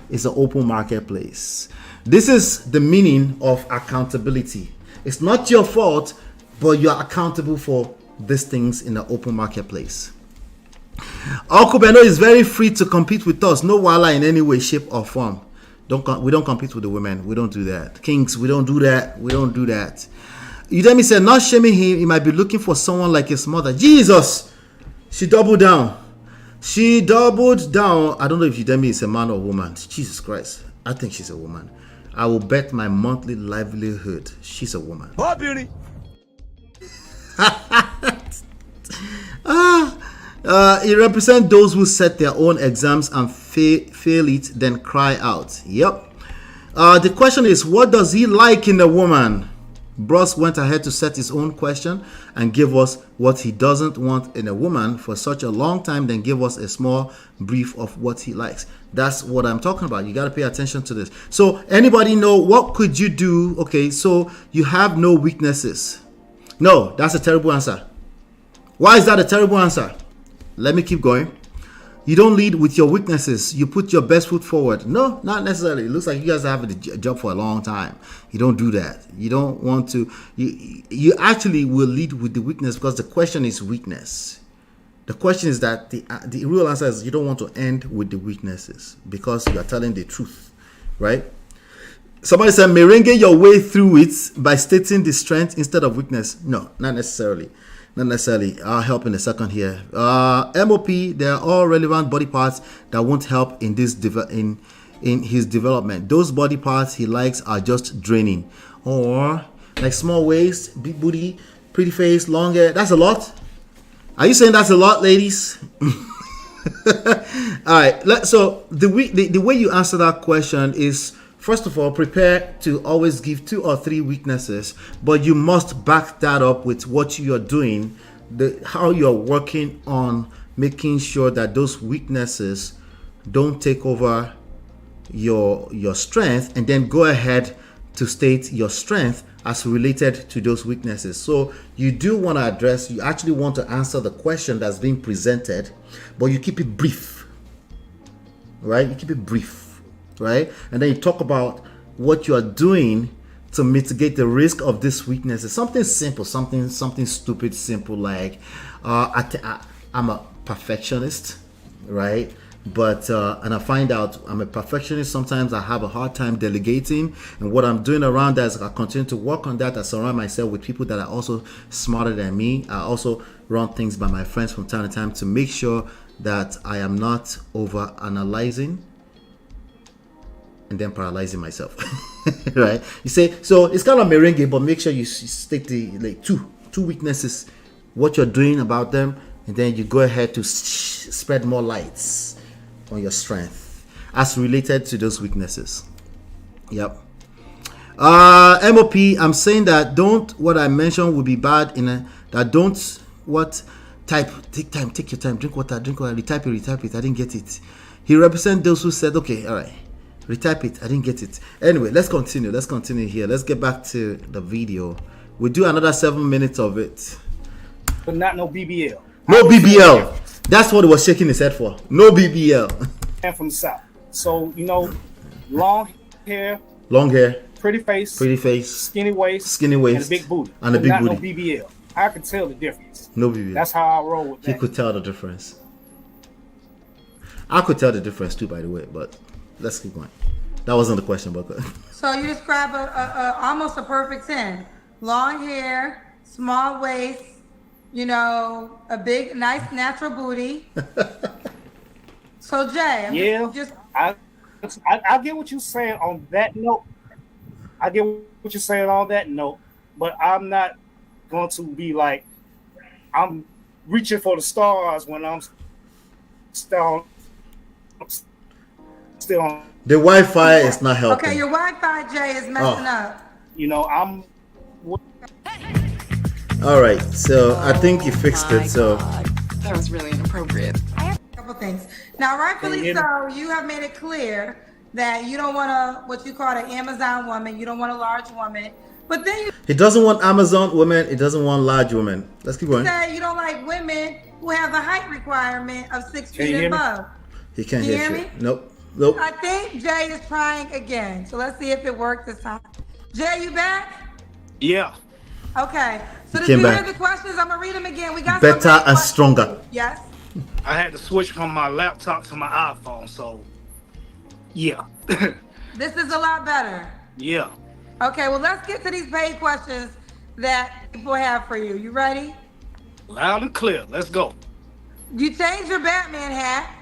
[SPEAKER 8] It's an open marketplace. This is the meaning of accountability. It's not your fault, but you're accountable for these things in the open marketplace. Uncle Benno is very free to compete with us. No wala in any way, shape, or form. We don't compete with the women. We don't do that. Kings, we don't do that. Udemy said, not shaming him. He might be looking for someone like his mother. Jesus! She doubled down. I don't know if Udemy is a man or woman. Jesus Christ. I think she's a woman. I will bet my monthly livelihood she's a woman.
[SPEAKER 14] Oh, beauty.
[SPEAKER 8] It represents those who set their own exams and fail it, then cry out. Yep. The question is, what does he like in a woman? Bros went ahead to set his own question and give us what he doesn't want in a woman for such a long time, then give us a small brief of what he likes. That's what I'm talking about. You got to pay attention to this. So anybody know what could you do? Okay, so you have no weaknesses. No, that's a terrible answer. Why is that a terrible answer? Let me keep going. You don't lead with your weaknesses. You put your best foot forward. No, not necessarily. It looks like you guys have a job for a long time. You don't do that. You don't want to. You actually will lead with the weakness because the question is weakness. The question is that the real answer is you don't want to end with the weaknesses because you are telling the truth, right? Somebody said, merengue your way through it by stating the strength instead of weakness. No, not necessarily. Not necessarily. I'll help in a second here. MOP, they are all relevant body parts that won't help in this in his development. Those body parts he likes are just draining. Or like small waist, big booty, pretty face, long hair. That's a lot. Are you saying that's a lot, ladies? All right. So the way you answer that question is, first of all, prepare to always give 2 or 3 weaknesses, but you must back that up with what you are doing, how you're working on making sure that those weaknesses don't take over your strength, and then go ahead to state your strength as related to those weaknesses. So you do want to address, you actually want to answer the question that's being presented, but you keep it brief, right? You keep it brief, right? And then you talk about what you are doing to mitigate the risk of these weaknesses. Something simple, something stupid, simple, like I'm a perfectionist, right? But and I find out I'm a perfectionist. Sometimes I have a hard time delegating, and what I'm doing around that is I continue to work on that. I surround myself with people that are also smarter than me. I also run things by my friends from time to time to make sure that I am not over analyzing and then paralyzing myself. Right? You say, so it's kind of merengue, but make sure you state the like two weaknesses, what you're doing about them, and then you go ahead to spread more lights on your strength as related to those weaknesses. Yep. MOP, I'm saying that what I mentioned would be bad take your time, drink water, retype it, I didn't get it. He represents those who said, okay, all right, retype it, I didn't get it. Anyway, let's continue here. Let's get back to the video. We'll do another 7 minutes of it.
[SPEAKER 13] But not no BBL.
[SPEAKER 8] No BBL. That's what he was shaking his head for. No BBL.
[SPEAKER 13] And from the South. So, long hair, pretty face, skinny waist, and a big booty.
[SPEAKER 8] No
[SPEAKER 13] BBL. I can tell the difference.
[SPEAKER 8] No BBL.
[SPEAKER 13] That's how I roll with that.
[SPEAKER 8] You could tell the difference. I could tell the difference too, by the way, but let's keep going. That wasn't the question, but
[SPEAKER 12] so you describe almost a perfect 10. Long hair, small waist, a big, nice, natural booty. So Jay,
[SPEAKER 13] I get what you're saying on that note. But I'm not going to be like I'm reaching for the stars when I'm still on.
[SPEAKER 8] The Wi-Fi is not helping.
[SPEAKER 12] Okay, your Wi-Fi, Jay, is messing up.
[SPEAKER 13] I'm.
[SPEAKER 8] All right, so I think you fixed it. So
[SPEAKER 14] that was really inappropriate.
[SPEAKER 12] I have a couple things. Now, rightfully so, you have made it clear that you don't want what you call an Amazon woman. You don't want a large woman. But then
[SPEAKER 8] he doesn't want Amazon women. He doesn't want large women. Let's keep going.
[SPEAKER 12] Say you don't like women who have a height requirement of 6 feet and above.
[SPEAKER 8] He can't hear me. Nope.
[SPEAKER 12] I think Jay is trying again. So let's see if it worked this time. Jay, you back?
[SPEAKER 13] Yeah.
[SPEAKER 12] Okay. So did you hear the questions? I'm gonna read them again. We got
[SPEAKER 8] better and stronger.
[SPEAKER 12] Yes.
[SPEAKER 13] I had to switch from my laptop to my iPhone, so yeah.
[SPEAKER 12] This is a lot better.
[SPEAKER 13] Yeah.
[SPEAKER 12] Okay, well, let's get to these paid questions that people have for you. You ready?
[SPEAKER 13] Loud and clear. Let's go.
[SPEAKER 12] You changed your Batman hat.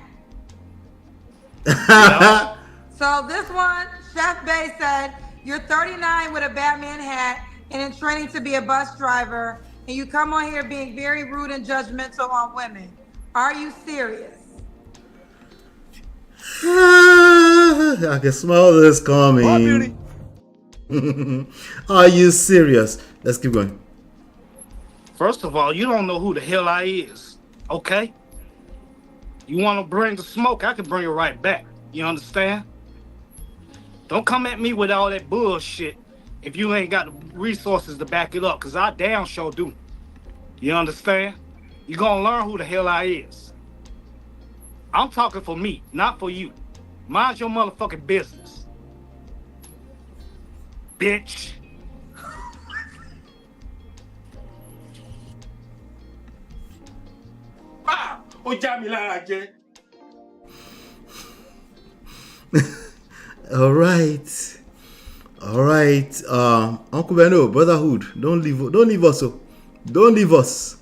[SPEAKER 13] Yeah.
[SPEAKER 12] So this one, Chef Bay said, you're 39 with a Batman hat and in training to be a bus driver, and you come on here being very rude and judgmental on women. Are you serious?
[SPEAKER 8] I can smell this coming. Are you serious? Let's keep going.
[SPEAKER 13] First of all, you don't know who the hell I is, okay? You want to bring the smoke, I can bring it right back. You understand? Don't come at me with all that bullshit if you ain't got the resources to back it up, because I damn sure do. You understand? You're going to learn who the hell I is. I'm talking for me, not for you. Mind your motherfucking business, bitch.
[SPEAKER 8] All right. Uncle Beno, brotherhood, don't leave us. Oh. Don't leave us.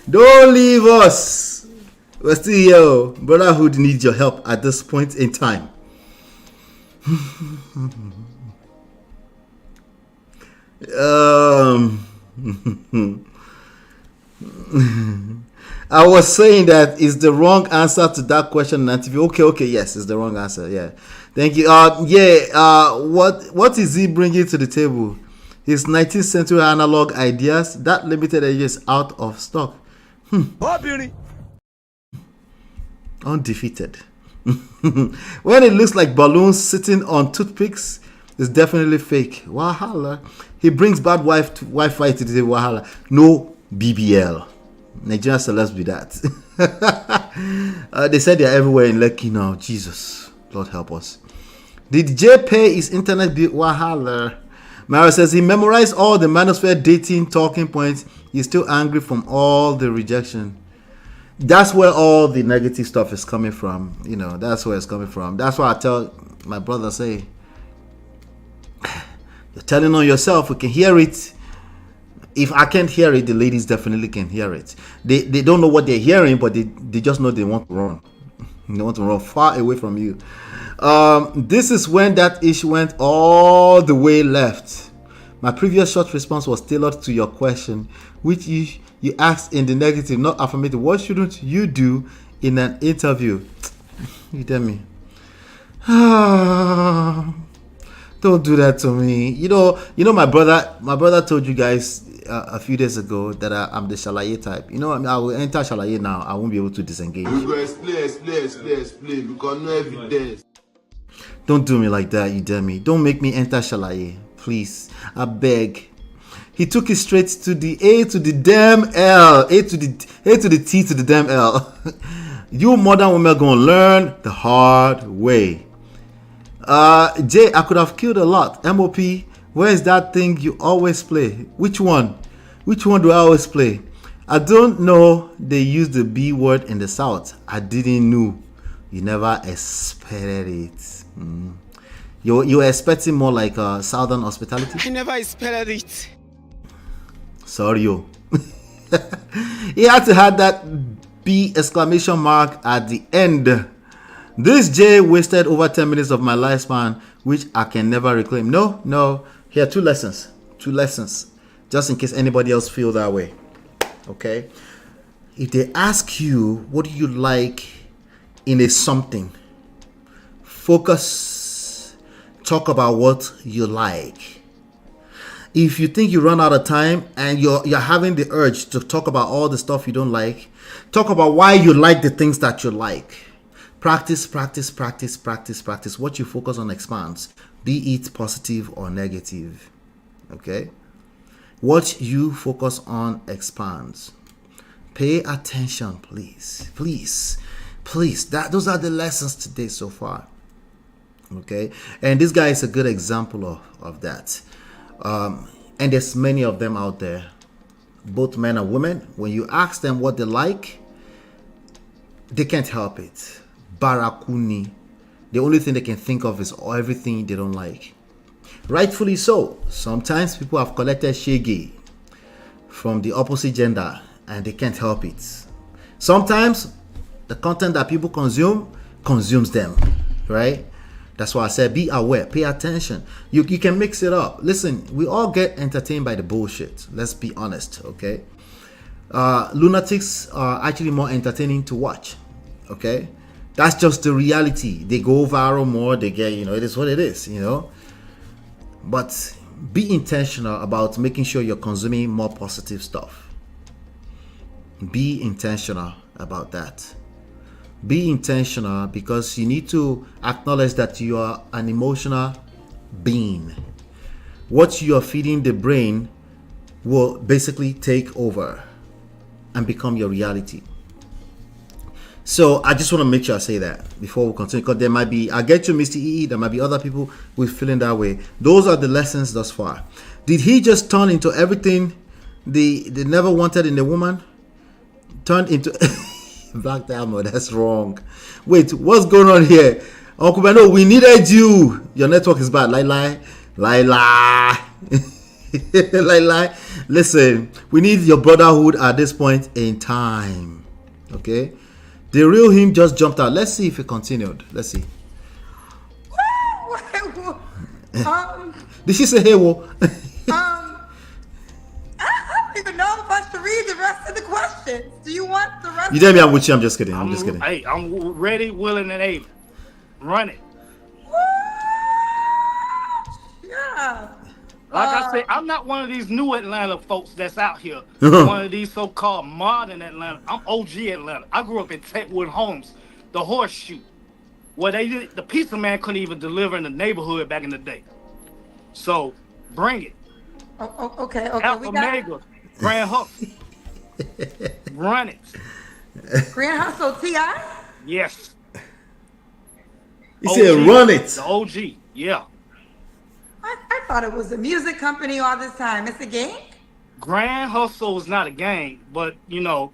[SPEAKER 8] Don't leave us. We're still here. Oh. Brotherhood needs your help at this point in time. I was saying that is the wrong answer to that question, Nantivi. Okay, yes, it's the wrong answer. Yeah, thank you. What is he bringing to the table? His 19th century analog ideas. That limited edition is out of stock. Undefeated. When it looks like balloons sitting on toothpicks, it's definitely fake. Wahala. He brings bad Wi-Fi to the table. Wahala. No BBL. Nigerian celebs be that. They said they're everywhere in Lekki now. Jesus, Lord help us. Did Jay pay his internet bill? Wahala. Mara says he memorized all the manosphere dating talking points. He's still angry from all the rejection. That's where all the negative stuff is coming from. That's where it's coming from. That's why I tell my brother, say, you're telling on yourself. We can hear it. If I can't hear it, the ladies definitely can hear it. They don't know what they're hearing, but they just know they want to run. They want to run far away from you. This is when that issue went all the way left. My previous short response was tailored to your question, which you asked in the negative, not affirmative. What shouldn't you do in an interview? You tell me. Don't do that to me. My brother told you guys a few days ago that I'm the Shalaye type. I will enter Shalaye now. I won't be able to disengage.
[SPEAKER 10] You go explain because no evidence.
[SPEAKER 8] Don't do me like that, you dare me. Don't make me enter Shalaye, please. I beg. He took it straight to the A to the damn L. A to the T to the damn L. You modern women gonna learn the hard way. Jay, I could have killed a lot. MOP, where is that thing you always play? Which one? Which one do I always play? I don't know they use the B word in the South. I didn't know. You never expected it. You were expecting more like Southern hospitality?
[SPEAKER 5] I never expected it.
[SPEAKER 8] Sorry, yo. He had to have that B exclamation mark at the end. This J wasted over 10 minutes of my lifespan, which I can never reclaim. No. Here, two lessons. Just in case anybody else feel that way. Okay? If they ask you, what do you like in a something? Focus. Talk about what you like. If you think you run out of time and you're having the urge to talk about all the stuff you don't like, talk about why you like the things that you like. Practice. What you focus on expands, be it positive or negative. Okay? What you focus on expands. Pay attention, please. Those are the lessons today so far. Okay? And this guy is a good example of that. And there's many of them out there, both men and women. When you ask them what they like, they can't help it. Barakuni. The only thing they can think of is everything they don't like. Rightfully so. Sometimes people have collected shege from the opposite gender and they can't help it. Sometimes the content that people consumes them, right? That's why I said be aware, pay attention. You can mix it up. Listen, we all get entertained by the bullshit. Let's be honest, okay? Lunatics are actually more entertaining to watch, okay? That's just the reality. They go viral more, they get, it is what it is, But be intentional about making sure you're consuming more positive stuff. Be intentional about that. Be intentional because you need to acknowledge that you are an emotional being. What you are feeding the brain will basically take over and become your reality. So I just want to make sure I say that before we continue, because there might be, I get you, Mr. EE, there might be other people who feeling that way. Those are the lessons thus far. Did he just turn into everything they never wanted in a woman? Turned into Black Diamond? That's wrong. Wait, what's going on here? Uncle Beno, we needed you. Your network is bad. Lie. Listen, we need your brotherhood at this point in time. Okay? The real him just jumped out. Let's see if it continued. Let's see. Did she say hey, whoa?
[SPEAKER 12] I don't even know if I should read the rest of the questions. Do you want the rest?
[SPEAKER 8] You tell me I'm with you. I'm just kidding. I'm just kidding.
[SPEAKER 13] Hey, I'm ready, willing, and able. Run it.
[SPEAKER 12] Yeah.
[SPEAKER 13] Like I said, I'm not one of these new Atlanta folks that's out here. One of these so-called modern Atlanta. I'm OG Atlanta. I grew up in Techwood Homes, the Horseshoe, where the pizza man couldn't even deliver in the neighborhood back in the day. So bring it.
[SPEAKER 12] Okay.
[SPEAKER 13] Alpha Mega, Grand Hustle. Run it.
[SPEAKER 12] Grand Hustle T.I.?
[SPEAKER 13] Yes.
[SPEAKER 8] He said run it.
[SPEAKER 13] The OG, yeah.
[SPEAKER 12] I thought it was a music company all this time. It's a gang?
[SPEAKER 13] Grand Hustle is not a gang, but, you know,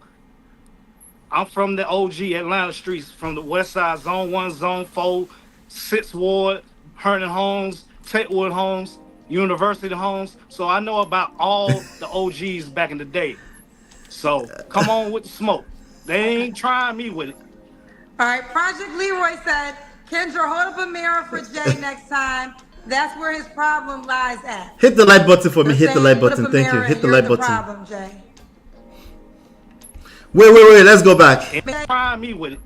[SPEAKER 13] I'm from the OG Atlanta streets, from the West Side, Zone 1, Zone 4, 6th Ward, Herndon Homes, Techwood Homes, University Homes. So I know about all the OGs back in the day. So come on with the smoke. They ain't trying me with it.
[SPEAKER 12] All right, Project Leroy said, Kendra, hold up a mirror for Jay next time. That's where his problem lies at.
[SPEAKER 8] Hit the like button for me. Hit the like button. Thank you. Hit the like button.
[SPEAKER 12] Problem, Jay.
[SPEAKER 8] Wait. Let's go back.
[SPEAKER 13] Try me with it.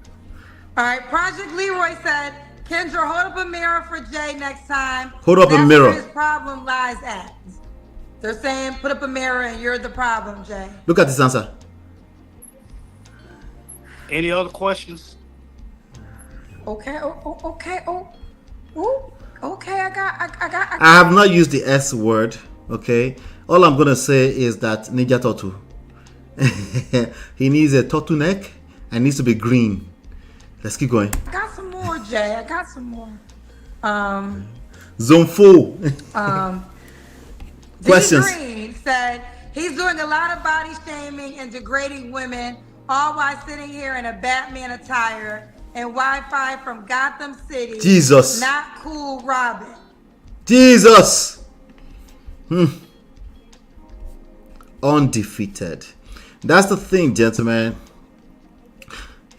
[SPEAKER 12] All right. Project Leroy said, Kendra, hold up a mirror for Jay next time.
[SPEAKER 8] Hold up a mirror.
[SPEAKER 12] That's where his problem lies at. They're saying, put up a mirror and you're the problem, Jay.
[SPEAKER 8] Look at this answer.
[SPEAKER 13] Any other questions?
[SPEAKER 12] Okay. Okay, I got.
[SPEAKER 8] I have not used the S word. Okay, all I'm gonna say is that Ninja Turtle. He needs a turtleneck and needs to be green. Let's keep going.
[SPEAKER 12] I got some more, Jay. I got some more.
[SPEAKER 8] Zone 4. Questions.
[SPEAKER 12] D Green said he's doing a lot of body shaming and degrading women, all while sitting here in a Batman attire and Wi-Fi from Gotham City.
[SPEAKER 8] Jesus.
[SPEAKER 12] Not cool, Robin.
[SPEAKER 8] Jesus. Undefeated. That's the thing, gentlemen.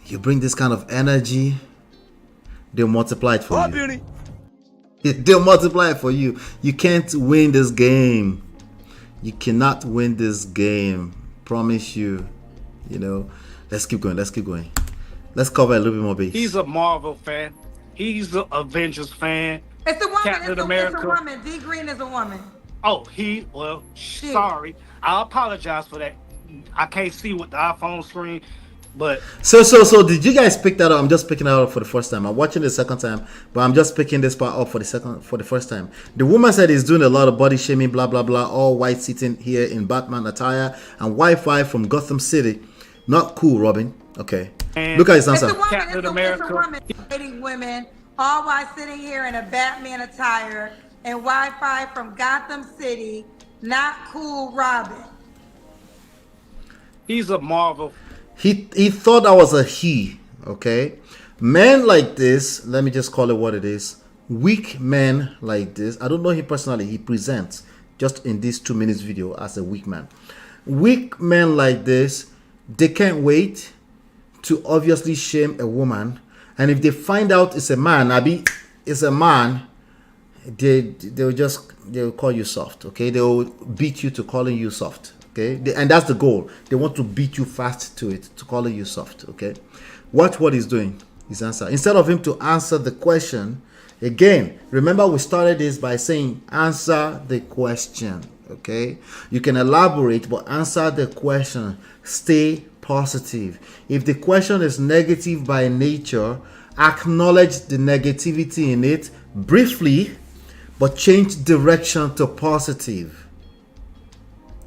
[SPEAKER 8] You bring this kind of energy, they'll multiply it for you. They'll multiply it for you. You can't win this game. You cannot win this game. Promise you. You know. Let's keep going. Let's cover a little bit more base.
[SPEAKER 13] He's a Marvel fan. He's an Avengers fan.
[SPEAKER 12] It's a woman.
[SPEAKER 13] Captain America.
[SPEAKER 12] It's a woman. D Green is a woman.
[SPEAKER 13] Oh, sorry. I apologize for that. I can't see with the iPhone screen, but
[SPEAKER 8] so did you guys pick that up? I'm just picking that up for the first time. I'm watching the second time, but I'm just picking this part up for the first time. The woman said he's doing a lot of body shaming, blah blah blah, all white, sitting here in Batman attire and Wi-Fi from Gotham City. Not cool, Robin. Okay.
[SPEAKER 13] And
[SPEAKER 8] look at his answer.
[SPEAKER 13] Captain America.
[SPEAKER 12] It's a woman dating women, all while sitting here in a Batman attire and Wi-Fi from Gotham City. Not cool, Robin.
[SPEAKER 13] He's a Marvel.
[SPEAKER 8] He thought I was a he. Okay. Men like this, let me just call it what it is. Weak men like this. I don't know him personally. He presents just in this 2 minutes video as a weak man. Weak men like this, they can't wait to obviously shame a woman, and if they find out it's a man, they'll call you soft. Okay, they'll beat you to calling you soft. Okay, and that's the goal. They want to beat you fast to calling you soft. Okay, watch what he's doing. His answer, instead of him to answer the question again. Remember, we started this by saying answer the question. Okay, you can elaborate, but answer the question. Stay positive. If the question is negative by nature, acknowledge the negativity in it briefly, but change direction to positive.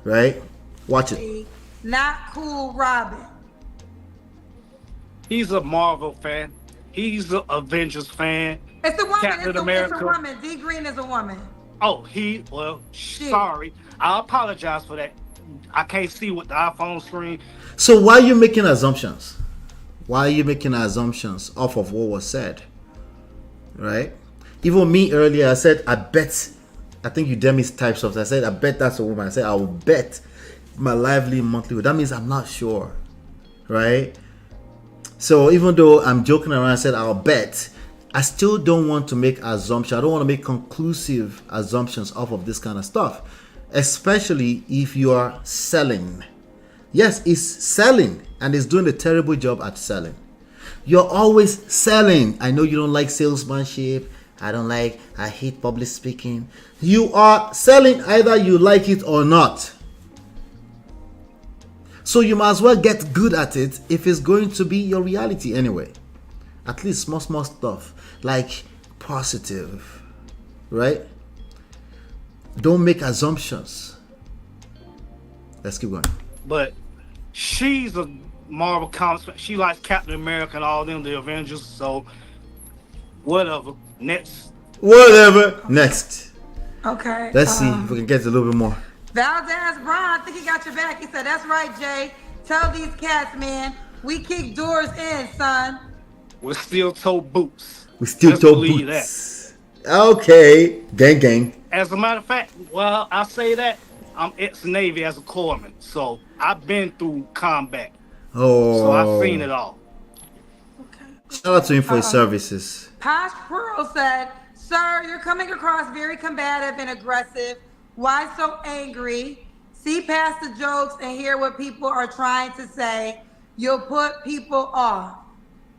[SPEAKER 8] Right? Watch it.
[SPEAKER 12] Not cool, Robin.
[SPEAKER 13] He's a Marvel fan. He's an Avengers fan.
[SPEAKER 12] It's a woman.
[SPEAKER 13] Captain
[SPEAKER 12] It's a
[SPEAKER 13] America.
[SPEAKER 12] woman. D Green is a woman.
[SPEAKER 13] Oh, sorry. I apologize for that. I can't see with the iPhone screen.
[SPEAKER 8] So why are you making assumptions? Why are you making assumptions off of what was said? Right? Even me earlier, I said, I bet. I think you Demi's type something. I said, I bet that's a woman. I said, I will bet my lively monthly. That means I'm not sure. Right? So even though I'm joking around, I said, I'll bet. I still don't want to make assumptions. I don't want to make conclusive assumptions off of this kind of stuff. Especially if you are selling. Yes, it's selling and it's doing a terrible job at selling. You're always selling. I know you don't like salesmanship. I hate public speaking. You are selling either you like it or not. So you might as well get good at it if it's going to be your reality anyway. At least small stuff like positive, right? Don't make assumptions. Let's keep going.
[SPEAKER 13] But she's a Marvel comics. She likes Captain America and all them, the Avengers. So whatever. Next.
[SPEAKER 12] Okay.
[SPEAKER 8] Let's see if we can get a little bit more.
[SPEAKER 12] Valdez Brown, I think he got your back. He said, "That's right, Jay. Tell these cats, man, we kick doors in, son.
[SPEAKER 13] We're still toe boots.
[SPEAKER 8] That. Okay. Gang.
[SPEAKER 13] As a matter of fact, well, I say that I'm ex-Navy as a corpsman, so I've been through combat.
[SPEAKER 8] Oh.
[SPEAKER 13] So I've seen it all.
[SPEAKER 8] Shout out to him for his services.
[SPEAKER 12] Posh Pearl said, "Sir, you're coming across very combative and aggressive. Why so angry? See past the jokes and hear what people are trying to say. You'll put people off."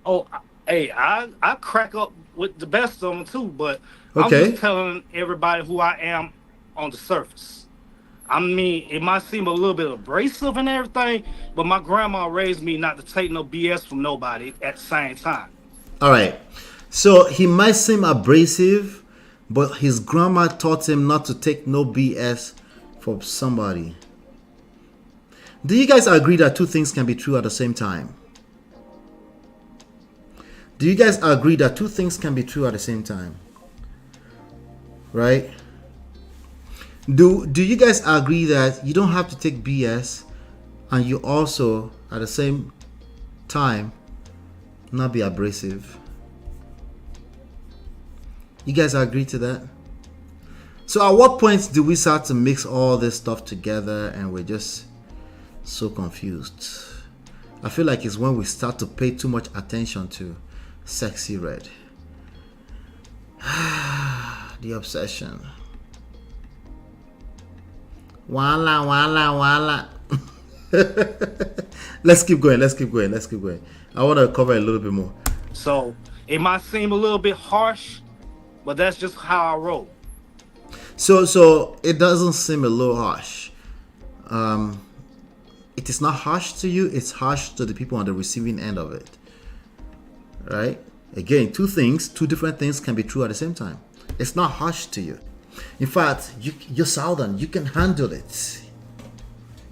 [SPEAKER 13] Oh, hey, I crack up with the best of them too, but
[SPEAKER 8] okay.
[SPEAKER 13] I'm just telling everybody who I am on the surface. I mean, it might seem a little bit abrasive and everything, but my grandma raised me not to take no BS from nobody at the same time.
[SPEAKER 8] All right. So he might seem abrasive, but his grandma taught him not to take no BS from somebody. Do you guys agree that two things can be true at the same time? Do you guys agree that two things can be true at the same time? Right? Do you guys agree that you don't have to take BS and you also at the same time not be abrasive? You guys agree to that? So at what point do we start to mix all this stuff together and we're just so confused? I feel like it's when we start to pay too much attention to Sexy Red. The obsession. Wala. Let's keep going. I want to cover a little bit more.
[SPEAKER 13] So it might seem a little bit harsh, but that's just how I roll.
[SPEAKER 8] So it doesn't seem a little harsh. It is not harsh to you. It's harsh to the people on the receiving end of it. Right? Again, two different things can be true at the same time. It's not harsh to you. In fact, you're Southern. You can handle it.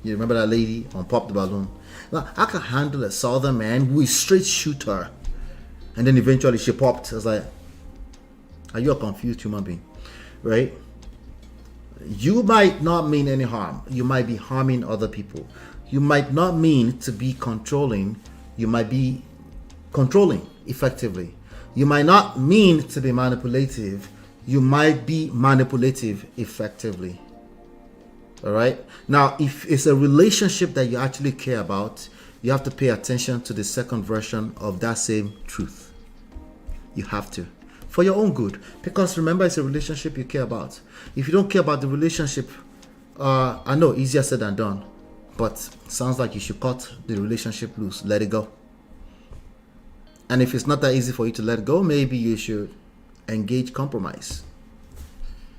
[SPEAKER 8] You remember that lady on Pop the Balloon? Now, I can handle a Southern man who is straight shooter. And then eventually she popped. I was like, are you a confused human being? Right? You might not mean any harm. You might be harming other people. You might not mean to be controlling. You might be controlling effectively. You might not mean to be manipulative. You might be manipulative effectively. All right. Now, if it's a relationship that you actually care about, you have to pay attention to the second version of that same truth. You have to, for your own good, because remember, it's a relationship you care about. If you don't care about the relationship, I know easier said than done, but sounds like you should cut the relationship loose, let it go. And if it's not that easy for you to let go, maybe you should engage compromise.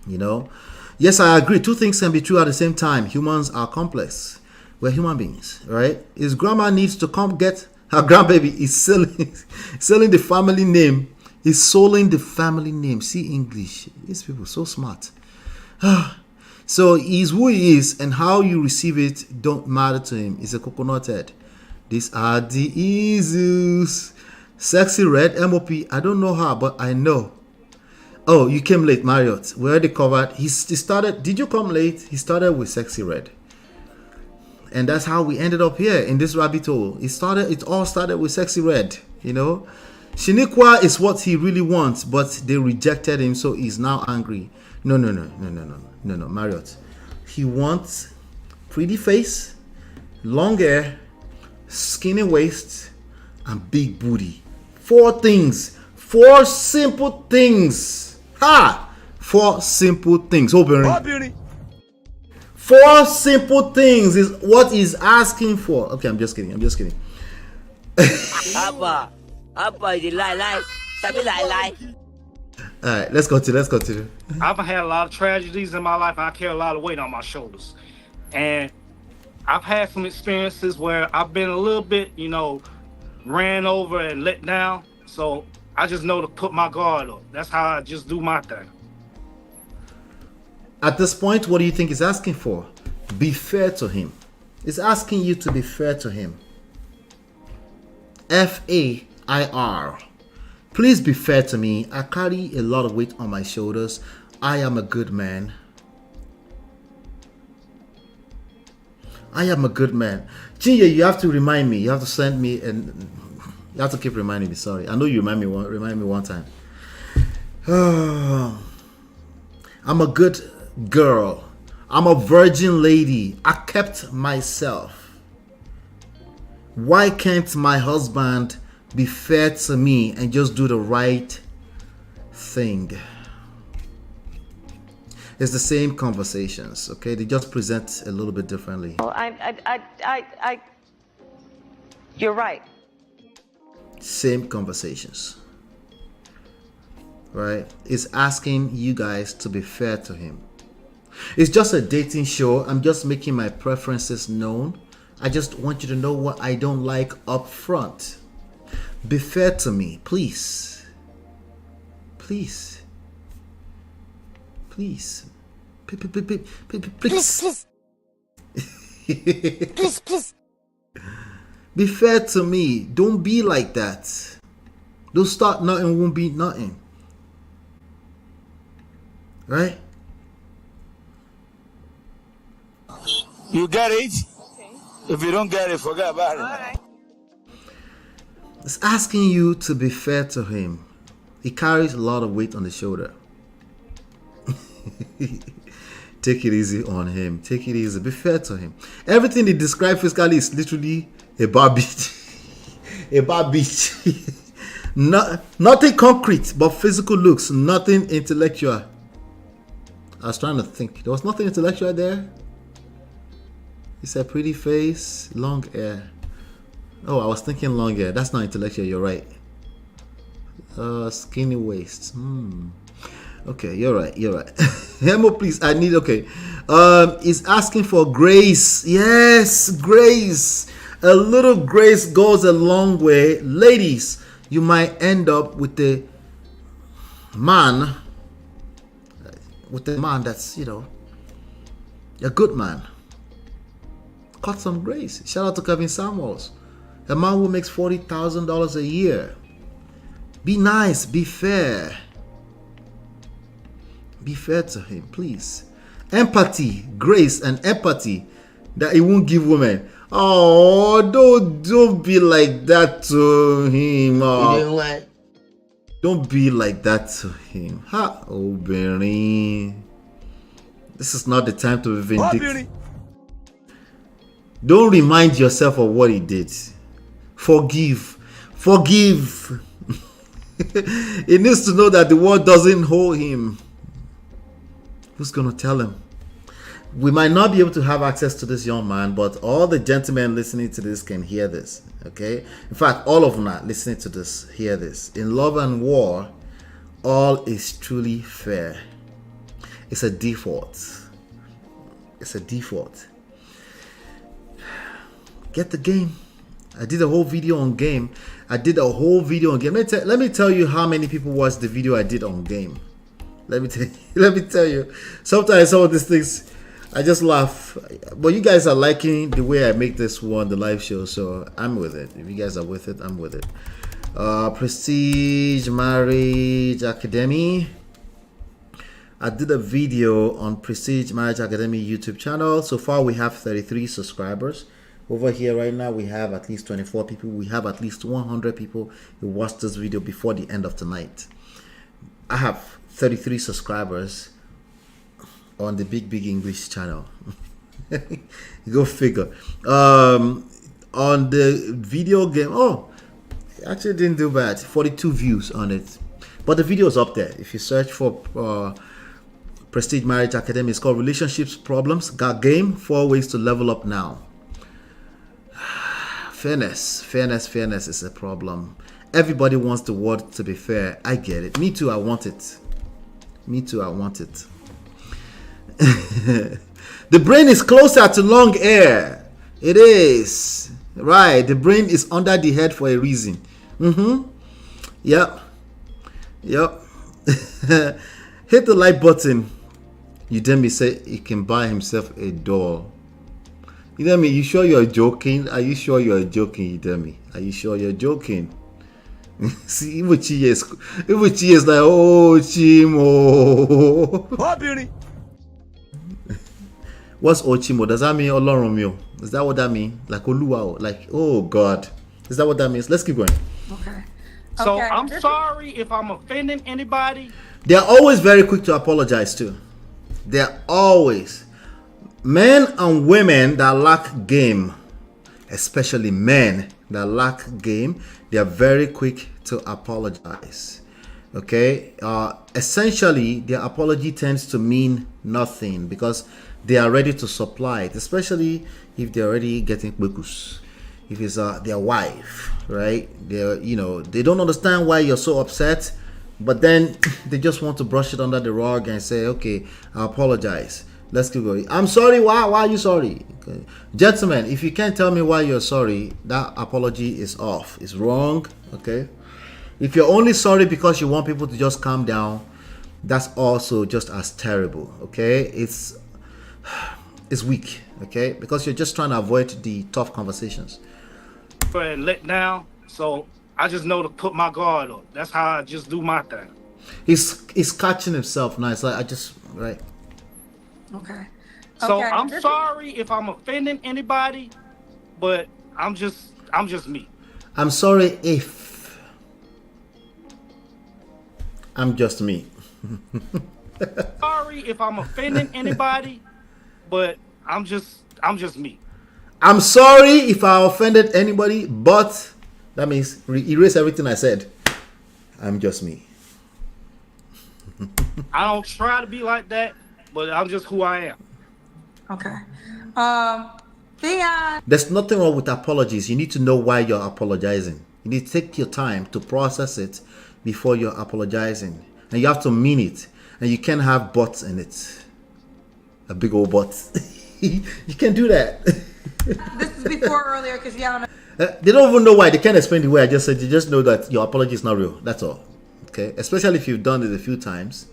[SPEAKER 8] You know, yes, I agree. Two things can be true at the same time. Humans are complex. We're human beings, right? His grandma needs to come get her grandbaby. Is selling the family name. He's selling the family name. See English. These people so smart. So he's who he is, and how you receive it don't matter to him. He's a coconut head. These are the issues. Sexy Red, MOP. I don't know her, but I know. Oh, you came late, Marriott. We already covered. He started. Did you come late? He started with Sexy Red. And that's how we ended up here in this rabbit hole. It all started with Sexy Red, you know. Shaniqua is what he really wants, but they rejected him, so he's now angry. No, Marriott. He wants pretty face, long hair, skinny waist, and big booty. 4 things. 4 simple things. Ha! 4 simple things. Open. 4 simple things is what he's asking for. Okay, I'm just kidding.
[SPEAKER 11] Abba, you lie. Sabi lie.
[SPEAKER 8] All right, let's continue.
[SPEAKER 13] I've had a lot of tragedies in my life. I carry a lot of weight on my shoulders. And I've had some experiences where I've been a little bit, ran over and let down. So I just know to put my guard up. That's how I just do my thing.
[SPEAKER 8] At this point, what do you think he's asking for? Be fair to him. He's asking you to be fair to him. FAIR. Please be fair to me. I carry a lot of weight on my shoulders. I am a good man. Chinya, you have to remind me. You have to send me and you have to keep reminding me. Sorry. I know you remind me one time. I'm a good girl. I'm a virgin lady. I kept myself. Why can't my husband be fair to me and just do the right thing? It's the same conversations, okay? They just present a little bit differently.
[SPEAKER 15] Well, you're right.
[SPEAKER 8] Same conversations, right? It's asking you guys to be fair to him. It's just a dating show. I'm just making my preferences known. I just want you to know what I don't like up front. Be fair to me, please. Please. Please. Please. Please. Be fair to me. Don't be like that. Don't start nothing, won't be nothing. Right?
[SPEAKER 16] You get it? Okay. If you don't get it, forget about it. All right.
[SPEAKER 8] It's asking you to be fair to him. He carries a lot of weight on the shoulder. Take it easy on him. Take it easy. Be fair to him. Everything he described physically is literally a bar beach. A bar beach. Nothing concrete, but physical looks. Nothing intellectual. I was trying to think. There was nothing intellectual there. He said pretty face, long hair. Oh, I was thinking long hair. That's not intellectual. You're right. Skinny waist. Okay, you're right. Hemo, please. I need. Okay. He's asking for grace. Yes, grace. A little grace goes a long way. Ladies, you might end up with a man. That's, a good man. Got some grace. Shout out to Kevin Samuels. A man who makes $40,000 a year. Be nice. Be fair. Be fair to him, please. Empathy, grace, and empathy that he won't give women. Oh, don't be like that to him. Oh. Don't be like that to him. Ha, oh, Benny. This is not the time to be vindictive. Don't remind yourself of what he did. Forgive. He needs to know that the world doesn't hold him. Who's gonna tell him? We might not be able to have access to this young man, but all the gentlemen listening to this can hear this. Okay? In fact, all of them are listening to this, hear this. In love and war, all is truly fair. It's a default. Get the game. I did a whole video on game. Let me tell you how many people watched the video I did on game. Let me tell you. Sometimes some of these things, I just laugh. But you guys are liking the way I make this one, the live show, so I'm with it. If you guys are with it, I'm with it. Prestige Marriage Academy. I did a video on Prestige Marriage Academy YouTube channel. So far we have 33 subscribers. Over here right now we have at least 24 people. We have at least 100 people who watched this video before the end of tonight. I have 33 subscribers on the Big English channel. Go figure. On the video game, oh, actually didn't do bad. 42 views on it, but the video is up there. If you search for Prestige Marriage Academy, it's called Relationships Problems Got Game, 4 Ways to Level Up Now. Fairness is a problem. Everybody wants the world to be fair. I get it. Me too, I want it. The brain is closer to long hair. It is. Right. The brain is under the head for a reason. Yep. Hit the like button. Udemy say he can buy himself a doll. Udemy, you sure you're joking? Are you sure you're joking, Udemy? Are you sure you're joking? See, Ibuchi is like, oh, Chimo.
[SPEAKER 16] Oh, beauty.
[SPEAKER 8] What's Ochimo? Does that mean Olorunmio? Is that what that means? Like Oluwa? Like, oh God. Is that what that means? Let's keep going.
[SPEAKER 13] Okay. So I'm sorry if I'm offending anybody.
[SPEAKER 8] They're always very quick to apologize too. They're always. Men and women that lack game, especially men that lack game, they are very quick to apologize. Okay? Essentially, their apology tends to mean nothing because they are ready to supply it, especially if they're already getting bekus. If it's their wife, right? They don't understand why you're so upset, but then they just want to brush it under the rug and say, okay, I apologize. Let's keep going. I'm sorry. Why are you sorry? Okay. Gentlemen, if you can't tell me why you're sorry, that apology is off. It's wrong. Okay. If you're only sorry because you want people to just calm down, that's also just as terrible. Okay. It's weak. Okay, because you're just trying to avoid the tough conversations.
[SPEAKER 13] Let down, so I just know to put my guard up. That's how I just do my thing.
[SPEAKER 8] He's catching himself now. It's like right.
[SPEAKER 12] Okay.
[SPEAKER 13] So I'm sorry if I'm offending anybody, but I'm just me.
[SPEAKER 8] I'm sorry if I'm just me.
[SPEAKER 13] Sorry if I'm offending anybody, but I'm just me.
[SPEAKER 8] I'm sorry if I offended anybody, but that means erase everything I said. I'm just me.
[SPEAKER 13] I don't try to be like that, but I'm just who I am.
[SPEAKER 12] Okay. Theon.
[SPEAKER 8] There's nothing wrong with apologies. You need to know why you're apologizing. You need to take your time to process it before you're apologizing. And you have to mean it. And you can't have buts in it. A big old butt. You can't do that.
[SPEAKER 12] This is before earlier because y'all know.
[SPEAKER 8] They don't even know why. They can't explain the way I just said. They just know that your apology is not real. That's all. Okay? Especially if you've done it a few times.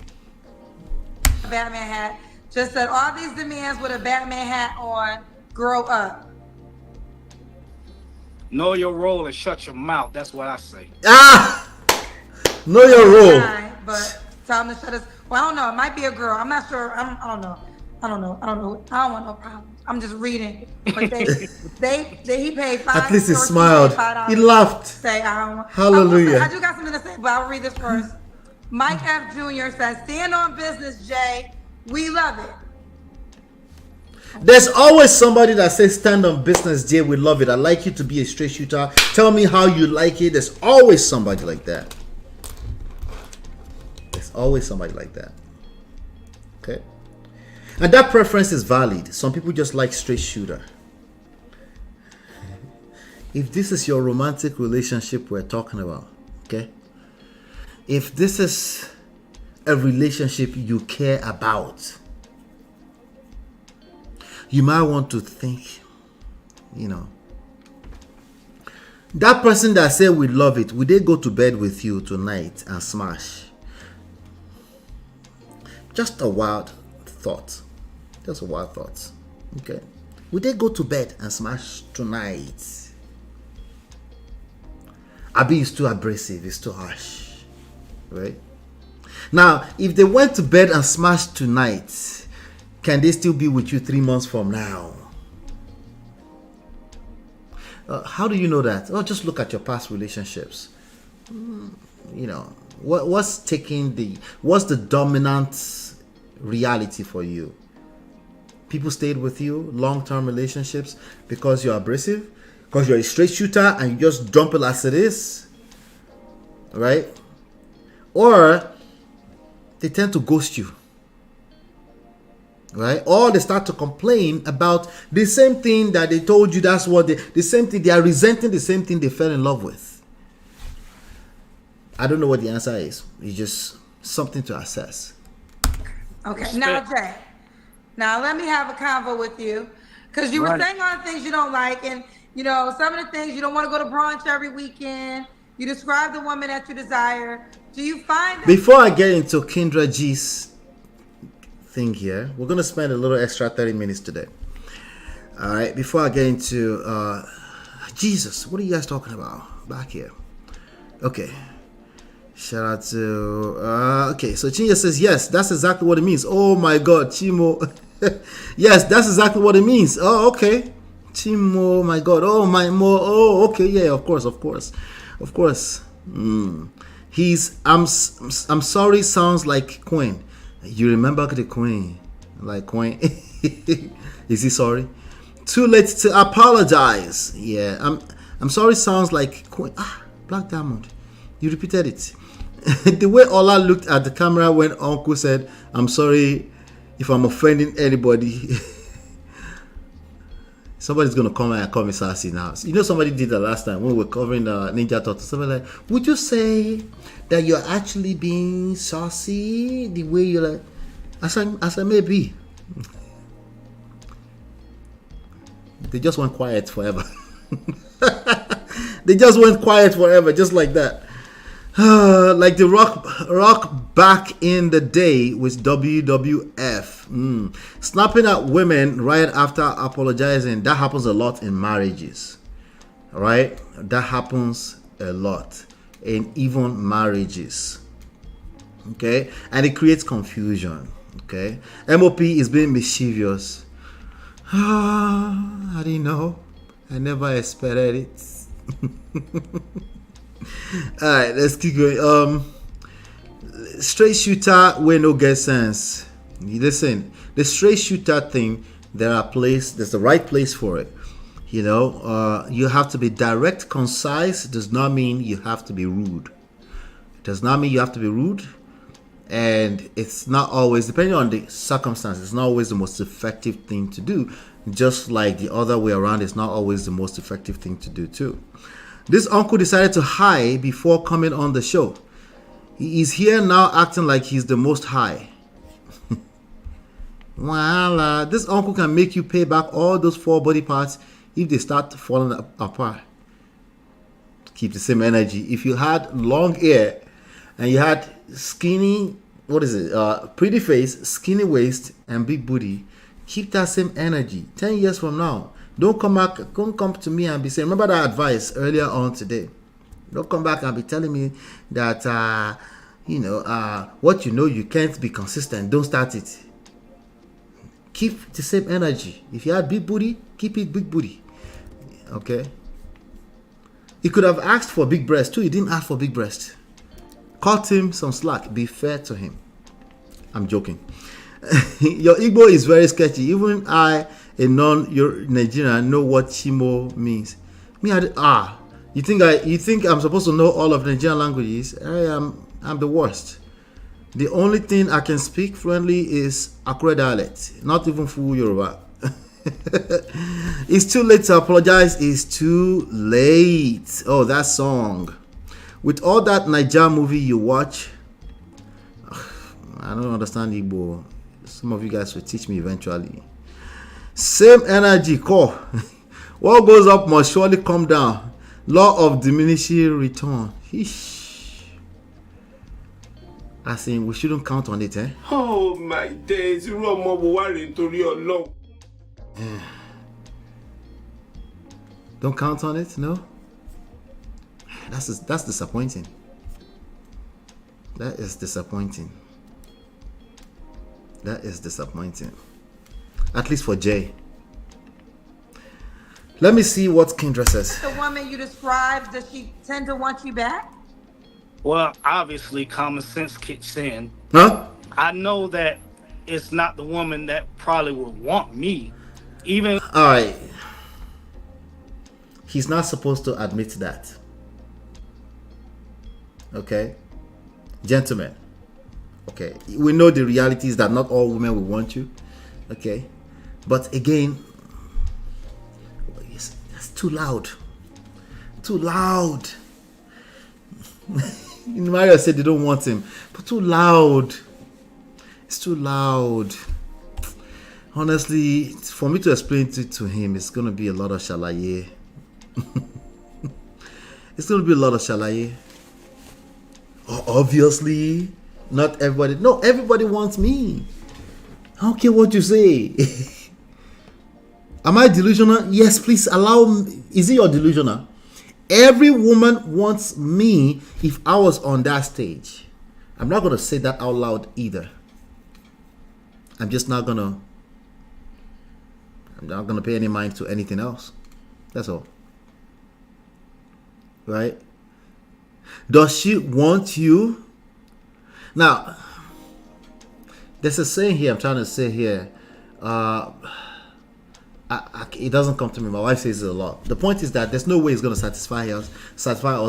[SPEAKER 12] Batman hat. Just said all these demands with a Batman hat on. Grow up.
[SPEAKER 13] Know your role and shut your mouth. That's what I say.
[SPEAKER 8] Know your role.
[SPEAKER 12] But tell him to shut his. Well, I don't know. It might be a girl. I'm not sure. I don't know. I don't want no problem. I'm just reading. But he paid $5.
[SPEAKER 8] At least he smiled. He laughed.
[SPEAKER 12] Say,
[SPEAKER 8] hallelujah.
[SPEAKER 12] I do got something to say, but I'll read this first. Mike F. Jr. says, stand on business, Jay. We love it.
[SPEAKER 8] There's always somebody that says stand on business, Jay. We love it. I like you to be a straight shooter. Tell me how you like it. There's always somebody like that. There's always somebody like that. Okay. And that preference is valid. Some people just like straight shooter. If this is your romantic relationship we're talking about, okay? If this is a relationship you care about, you might want to think, that person that said we love it, would they go to bed with you tonight and smash? Just a wild thought. Just a wild thought. Okay. Would they go to bed and smash tonight? Abi is too abrasive, it's too harsh. Right? Now, if they went to bed and smashed tonight, can they still be with you 3 months from now? How do you know that? Oh, just look at your past relationships. You know, what's the dominant reality for you? People stayed with you, long-term relationships, because you're abrasive, because you're a straight shooter and you just dump it as it is, right? Or they tend to ghost you, right? Or they start to complain about the same thing that they told you. That's what the same thing, they are resenting the same thing they fell in love with. I don't know what the answer is. It's just something to assess.
[SPEAKER 12] Okay, now Jay, now let me have a convo with you, because you were saying all the things you don't like, and you know some of the things you don't want to go to brunch every weekend. You describe the woman that you desire. Do you find that—
[SPEAKER 8] Before I get into Kendra G's thing here, we're gonna spend a little extra 30 minutes today. All right. Before I get into Jesus, what are you guys talking about back here? Okay. Shout out to okay, so Chinya says yes, that's exactly what it means. Oh my god, Chimo. Yes, that's exactly what it means. Oh, okay. Chimo, my god. Oh my mo. Oh, okay, yeah, of course. He's I'm sorry sounds like Kween. You remember the Queen? Like Kween. Is he sorry? Too late to apologize. Yeah, I'm sorry sounds like Kween. Black Diamond. You repeated it. The way Ola looked at the camera when Uncle said, I'm sorry if I'm offending anybody. Somebody's going to come and call me sassy now. You know, somebody did that last time when we were covering Ninja Turtle. Somebody like, would you say that you're actually being saucy the way you're like, as I may be. They just went quiet forever. They just went quiet forever, just like that. Like the rock back in the day with WWF. Snapping at women right after apologizing. That happens a lot in marriages. Right? That happens a lot in even marriages. Okay? And it creates confusion. Okay? MOP is being mischievous. I didn't know. I never expected it. Alright, let's keep going. Straight shooter where no get sense. Listen, the straight shooter thing, there's the right place for it. You know, you have to be direct, concise. Does not mean you have to be rude. It does not mean you have to be rude. And it's not always, depending on the circumstances, it's not always the most effective thing to do. Just like the other way around, it's not always the most effective thing to do too. This uncle decided to high before coming on the show. He is here now acting like he's the most high. Voila. This uncle can make you pay back all those 4 body parts if they start falling apart. Keep the same energy. If you had long hair and you had skinny, pretty face, skinny waist, and big booty, keep that same energy. 10 years from now, don't come to me and be saying, remember that advice earlier on today. Don't come back and be telling me that, what you know you can't be consistent. Don't start it. Keep the same energy. If you had big booty, keep it big booty. Okay? He could have asked for big breast too. He didn't ask for big breast. Cut him some slack. Be fair to him. I'm joking. Your Igbo is very sketchy. Even I, a non-Nigerian, know what Chimo means. You think I'm supposed to know all of Nigerian languages? I'm the worst. The only thing I can speak fluently is Akure dialect, not even full Yoruba. It's too late to apologize. It's too late. Oh, that song. With all that Naija movie you watch, I don't understand Igbo. Some of you guys will teach me eventually. Same energy, core. What goes up must surely come down. Law of diminishing return. As in, we shouldn't count on it, eh?
[SPEAKER 10] Oh my days, irú ọmọ wo wá rèé nítorí Ọlọ́run.
[SPEAKER 8] Don't count on it, no? That's disappointing. That is disappointing. That is disappointing. At least for Jay. Let me see what Kendra says.
[SPEAKER 12] The woman you described, does she tend to want you back?
[SPEAKER 13] Well, obviously, common sense kicks in.
[SPEAKER 8] Huh?
[SPEAKER 13] I know that it's not the woman that probably would want me. Even.
[SPEAKER 8] All right. He's not supposed to admit that. Okay? Gentlemen. Okay. We know the reality is that not all women will want you. Okay? But again, that's too loud. Too loud. Mario said they don't want him. But too loud. It's too loud. Honestly, for me to explain it to him, it's going to be a lot of shalaye. It's going to be a lot of shalaye. Obviously, not everybody. No, everybody wants me. I don't care what you say. Am I delusional? Yes, please allow me. Is it your delusional? Every woman wants me if I was on that stage. I'm not going to say that out loud either. I'm not going to pay any mind to anything else. That's all. Right? Does she want you? Now, there's a saying here I'm trying to say here. It doesn't come to me. My wife says it a lot. The point is that there's no way it's going to satisfy us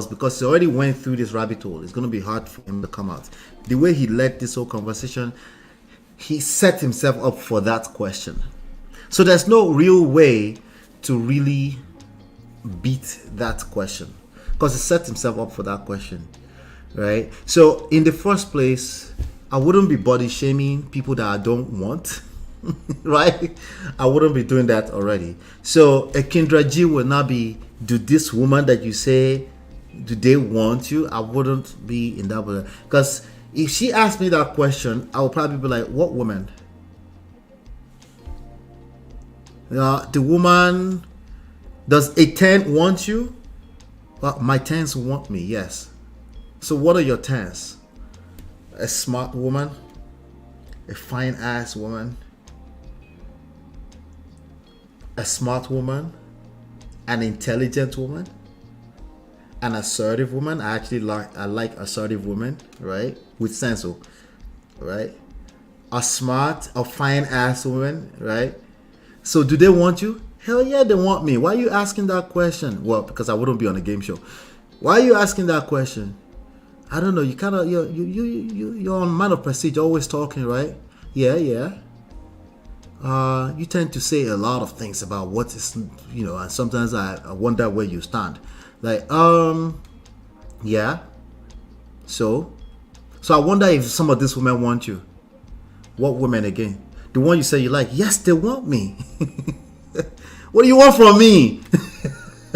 [SPEAKER 8] because he already went through this rabbit hole. It's going to be hard for him to come out. The way he led this whole conversation, he set himself up for that question. So there's no real way to really beat that question because he set himself up for that question, right? So in the first place, I wouldn't be body shaming people that I don't want. Right? I wouldn't be doing that already. So a Kendra G will not be, do this woman that you say, do they want you? I wouldn't be in that way. Because if she asked me that question, I would probably be like, what woman? The woman, does a 10 want you? Well, my 10s want me, yes. So what are your 10s? A smart woman? A fine ass woman? A smart woman, an intelligent woman, an assertive woman. I like assertive women, right? With sense, right? A smart, a fine ass woman, right? So do they want you? Hell yeah, they want me. Why are you asking that question? Well, because I wouldn't be on a game show. Why are you asking that question? I don't know. You kind of you're on Man of Prestige, always talking, right? Yeah. You tend to say a lot of things about what is, and sometimes I wonder where you stand. Like, yeah. So I wonder if some of these women want you. What women again? The one you say you like? Yes, they want me. What do you want from me?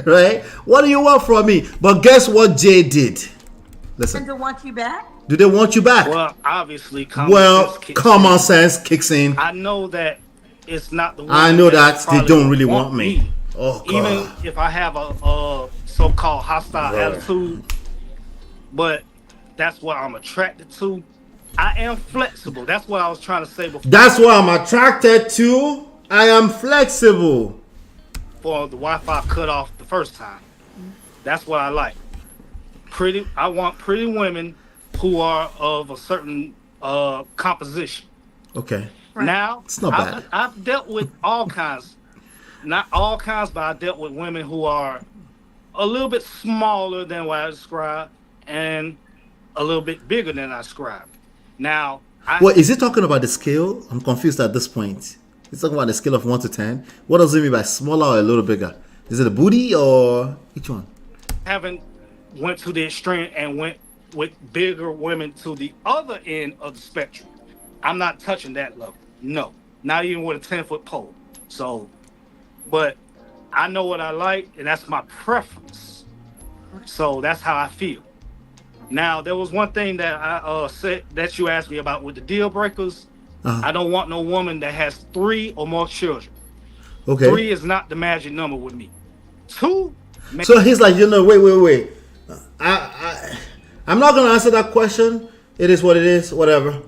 [SPEAKER 8] Right? What do you want from me? But guess what Jay did? Listen.
[SPEAKER 12] And to want you back?
[SPEAKER 8] Do they want you back?
[SPEAKER 13] Well, obviously, common sense kicks in.
[SPEAKER 8] I
[SPEAKER 13] know that it's not the woman.
[SPEAKER 8] I know that they don't really want me. Oh, God.
[SPEAKER 13] Even if I have a so-called hostile attitude, but that's what I'm attracted to. I am flexible. That's what I was trying to say before.
[SPEAKER 8] That's what I'm attracted to. I am flexible.
[SPEAKER 13] For the Wi-Fi cut off the first time. That's what I like. I want pretty women who are of a certain composition.
[SPEAKER 8] Okay.
[SPEAKER 13] Now,
[SPEAKER 8] it's not bad.
[SPEAKER 13] I've dealt with all kinds. Not all kinds, but I dealt with women who are a little bit smaller than what I described and a little bit bigger than I described. Now,
[SPEAKER 8] is he talking about the scale? I'm confused at this point. He's talking about the scale of 1 to 10. What does it mean by smaller or a little bigger? Is it a booty or which one?
[SPEAKER 13] Haven't went to the extreme and went with bigger women to the other end of the spectrum. I'm not touching that level. No, not even with a 10-foot pole. So, but I know what I like, and that's my preference. So that's how I feel. Now, there was one thing that I said that you asked me about with the deal breakers. I don't want no woman that has 3 or more children.
[SPEAKER 8] Okay.
[SPEAKER 13] 3 is not the magic number with me. 2.
[SPEAKER 8] So he's like, wait. I'm not gonna answer that question. It is what it is, whatever.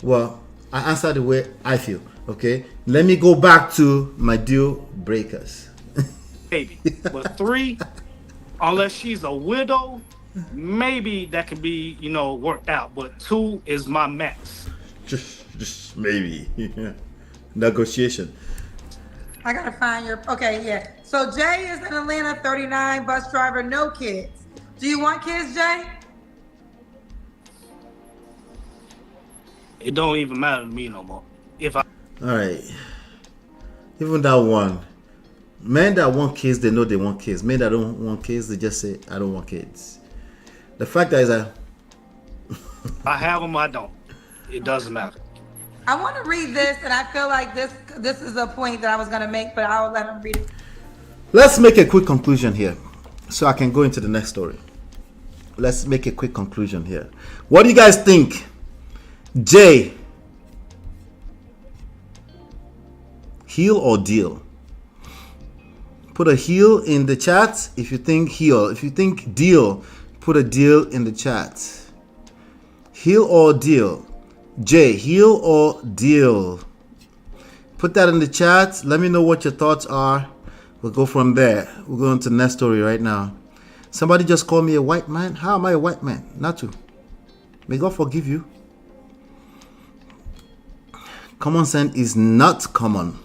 [SPEAKER 8] Well, I answered the way I feel. Okay. Let me go back to my deal breakers.
[SPEAKER 13] Maybe, but 3, unless she's a widow, maybe that could be worked out. But 2 is my max.
[SPEAKER 8] Just maybe. Negotiation.
[SPEAKER 12] I gotta find your. Okay, yeah. So Jay is in Atlanta, 39, bus driver, no kids. Do you want kids, Jay?
[SPEAKER 13] It don't even matter to me no more. All
[SPEAKER 8] right. Even that one. Men that want kids, they know they want kids. Men that don't want kids, they just say, I don't want kids. The fact that is that
[SPEAKER 13] I have them, I don't. It doesn't matter.
[SPEAKER 12] I want to read this, and I feel like this is a point that I was gonna make, but I'll let him read it.
[SPEAKER 8] Let's make a quick conclusion here, so I can go into the next story. Let's make a quick conclusion here. What do you guys think? Jay, heel or deal? Put a heel in the chat if you think heel. If you think deal, put a deal in the chat. Heel or deal? Jay, heel or deal? Put that in the chat. Let me know what your thoughts are. We'll go from there. We're going to the next story right now. Somebody just called me a white man. How am I a white man? Not to. May God forgive you. Common sense is not common.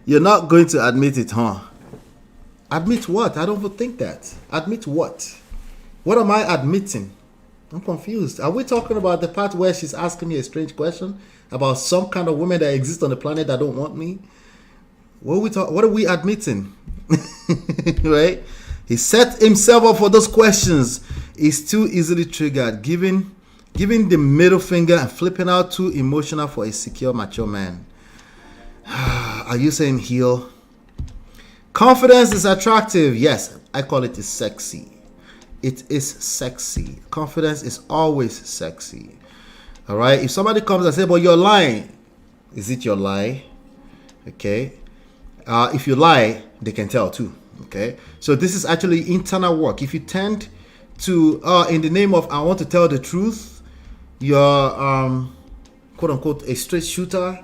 [SPEAKER 8] You're not going to admit it, huh? Admit what? I don't even think that. Admit what? What am I admitting? I'm confused. Are we talking about the part where she's asking me a strange question about some kind of women that exist on the planet that don't want me? What are we admitting? Right? He set himself up for those questions. He's too easily triggered, giving the middle finger and flipping out, too emotional for a secure, mature man. Are you saying heel? Confidence is attractive. Yes, I call it sexy. It is sexy. Confidence is always sexy. All right. If somebody comes and says, "But you're lying," is it your lie? Okay. If you lie, they can tell too. Okay. So this is actually internal work. If you tend to, in the name of I want to tell the truth, you're quote unquote a straight shooter.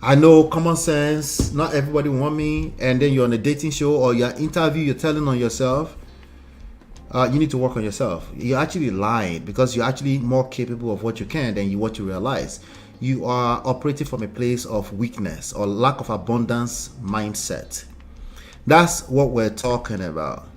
[SPEAKER 8] I know common sense. Not everybody want me. And then you're on a dating show or your interview, you're telling on yourself. You need to work on yourself. You're actually lying because you're actually more capable of what you can than what you realize. You are operating from a place of weakness or lack of abundance mindset. That's what we're talking about.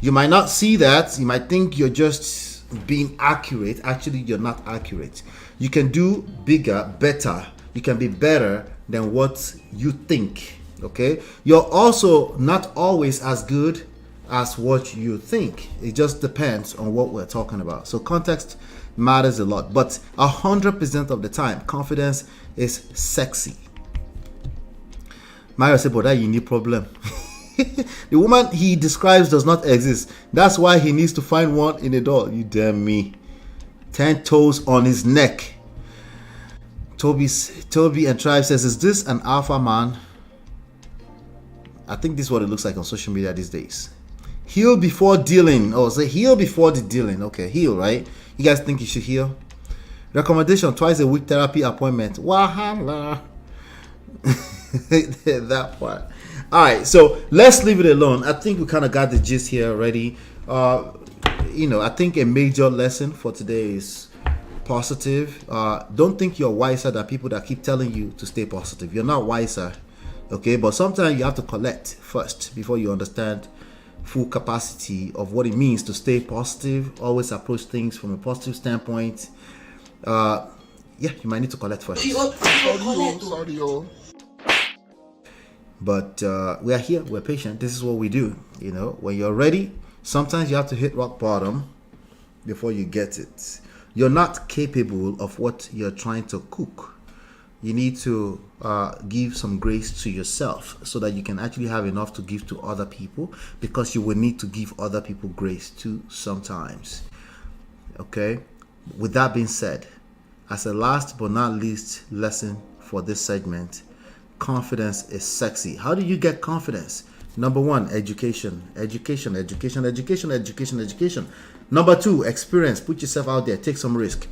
[SPEAKER 8] You might not see that. You might think you're just being accurate. Actually, you're not accurate. You can do bigger, better. You can be better than what you think. Okay? You're also not always as good as what you think. It just depends on what we're talking about. So context matters a lot, but 100% of the time, confidence is sexy. Mario said, "But that you need problem." The woman he describes does not exist. That's why he needs to find one in the door. You damn me. 10 toes on his neck. Toby and Tribe says, "Is this an alpha man?" I think this is what it looks like on social media these days. Heal before dealing. Oh, say heal before the dealing. Okay, heal, right? You guys think you should heal? Recommendation: twice a week therapy appointment. Wahala. That part. All right, so let's leave it alone. I think we kind of got the gist here already. I think a major lesson for today is positive. Don't think you're wiser than people that keep telling you to stay positive. You're not wiser, okay? But sometimes you have to collect first before you understand full capacity of what it means to stay positive. Always approach things from a positive standpoint. You might need to collect first. But we are here, we're patient. This is what we do. When you're ready, sometimes you have to hit rock bottom before you get it. You're not capable of what you're trying to cook. you need to give some grace to yourself so that you can actually have enough to give to other people, because you will need to give other people grace too sometimes. Okay, with that being said, as a last but not least lesson for this segment, confidence is sexy. How do you get confidence? Number one, education. Number two, experience. Put yourself out there, take some risk.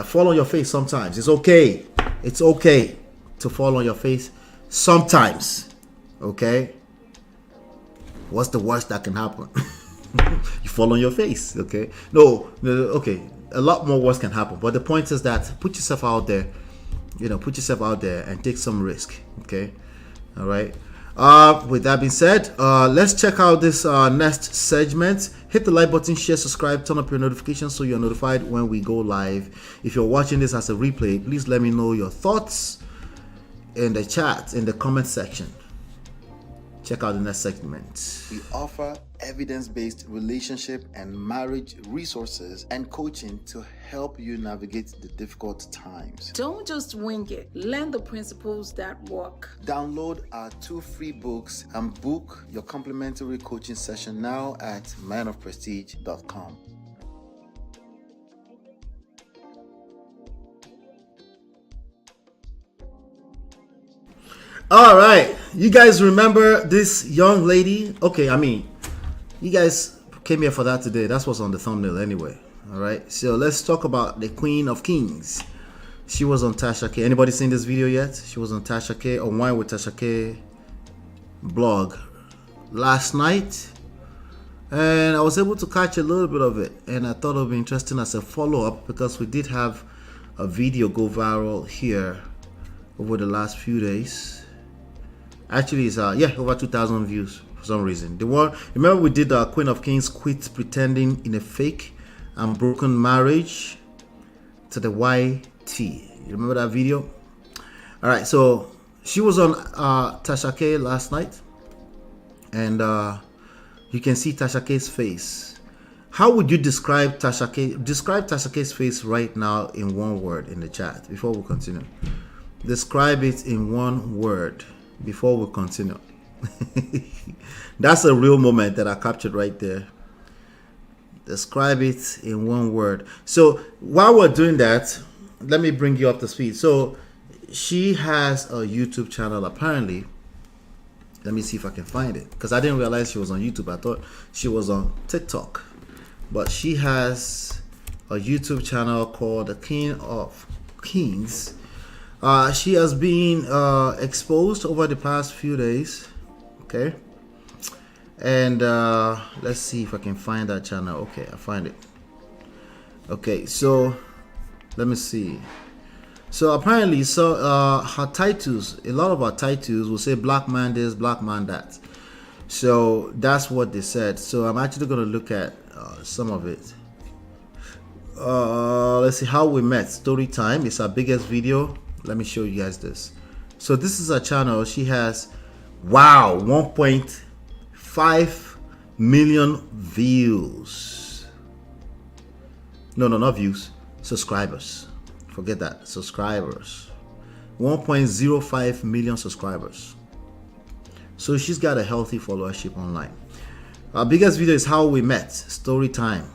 [SPEAKER 8] Fall on your face sometimes. It's okay to fall on your face sometimes. Okay, what's the worst that can happen? You fall on your face. Okay, okay, a lot more worse can happen, but the point is that put yourself out there, and take some risk. Okay, all right. With that being said, let's check out this next segment. Hit the like button, share, subscribe, turn up your notifications so you're notified when we go live. If you're watching this as a replay, please let me know your thoughts in the chat, in the comment section. Check out the next segment. We offer evidence-based relationship and marriage resources and coaching to help you navigate the difficult times.
[SPEAKER 9] Don't just wing it. Learn the principles that work.
[SPEAKER 8] Download our 2 free books and book your complimentary coaching session now at manofprestige.com. All right, you guys remember this young lady? Okay, you guys came here for that today. That's what's on the thumbnail anyway. All right, so let's talk about the Queen of Kings. She was on Tasha K. Anybody seen this video yet? She was on Tasha K, on Wine with Tasha K blog last night, and I was able to catch a little bit of it, and I thought it would be interesting as a follow-up, because we did have a video go viral here over the last few days. Actually, it's over 2,000 views for some reason. The one, remember we did Queen of Kings quit pretending in a fake and broken marriage to the YT. You remember that video? All right, so she was on Tasha K last night, and you can see Tasha K's face. How would you describe Tasha K? Describe Tasha K's face right now in one word in the chat before we continue. Describe it in one word before we continue. That's a real moment that I captured right there. Describe it in one word. So while we're doing that, let me bring you up to speed. So she has a YouTube channel apparently. Let me see if I can find it, because I didn't realize she was on YouTube. I thought she was on TikTok. But she has a YouTube channel called The King of Kings. She has been exposed over the past few days. Okay, and let's see if I can find that channel. Okay, I find it. Okay, so let me see. So apparently, her titles, a lot of her titles will say black man this, black man that. So that's what they said. So I'm actually going to look at some of it. Let's see, how we met. Story time is our biggest video. Let me show you guys this. So this is her channel. She has, wow, 1.5 million views. No, not views, subscribers. Forget that, subscribers. 1.05 million subscribers. So she's got a healthy followership online. Our biggest video is how we met. Story time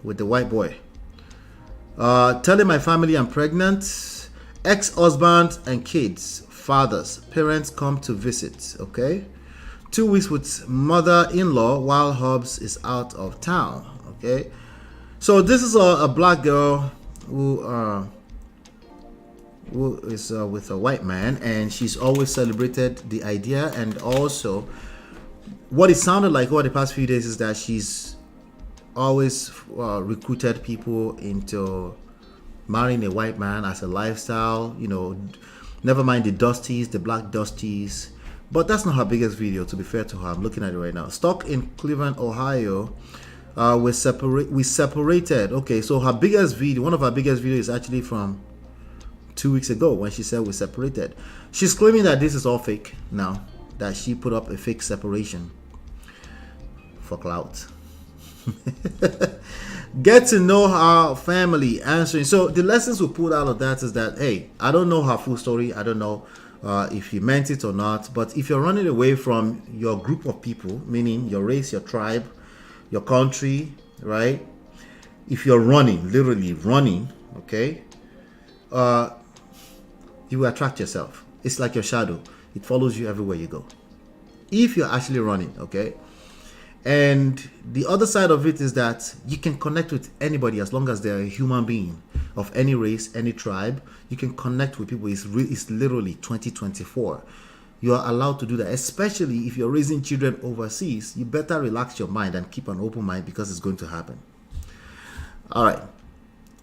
[SPEAKER 8] with the white boy. Telling my family I'm pregnant. Ex-husband and kids, fathers, parents come to visit. Okay, 2 weeks with mother-in-law while Hobbs is out of town. Okay, so this is a black girl who is with a white man, and she's always celebrated the idea, and also what it sounded like over the past few days is that she's always recruited people into marrying a white man as a lifestyle, never mind the dusties, the black dusties. But that's not her biggest video, to be fair to her. I'm looking at it right now. Stuck in Cleveland, Ohio. We separated. Okay, so her biggest video, one of her biggest videos is actually from 2 weeks ago when she said we separated. She's claiming that this is all fake now, that she put up a fake separation for clout. Get to know her family, answering. So the lessons we pulled out of that is that, hey, I don't know her full story. I don't know if he meant it or not. But if you're running away from your group of people, meaning your race, your tribe, your country, right? If you're running, literally running, okay, you will attract yourself. It's like your shadow. It follows you everywhere you go. If you're actually running, okay? And the other side of it is that you can connect with anybody as long as they're a human being of any race, any tribe. You can connect with people. It's literally 2024. You are allowed to do that, especially if you're raising children overseas. You better relax your mind and keep an open mind because it's going to happen. All right.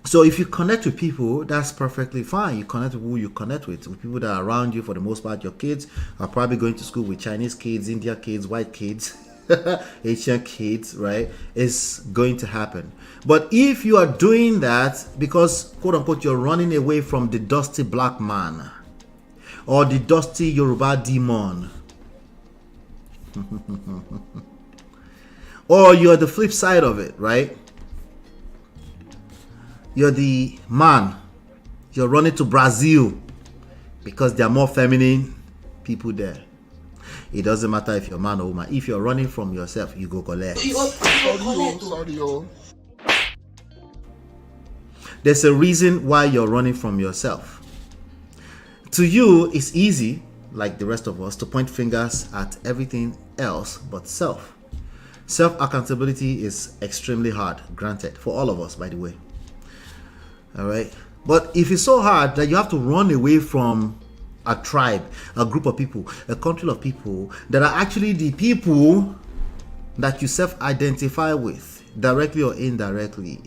[SPEAKER 8] So if you connect with people, that's perfectly fine. You connect with who you connect with people that are around you. For the most part, your kids are probably going to school with Chinese kids, Indian kids, white kids, Asian kids, right? It's going to happen. But if you are doing that because, quote unquote, you're running away from the dusty black man or the dusty Yoruba demon, or you're the flip side of it, right? You're the man. You're running to Brazil because there are more feminine people there. It doesn't matter if you're a man or woman. If you're running from yourself, you go collect.
[SPEAKER 10] Sorry.
[SPEAKER 8] There's a reason why you're running from yourself. To you, it's easy, like the rest of us, to point fingers at everything else but self. Self-accountability is extremely hard, granted, for all of us, by the way. All right. But if it's so hard that you have to run away from a tribe, a group of people, a country of people that are actually the people that you self-identify with, directly or indirectly.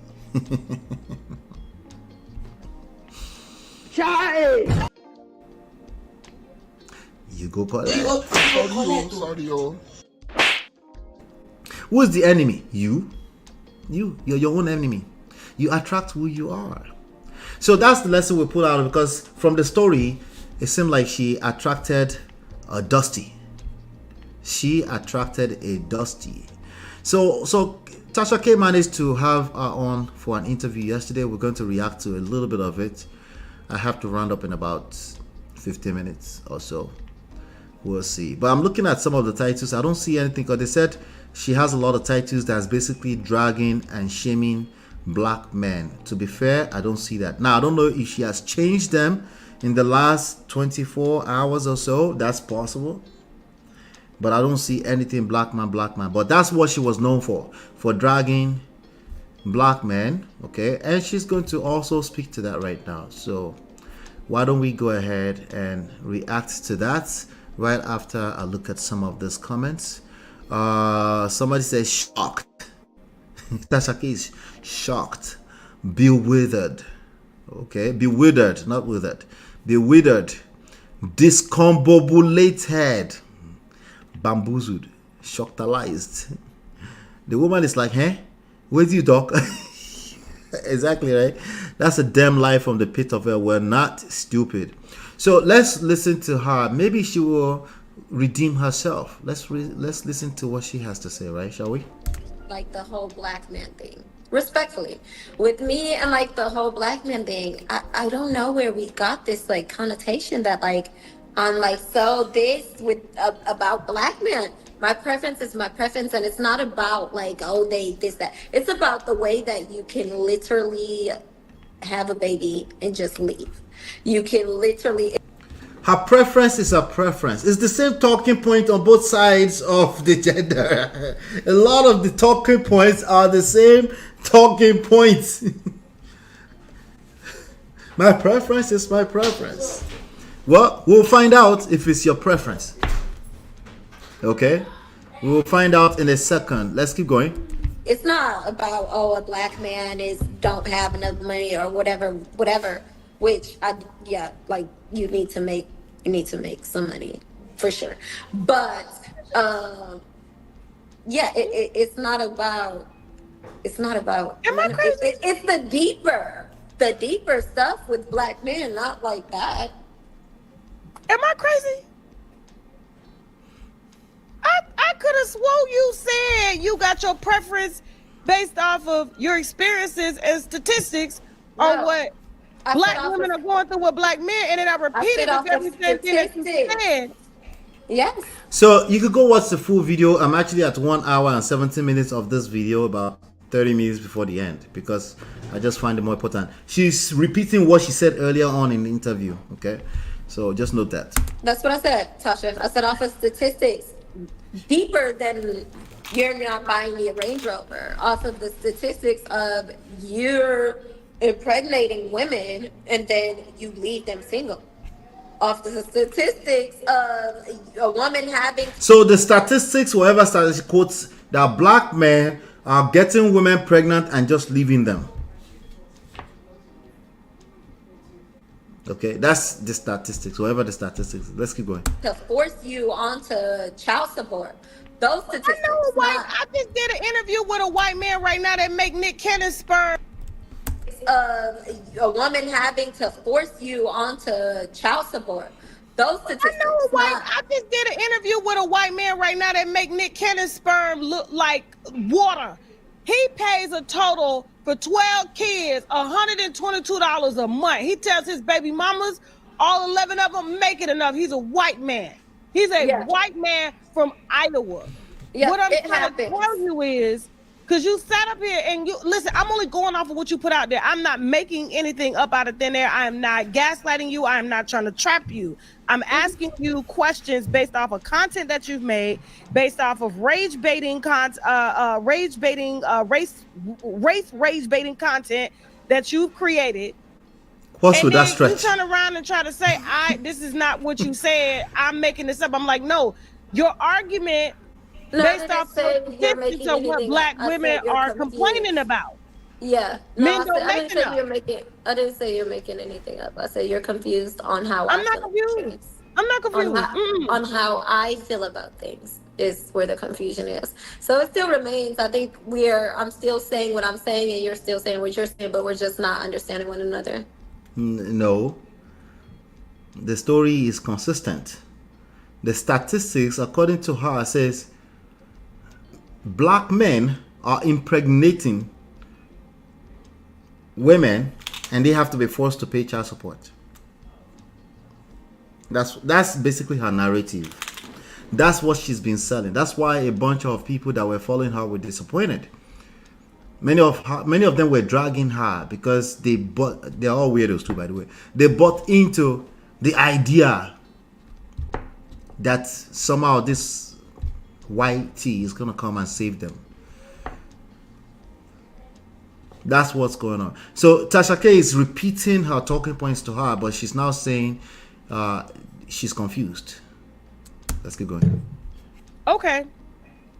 [SPEAKER 10] Child.
[SPEAKER 8] You go collect.
[SPEAKER 10] Sorry.
[SPEAKER 8] Who is the enemy? You. You're your own enemy. You attract who you are. So that's the lesson we pull out, because from the story, it seemed like she attracted a Dusty. She attracted a Dusty. So Tasha K managed to have her on for an interview yesterday. We're going to react to a little bit of it. I have to round up in about 15 minutes or so. We'll see. But I'm looking at some of the titles. I don't see anything, because they said she has a lot of titles that's basically dragging and shaming black men. To be fair, I don't see that. Now, I don't know if she has changed them in the last 24 hours or so. That's possible. But I don't see anything black man. But that's what she was known for dragging black men. Okay. And she's going to also speak to that right now. So why don't we go ahead and react to that right after I look at some of these comments. Somebody says shocked. Tasha K is shocked, bewildered. Okay, bewildered, not withered. Bewildered, discombobulated, bamboozled, shockalized. The woman is like, "Hey, where do you talk?" Exactly right. That's a damn lie from the pit of hell. We're not stupid. So let's listen to her. Maybe she will redeem herself. Let's listen to what she has to say, right? Shall we?
[SPEAKER 17] Like the whole black man thing, respectfully, with me, and like the whole black man thing, I don't know where we got this like connotation that like I'm like, so this with about black men. My preference is my preference, and it's not about like, oh, they this that. It's about the way that you can literally have a baby and just leave. You can literally.
[SPEAKER 8] Her preference is her preference. It's the same talking point on both sides of the gender. A lot of the talking points are the same talking points. My preference is my preference. Well, we'll find out if it's your preference. Okay? We'll find out in a second. Let's keep going.
[SPEAKER 17] It's not about, oh, a black man don't have enough money or whatever, which like you need to make some money for sure. But it's not about am I crazy? It's the deeper stuff with black men, not like that.
[SPEAKER 11] Am I crazy? I could have swore you said you got your preference
[SPEAKER 18] based off of your experiences and statistics on
[SPEAKER 17] No.
[SPEAKER 18] what
[SPEAKER 17] I
[SPEAKER 18] black
[SPEAKER 17] said off
[SPEAKER 18] women
[SPEAKER 17] of,
[SPEAKER 18] are going through with black men, and then I
[SPEAKER 17] I said
[SPEAKER 18] repeated the
[SPEAKER 17] off of
[SPEAKER 18] very same thing that you
[SPEAKER 17] statistics.
[SPEAKER 18] said.
[SPEAKER 17] Yes.
[SPEAKER 8] So you could go watch the full video. I'm actually at 1 hour and 17 minutes of this video, about 30 minutes before the end, because I just find it more important. She's repeating what she said earlier on in the interview. Okay, so just note that.
[SPEAKER 17] That's what I said, Tasha. I said off of statistics, deeper than you're not buying me a Range Rover, off of the statistics of you're impregnating women and then you leave them single. Off the statistics of a woman having.
[SPEAKER 8] So the statistics, whatever statistic quotes, that black men are getting women pregnant and just leaving them. Okay, that's the statistics, whatever the statistics. Let's keep going.
[SPEAKER 17] To force you onto child support. Those statistics.
[SPEAKER 18] I just did an interview with a white man right now that make Nick Cannon's sperm.
[SPEAKER 17] Of a woman having to force you onto child support. Those statistics.
[SPEAKER 18] I just did an interview with a white man right now that make Nick Cannon's sperm look like water. He pays a total for 12 kids $122 a month. He tells his baby mamas all 11 of them make it enough. He's a white man. He's a white man from Iowa.
[SPEAKER 17] Yeah,
[SPEAKER 18] what I'm trying to tell you is, because you sat up here and you listen, I'm only going off of what you put out there. I'm not making anything up out of thin air. I am not gaslighting you. I am not trying to trap you. I'm asking you questions based off of content that you've made, based off of rage baiting content that you've created.
[SPEAKER 8] What's with that
[SPEAKER 18] And
[SPEAKER 8] stretch?
[SPEAKER 18] you turn around and try to say, this is not what you said. I'm making this up. I'm like, no, your argument based off of statistics of what black women are complaining about.
[SPEAKER 17] Yeah.
[SPEAKER 18] Men don't make it up.
[SPEAKER 17] I didn't say you're making anything up. I said you're confused on how
[SPEAKER 18] I'm not confused. I'm not confused.
[SPEAKER 17] On how I feel about things is where the confusion is. So it still remains. I think I'm still saying what I'm saying and you're still saying what you're saying, but we're just not understanding one another.
[SPEAKER 8] No. The story is consistent. The statistics, according to her, says black men are impregnating women and they have to be forced to pay child support. That's basically her narrative. That's what she's been selling. That's why a bunch of people that were following her were disappointed. Many of them were dragging her because they're all weirdos too, by the way. They bought into the idea that somehow this white tea is gonna come and save them. That's what's going on. So Tasha K is repeating her talking points to her, but she's now saying she's confused. Let's keep going.
[SPEAKER 18] Okay.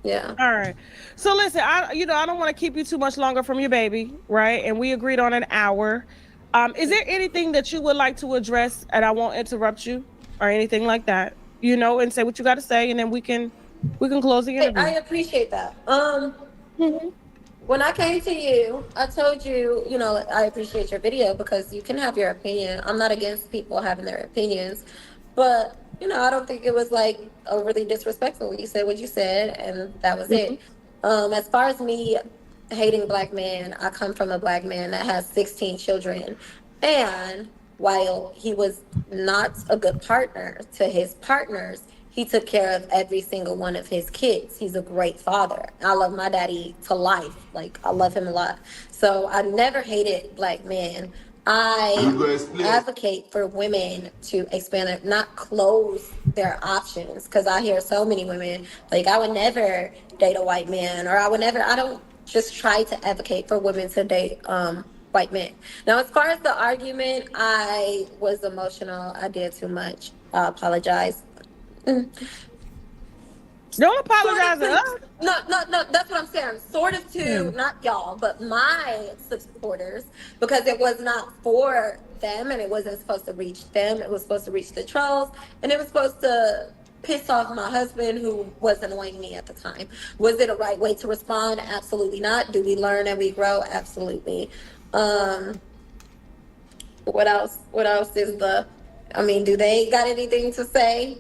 [SPEAKER 17] Yeah.
[SPEAKER 18] All right. So listen, I don't want to keep you too much longer from your baby, right? And we agreed on an hour. Is there anything that you would like to address, and I won't interrupt you or anything like that, and say what you got to say, and then we can close the interview.
[SPEAKER 17] I appreciate that. When I came to you, I told you, I appreciate your video because you can have your opinion. I'm not against people having their opinions, but I don't think it was like overly disrespectful. You said what you said, and that was it. As far as me hating black men, I come from a black man that has 16 children, and while he was not a good partner to his partners, he took care of every single one of his kids. He's a great father. I love my daddy to life. Like, I love him a lot. So I never hated black men. I advocate for women to expand not close their options. Because I hear so many women, like, I would never date a white man, or I don't just try to advocate for women to date white men. Now, as far as the argument, I was emotional. I did too much. I apologize.
[SPEAKER 18] Don't apologize to us.
[SPEAKER 17] No, that's what I'm saying. Sort of to, not y'all, but my supporters, because it was not for them and it wasn't supposed to reach them. It was supposed to reach the trolls, and it was supposed to piss off my husband, who was annoying me at the time. Was it a right way to respond? Absolutely not. Do we learn and we grow? Absolutely. What else? What else is do they got anything to say?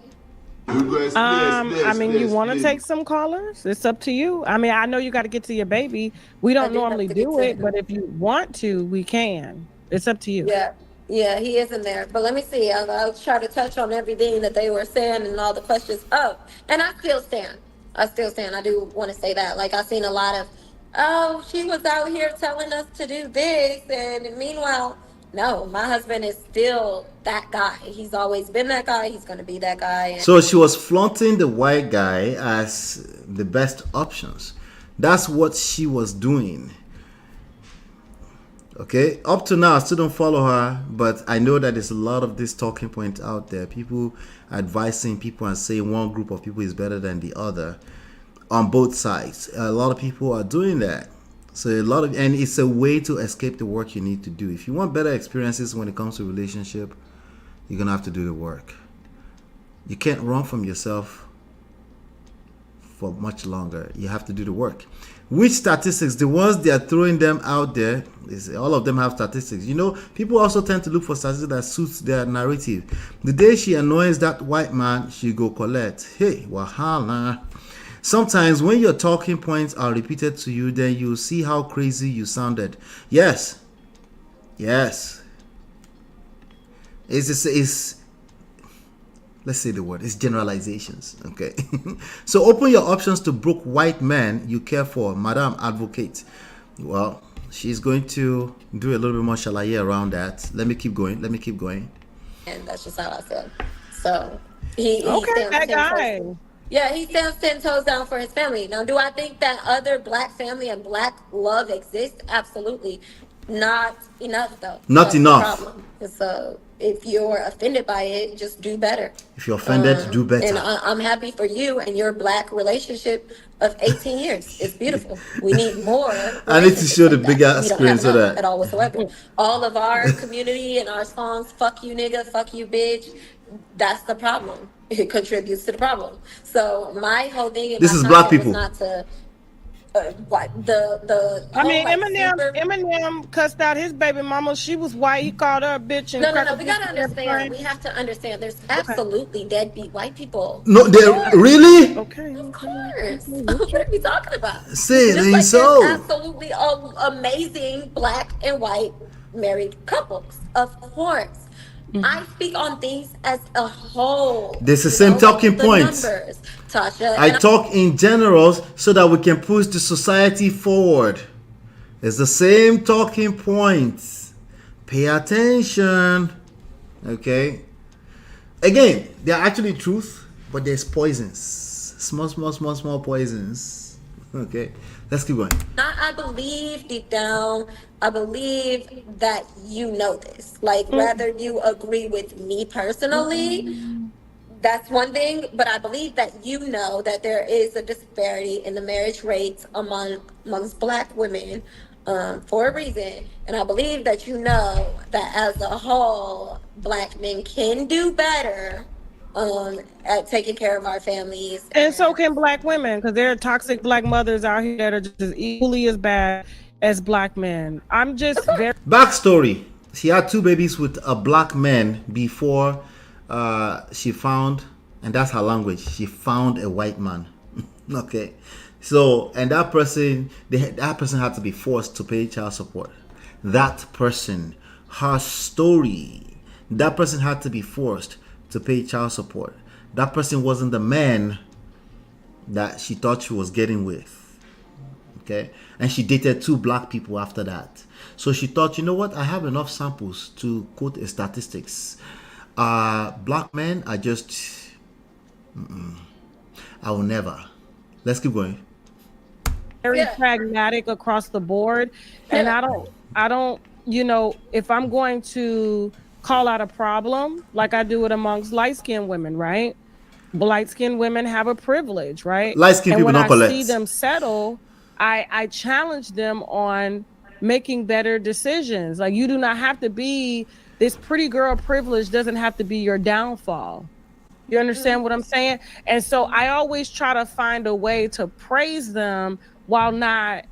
[SPEAKER 18] I mean, you want to take some callers? It's up to you. I mean, I know you got to get to your baby. We don't normally do it, but if you want to, we can. It's up to you.
[SPEAKER 17] Yeah, he is in there. But let me see. I'll try to touch on everything that they were saying and all the questions. Oh, and I still stand. I do want to say that. Like, I've seen a lot of, oh, she was out here telling us to do this. And meanwhile, no, my husband is still that guy. He's always been that guy. He's going to be that guy.
[SPEAKER 8] So she was flaunting the white guy as the best options. That's what she was doing. Okay, up to now I still don't follow her, but I know that there's a lot of this talking point out there, people advising people and saying one group of people is better than the other on both sides. A lot of people are doing that. So and it's a way to escape the work you need to do. If you want better experiences when it comes to relationship, you're gonna have to do the work. You can't run from yourself for much longer. You have to do the work. Which statistics? The ones they are throwing them out there, is all of them have statistics. You know, people also tend to look for statistics that suits their narrative. The day she annoys that white man, she go collect. Hey, wahala. Sometimes when your talking points are repeated to you, then you see how crazy you sounded. Yes. It's let's say the word, it's generalizations. Okay. So open your options to broke white men you care for, Madam Advocate. Well, she's going to do a little bit more shalaye around that. Let me keep going.
[SPEAKER 17] And that's just how I feel. So he
[SPEAKER 18] stands that guy.
[SPEAKER 17] He stands 10 toes down for his family. Now, do I think that other black family and black love exists? Absolutely. Not enough, though.
[SPEAKER 8] Not enough.
[SPEAKER 17] So if you're offended by it, just do better.
[SPEAKER 8] If you're offended, do better.
[SPEAKER 17] And I'm happy for you and your black relationship of 18 years. It's beautiful. We need more.
[SPEAKER 8] I need to show the bigger screen so that
[SPEAKER 17] at all whatsoever. All of our community and our songs, fuck you nigga, fuck you bitch, that's the problem. It contributes to the problem. So my whole thing
[SPEAKER 8] this is black people.
[SPEAKER 17] Not to
[SPEAKER 18] Eminem cussed out his baby mama. She was white. He called her a bitch. And
[SPEAKER 17] no. We gotta understand. We have to understand. There's absolutely deadbeat white people.
[SPEAKER 8] No, they're really.
[SPEAKER 18] Okay.
[SPEAKER 17] Of course. What are we talking about?
[SPEAKER 8] Say it ain't
[SPEAKER 17] so. There's absolutely amazing black and white married couples. Of course. I speak on things as a whole.
[SPEAKER 8] This is the same talking points.
[SPEAKER 17] Numbers, Tasha.
[SPEAKER 8] I talk in general so that we can push the society forward. It's the same talking points. Pay attention. Okay. Again, they're actually truth, but there's poisons. Small poisons. Okay. Let's keep going.
[SPEAKER 17] I believe deep down, I believe that you know this. Like, whether you agree with me personally, that's one thing. But I believe that you know that there is a disparity in the marriage rates amongst black women for a reason. And I believe that you know that as a whole, black men can do better at taking care of our families.
[SPEAKER 18] And so can black women, because there are toxic black mothers out here that are just equally as bad as black men. I'm just very...
[SPEAKER 8] Backstory. She had 2 babies with a black man before she found, and that's her language, she found a white man. Okay. So, and that person had to be forced to pay child support. That person, her story, that person had to be forced to pay child support. That person wasn't the man that she thought she was getting with. Okay. And she dated 2 black people after that. So she thought, you know what? I have enough samples to quote a statistics. Black men are just, I will never. Let's keep going.
[SPEAKER 18] Very pragmatic across the board. And I don't, you know, if I'm going to call out a problem like I do it amongst light-skinned women, right? Light-skinned women have a privilege, right?
[SPEAKER 8] Light-skinned people don't collect.
[SPEAKER 18] When I see them settle, I challenge them on making better decisions. Like, you do not have to be this pretty girl privilege doesn't have to be your downfall. You understand what I'm saying? And so I always try to find a way to praise them while not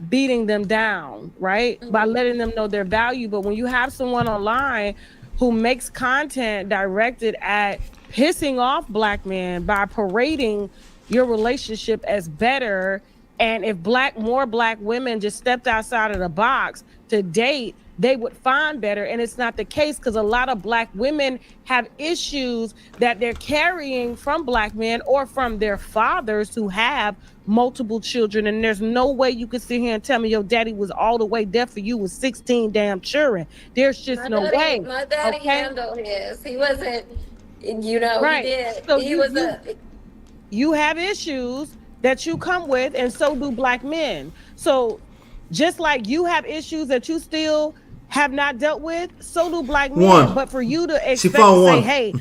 [SPEAKER 18] beating them down, right? By letting them know their value. But when you have someone online who makes content directed at pissing off black men by parading your relationship as better. And if more black women just stepped outside of the box to date, they would find better. And it's not the case, because a lot of black women have issues that they're carrying from black men or from their fathers who have multiple children. And there's no way you could sit here and tell me your daddy was all the way deaf for you with 16 damn children. There's just no way.
[SPEAKER 17] My daddy handled his. He wasn't, you know,
[SPEAKER 18] right.
[SPEAKER 17] He did.
[SPEAKER 18] So
[SPEAKER 17] You
[SPEAKER 18] have issues that you come with, and so do black men. So just like you have issues that you still have not dealt with, so do black men. But for you to expect to say, hey,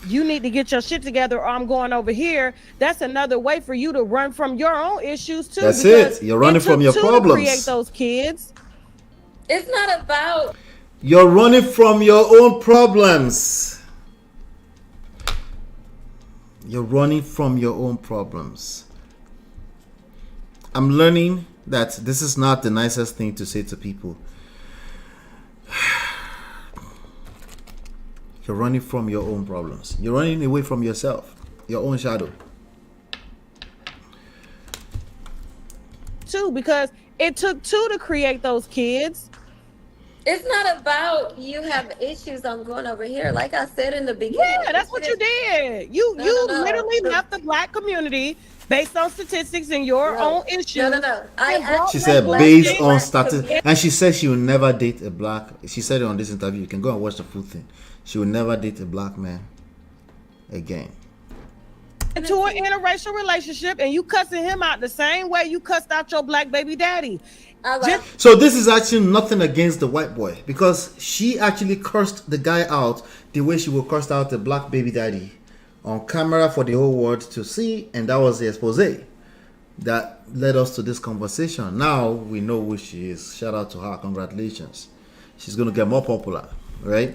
[SPEAKER 18] you need to get your shit together or I'm going over here, that's another way for you to run from your own issues too.
[SPEAKER 8] That's it. You're running from your problems.
[SPEAKER 18] To create those kids.
[SPEAKER 17] It's not about...
[SPEAKER 8] You're running from your own problems. You're running from your own problems. I'm learning that this is not the nicest thing to say to people. You're running from your own problems. You're running away from yourself, your own shadow.
[SPEAKER 18] Too, because it took two to create those kids.
[SPEAKER 17] It's not about you have issues, I'm going over here. Like I said in the beginning.
[SPEAKER 18] Yeah, that's what you did. You literally left the black community based on statistics and your own issues.
[SPEAKER 8] She said based on statistics. And she said she will never date a black. She said it on this interview. You can go and watch the full thing. She will never date a black man again.
[SPEAKER 18] Into an interracial relationship, and you cussing him out the same way you cussed out your black baby daddy.
[SPEAKER 8] So this is actually nothing against the white boy, because she actually cursed the guy out the way she would curse out the black baby daddy on camera for the whole world to see, and that was the expose that led us to this conversation. Now we know who she is. Shout out to her. Congratulations. She's going to get more popular, right?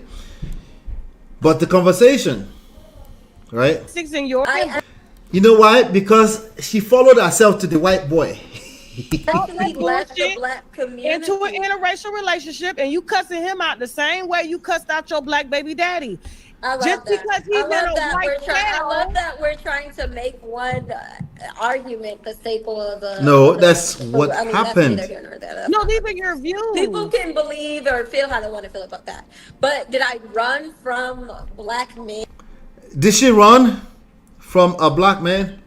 [SPEAKER 8] But the conversation, right? You know why? Because she followed herself to the white boy.
[SPEAKER 17] left the black community
[SPEAKER 18] into an interracial relationship, and you cussing him out the same way you cussed out your black baby daddy. Just because he's in a white
[SPEAKER 17] I love that we're trying to make one argument the staple of the...
[SPEAKER 8] No, that's what happened.
[SPEAKER 18] No, these are your views.
[SPEAKER 17] People can believe or feel how they want to feel about that. But did I run from black men?
[SPEAKER 8] Did she run from a black man?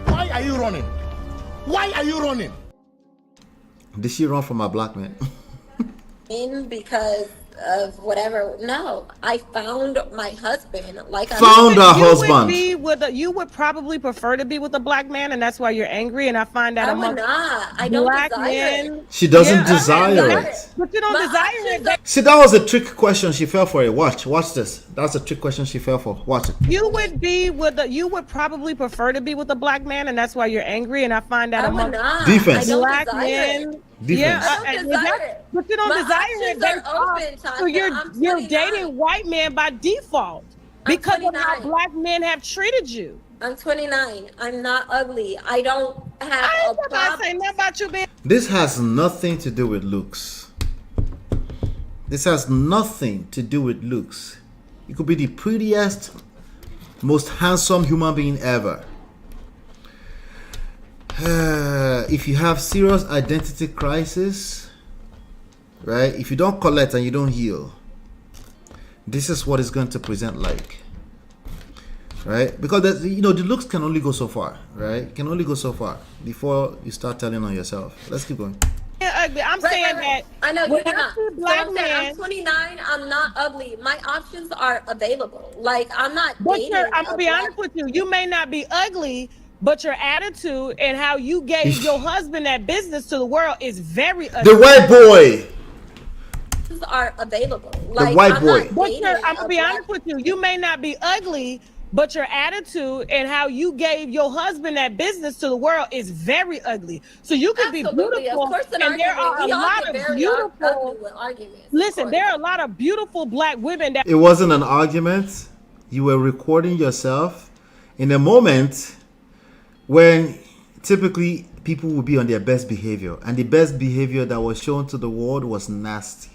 [SPEAKER 6] Why are you running? Why are you running?
[SPEAKER 8] Did she run from a black man?
[SPEAKER 17] Because of whatever. No, I found my husband. Like
[SPEAKER 8] found a husband.
[SPEAKER 18] You would probably prefer to be with a black man, and that's why you're angry. And I find that
[SPEAKER 17] among I don't
[SPEAKER 18] black
[SPEAKER 17] desire
[SPEAKER 18] men.
[SPEAKER 8] She doesn't desire it.
[SPEAKER 18] But you don't desire it.
[SPEAKER 8] See, that was a trick question. She fell for it. Watch this. That's a trick question she fell for. Watch it.
[SPEAKER 18] You would probably prefer to be with a black man, and that's why you're angry. And I find that among
[SPEAKER 8] defense.
[SPEAKER 18] Black men.
[SPEAKER 8] Defense.
[SPEAKER 18] But you don't desire it. So you're dating white men by default because of how black men have treated you.
[SPEAKER 17] I'm 29. I'm not ugly. I don't have a problem.
[SPEAKER 18] Say nothing about you being.
[SPEAKER 8] This has nothing to do with looks. This has nothing to do with looks. You could be the prettiest, most handsome human being ever. If you have serious identity crisis, right? If you don't collect and you don't heal, this is what it's going to present like, right? Because the looks can only go so far, right? It can only go so far before you start telling on yourself. Let's keep going.
[SPEAKER 18] I'm saying that
[SPEAKER 17] I know you're not.
[SPEAKER 18] Black man.
[SPEAKER 17] I'm 29. I'm not ugly. My options are available. Like I'm not dating.
[SPEAKER 18] I'm gonna be honest with you. You may not be ugly, but your attitude and how you gave your husband that business to the world is very ugly.
[SPEAKER 8] The white boy.
[SPEAKER 17] Are available.
[SPEAKER 8] The white boy.
[SPEAKER 18] I'm gonna be honest with you. You may not be ugly, but your attitude and how you gave your husband that business to the world is very ugly. So you could be beautiful,
[SPEAKER 17] of course,
[SPEAKER 18] and there are a lot of beautiful.
[SPEAKER 17] Arguments.
[SPEAKER 18] Listen, there are a lot of beautiful black women that.
[SPEAKER 8] It wasn't an argument. You were recording yourself in a moment when typically people would be on their best behavior, and the best behavior that was shown to the world was nasty.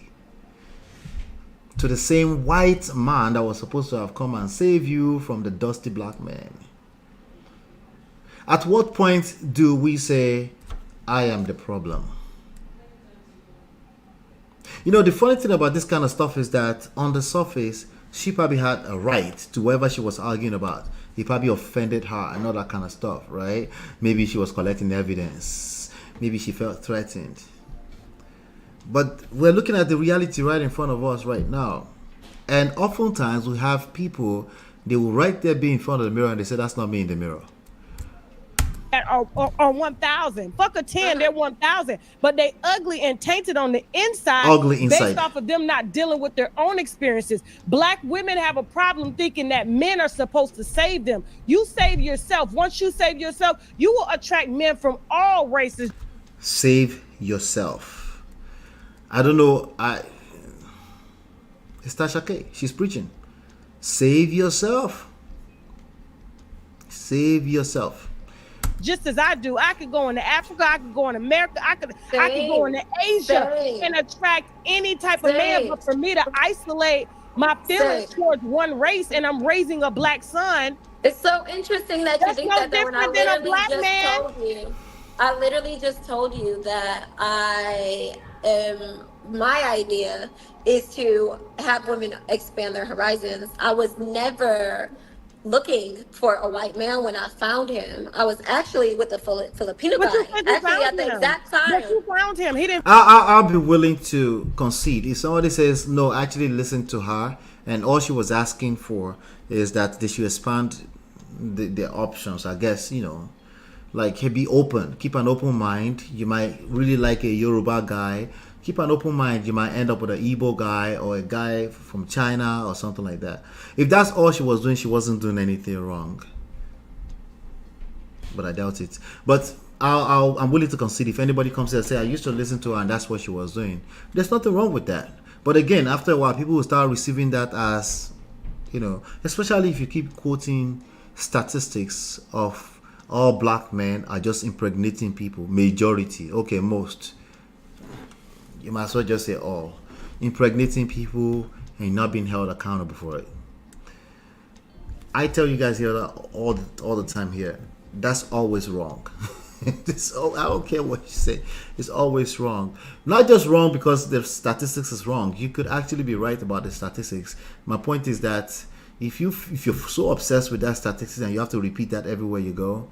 [SPEAKER 8] to the same white man that was supposed to have come and save you from the dusty black man. At what point do we say, I am the problem? You know, the funny thing about this kind of stuff is that on the surface, she probably had a right to whatever she was arguing about. He probably offended her and all that kind of stuff, right? Maybe she was collecting evidence. Maybe she felt threatened. But we're looking at the reality right in front of us right now. And oftentimes we have people, they will right there be in front of the mirror and they say, that's not me in the mirror.
[SPEAKER 18] Or 1,000. Fuck a 10, they're 1,000. But they ugly and tainted on the inside.
[SPEAKER 8] Ugly inside.
[SPEAKER 18] Based off of them not dealing with their own experiences. Black women have a problem thinking that men are supposed to save them. You save yourself. Once you save yourself, you will attract men from all races.
[SPEAKER 8] Save yourself. I don't know. It's Tasha K. She's preaching. Save yourself. Save yourself.
[SPEAKER 18] Just as I do, I could go into Africa, I could go in America, I could go into Asia and attract any type of man. But for me to isolate my feelings towards one race, and I'm raising a black son.
[SPEAKER 17] It's so interesting that you think that when I
[SPEAKER 18] than a black man.
[SPEAKER 17] I literally just told you that my idea is to have women expand their horizons. I was never looking for a white man when I found him. I was actually with a Filipino guy. Actually, at the exact time.
[SPEAKER 18] But you found him. He didn't.
[SPEAKER 8] I'll be willing to concede. If somebody says, no, actually listen to her, and all she was asking for is that they should expand the options, I guess, you know, like, hey, be open. Keep an open mind. You might really like a Yoruba guy. Keep an open mind. You might end up with an Igbo guy or a guy from China or something like that. If that's all she was doing, she wasn't doing anything wrong. But I doubt it. But I'm willing to concede. If anybody comes here and say, I used to listen to her and that's what she was doing, there's nothing wrong with that. But again, after a while, people will start receiving that as, you know, especially if you keep quoting statistics of all black men are just impregnating people. Majority. Okay, most. You might as well just say all. Impregnating people and not being held accountable for it. I tell you guys here all the time here, that's always wrong. I don't care what you say. It's always wrong. Not just wrong because the statistics is wrong. You could actually be right about the statistics. My point is that if you're so obsessed with that statistics and you have to repeat that everywhere you go,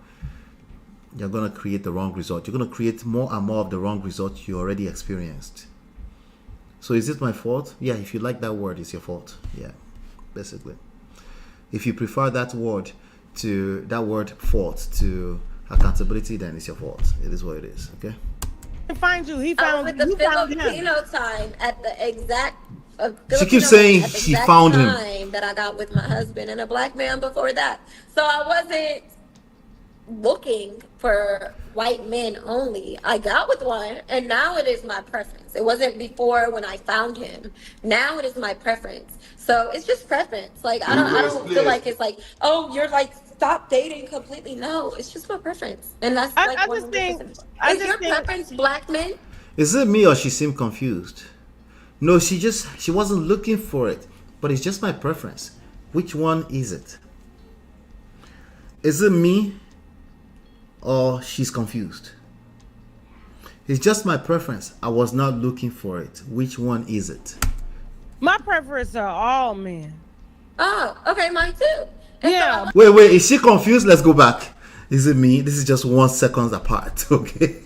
[SPEAKER 8] you're going to create the wrong result. You're going to create more and more of the wrong result you already experienced. So is it my fault? Yeah, if you like that word, it's your fault. Yeah, basically. If you prefer that word fault to accountability, then it's your fault. It is what it is, okay?
[SPEAKER 18] He found you. He
[SPEAKER 17] I
[SPEAKER 18] found
[SPEAKER 17] was with
[SPEAKER 18] you.
[SPEAKER 17] the Filipino time at the exact.
[SPEAKER 8] She keeps saying she found him.
[SPEAKER 17] Time that I got with my husband and a black man before that. So I wasn't looking for white men only. I got with one, and now it is my preference. It wasn't before when I found him. Now it is my preference. So it's just preference. Like I don't feel like it's like, oh, you're like stop dating completely. No, it's just my preference, and that's like
[SPEAKER 18] I just think.
[SPEAKER 17] Is your preference black men?
[SPEAKER 8] Is it me or she seemed confused? No, she wasn't looking for it, but it's just my preference. Which one is it? Is it me or she's confused? It's just my preference. I was not looking for it. Which one is it?
[SPEAKER 18] My preference are all men.
[SPEAKER 17] Oh, okay, mine too.
[SPEAKER 18] Yeah.
[SPEAKER 8] Wait, is she confused? Let's go back. Is it me? This is just 1 second apart, okay?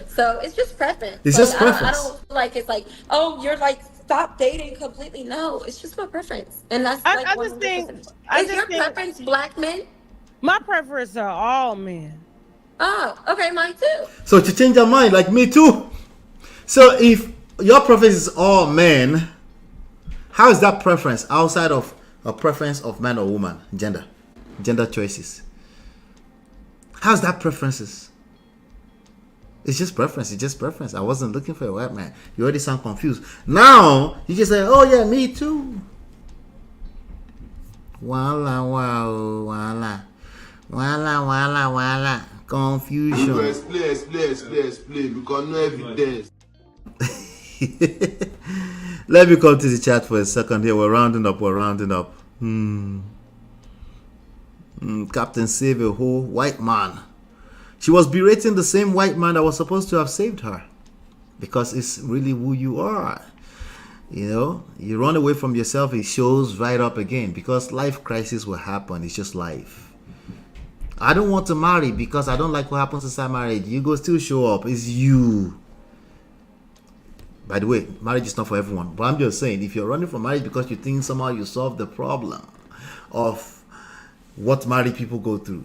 [SPEAKER 17] So it's just preference.
[SPEAKER 8] It's
[SPEAKER 17] like,
[SPEAKER 8] just preference.
[SPEAKER 17] I don't feel like it's like, oh, you're like stop dating completely. No, it's just my preference, and that's like
[SPEAKER 18] I just think.
[SPEAKER 17] Is your preference black men?
[SPEAKER 18] My preference are all men.
[SPEAKER 17] Oh, okay, mine too.
[SPEAKER 8] So to change your mind, like me too. So if your preference is all men, how is that preference outside of a preference of man or woman, gender choices? How's that preferences? It's just preference. It's just preference. I wasn't looking for a white man. You already sound confused. Now you just say, "Oh yeah, me too." Wala. Confusion.
[SPEAKER 10] Explain. Because no evidence.
[SPEAKER 8] Let me come to the chat for a second here. We're rounding up. Captain Save a whole white man. She was berating the same white man that was supposed to have saved her. Because it's really who you are. You know, you run away from yourself, it shows right up again. Because life crisis will happen. It's just life. I don't want to marry because I don't like what happens inside marriage. You go still show up. It's you. By the way, marriage is not for everyone. But I'm just saying, if you're running from marriage because you think somehow you solve the problem of what married people go through,